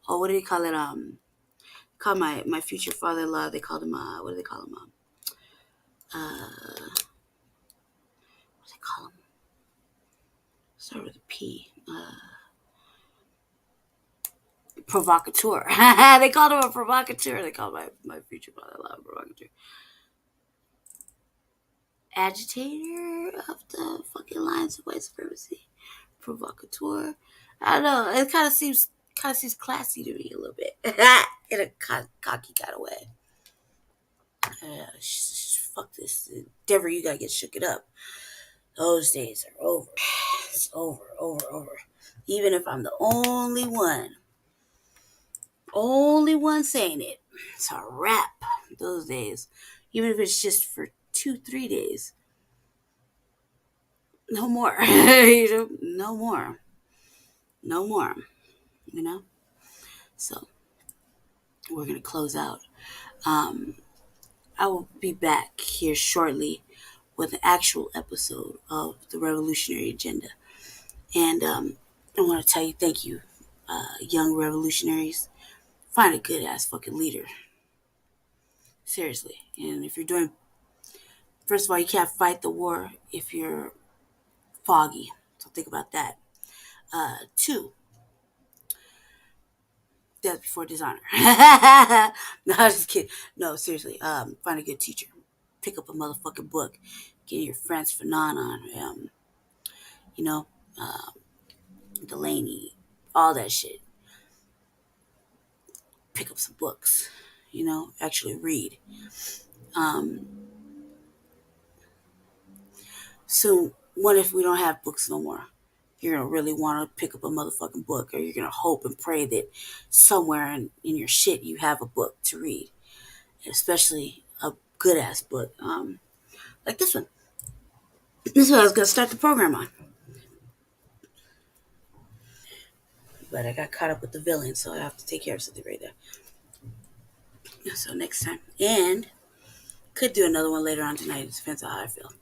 what do they call it? Call my future father-in-law. They called him, what do they call him? What do they call him? Start with a P. Provocateur. They called him a provocateur. They called my future father-in-law a provocateur. Agitator of the fucking lines of white supremacy. Provocateur. I don't know. It kind of seems classy to me a little bit. In a cocky kind of way. Fuck this. Denver, you gotta get shook it up. Those days are over. It's over. Even if I'm the only one saying it, it's a wrap. Those days. Even if it's just for 2-3 days. No more. No more. So we're gonna close out. I will be back here shortly with an actual episode of the Revolutionary Agenda. And I want to tell you thank you, young revolutionaries. Find a good ass fucking leader. Seriously. And if you're doing, first of all, you can't fight the war if you're foggy. So think about that. 2, death before dishonor. No, I'm just kidding. No, seriously. Find a good teacher. Pick up a motherfucking book. Get your Frantz Fanon on. Delaney. All that shit. Pick up some books. Actually read. So what if we don't have books no more? You're going to really want to pick up a motherfucking book, or you're going to hope and pray that somewhere in your shit you have a book to read. Especially a good-ass book. Like this one. This is what I was going to start the program on. But I got caught up with the villain, so I have to take care of something right there. So next time. And could do another one later on tonight. It depends on how I feel.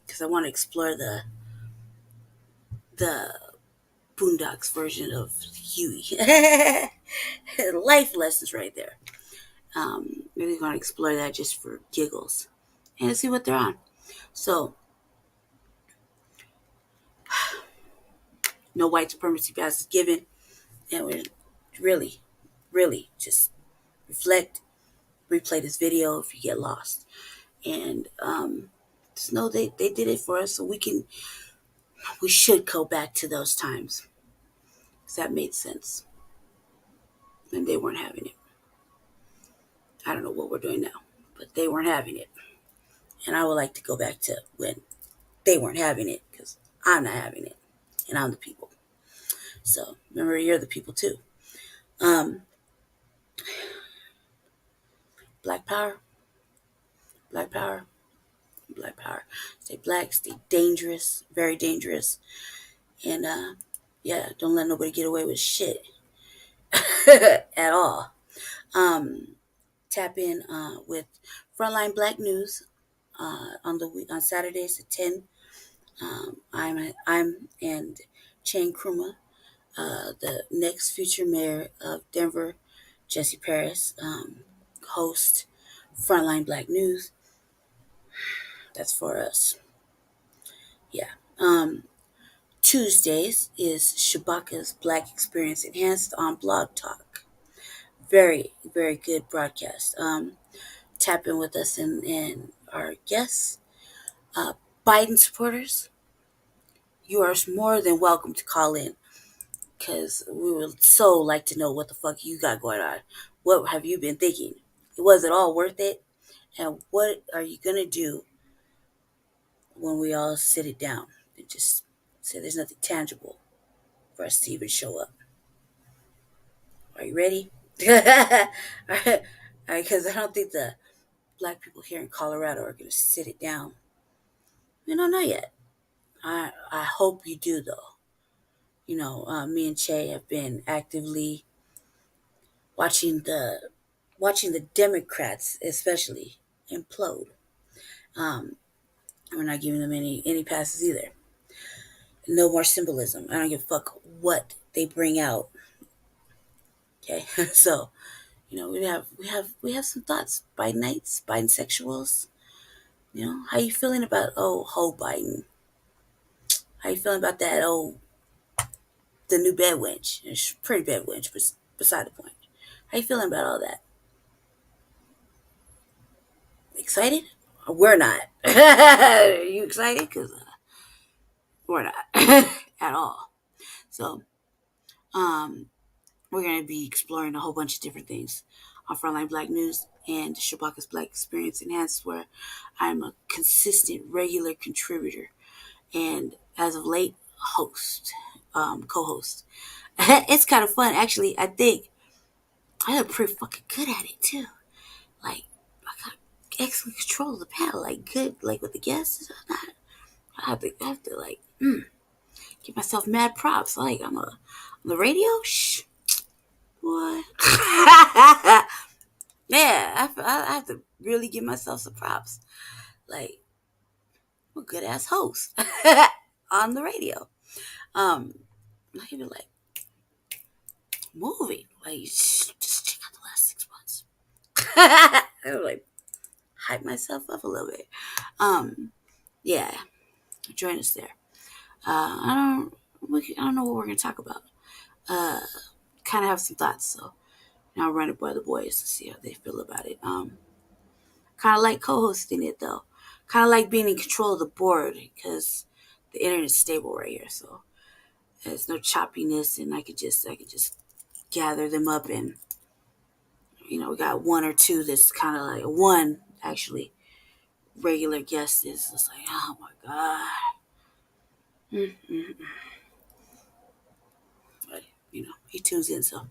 Because I want to explore the Boondocks version of Huey. Life lessons right there. Maybe we're going to explore that just for giggles and see what they're on. So, no white supremacy pass is given. And we're really, really just reflect, replay this video if you get lost. And just know they did it for us, so we should go back to those times. Because that made sense. And they weren't having it. I don't know what we're doing now, but they weren't having it. And I would like to go back to when they weren't having it, because I'm not having it, and I'm the people. So remember, you're the people too. Black power, black power, black power. Stay black, stay dangerous, very dangerous. And yeah, don't let nobody get away with shit at all. Tap in with Frontline Blacc News on Saturdays at 10. I'm and Chang Kruma, the next future mayor of Denver, Jesse Paris, host Frontline Blacc News. That's for us. Yeah. Tuesdays is Shabakas Black Experience Enhanced on Blog Talk. Very, very good broadcast. Tap in with us and our guests. Biden supporters, you are more than welcome to call in, because we would so like to know what the fuck you got going on. What have you been thinking? Was it all worth it? And what are you going to do when we all sit it down and just say there's nothing tangible for us to even show up? Are you ready? Because I don't think the black people here in Colorado are going to sit it down. We don't know yet. I hope you do, though. You know, me and Che have been actively watching the Democrats, especially, implode. We're not giving them any passes either. No more symbolism. I don't give a fuck what they bring out. Okay, so you know we have some thoughts. Bidenites, Biden sexuals. You know, how you feeling about ho Biden? How you feeling about that the new bed wench? It's a pretty bed wench, but beside the point. How you feeling about all that? Excited? We're not. Are you excited? Because we're not at all. So, we're going to be exploring a whole bunch of different things on Frontline Blacc News and Shabakas Black Experience Enhanced, where I'm a consistent, regular contributor and, as of late, host, co-host. It's kind of fun, actually. I think I am pretty fucking good at it too. Like, I got excellent control of the panel, like good, like with the guests and all that. I have to like give myself mad props. Like I'm on the radio. Shh, boy. Yeah, I have to really give myself some props. Like I'm a good ass host on the radio. Like even like moving. Like just check out the last 6 months. I would like hype myself up a little bit. Yeah, join us there. I don't know what we're gonna talk about. Kind of have some thoughts, so I'll run it by the boys to see how they feel about it. Kind of like co-hosting it though. Kind of like being in control of the board because the internet's stable right here, so there's no choppiness, and I could just gather them up, and we got one or two that's kind of like one actually regular guest is just like, oh my god. But he tunes in, so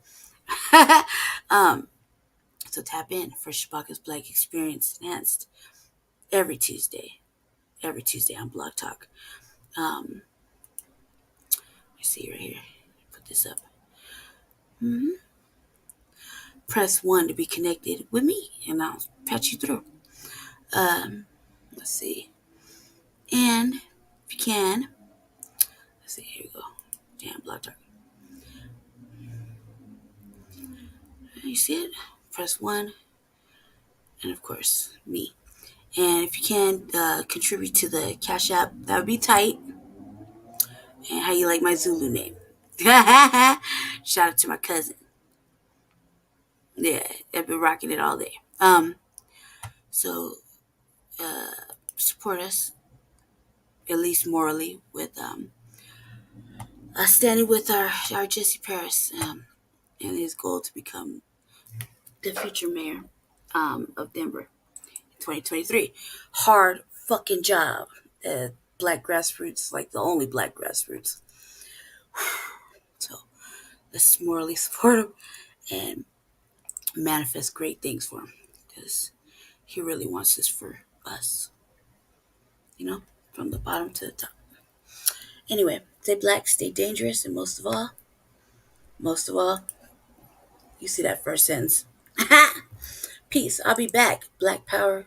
so tap in for Shabakas Black Experience Enhanced every Tuesday on Blog Talk. Let me see right here. Put this up. Press 1 to be connected with me, and I'll patch you through. Let's see. And if you can, let's see. Here we go. Damn, Blog Talk. You see it? Press 1, and of course me. And if you can contribute to the Cash App, that would be tight. And how you like my Zulu name? Shout out to my cousin. Yeah, I've been rocking it all day. So support us, at least morally, with standing with our Jesse Paris and his goal to become the future mayor of Denver, 2023. Hard fucking job. Black grassroots, like the only black grassroots. So let's morally support him and manifest great things for him, because he really wants this for us. You know, from the bottom to the top. Anyway, stay black, stay dangerous, and most of all, you see that first sentence. Peace. I'll be back. Black power,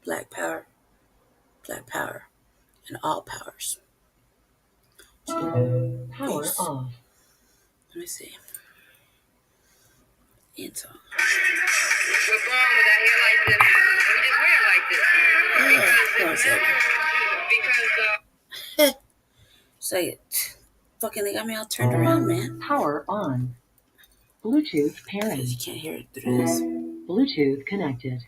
black power, black power, and all powers. Power Peace. off. Let me see. Into. We're born with our hair like this. We just wear it like this. Because say it. Fucking they got me all turned around, man. Power on. Bluetooth pairing. Because you can't hear it through this. Bluetooth connected.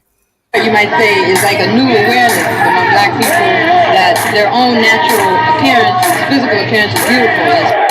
You might say is like a new awareness among black people that their own natural appearance, physical appearance is beautiful.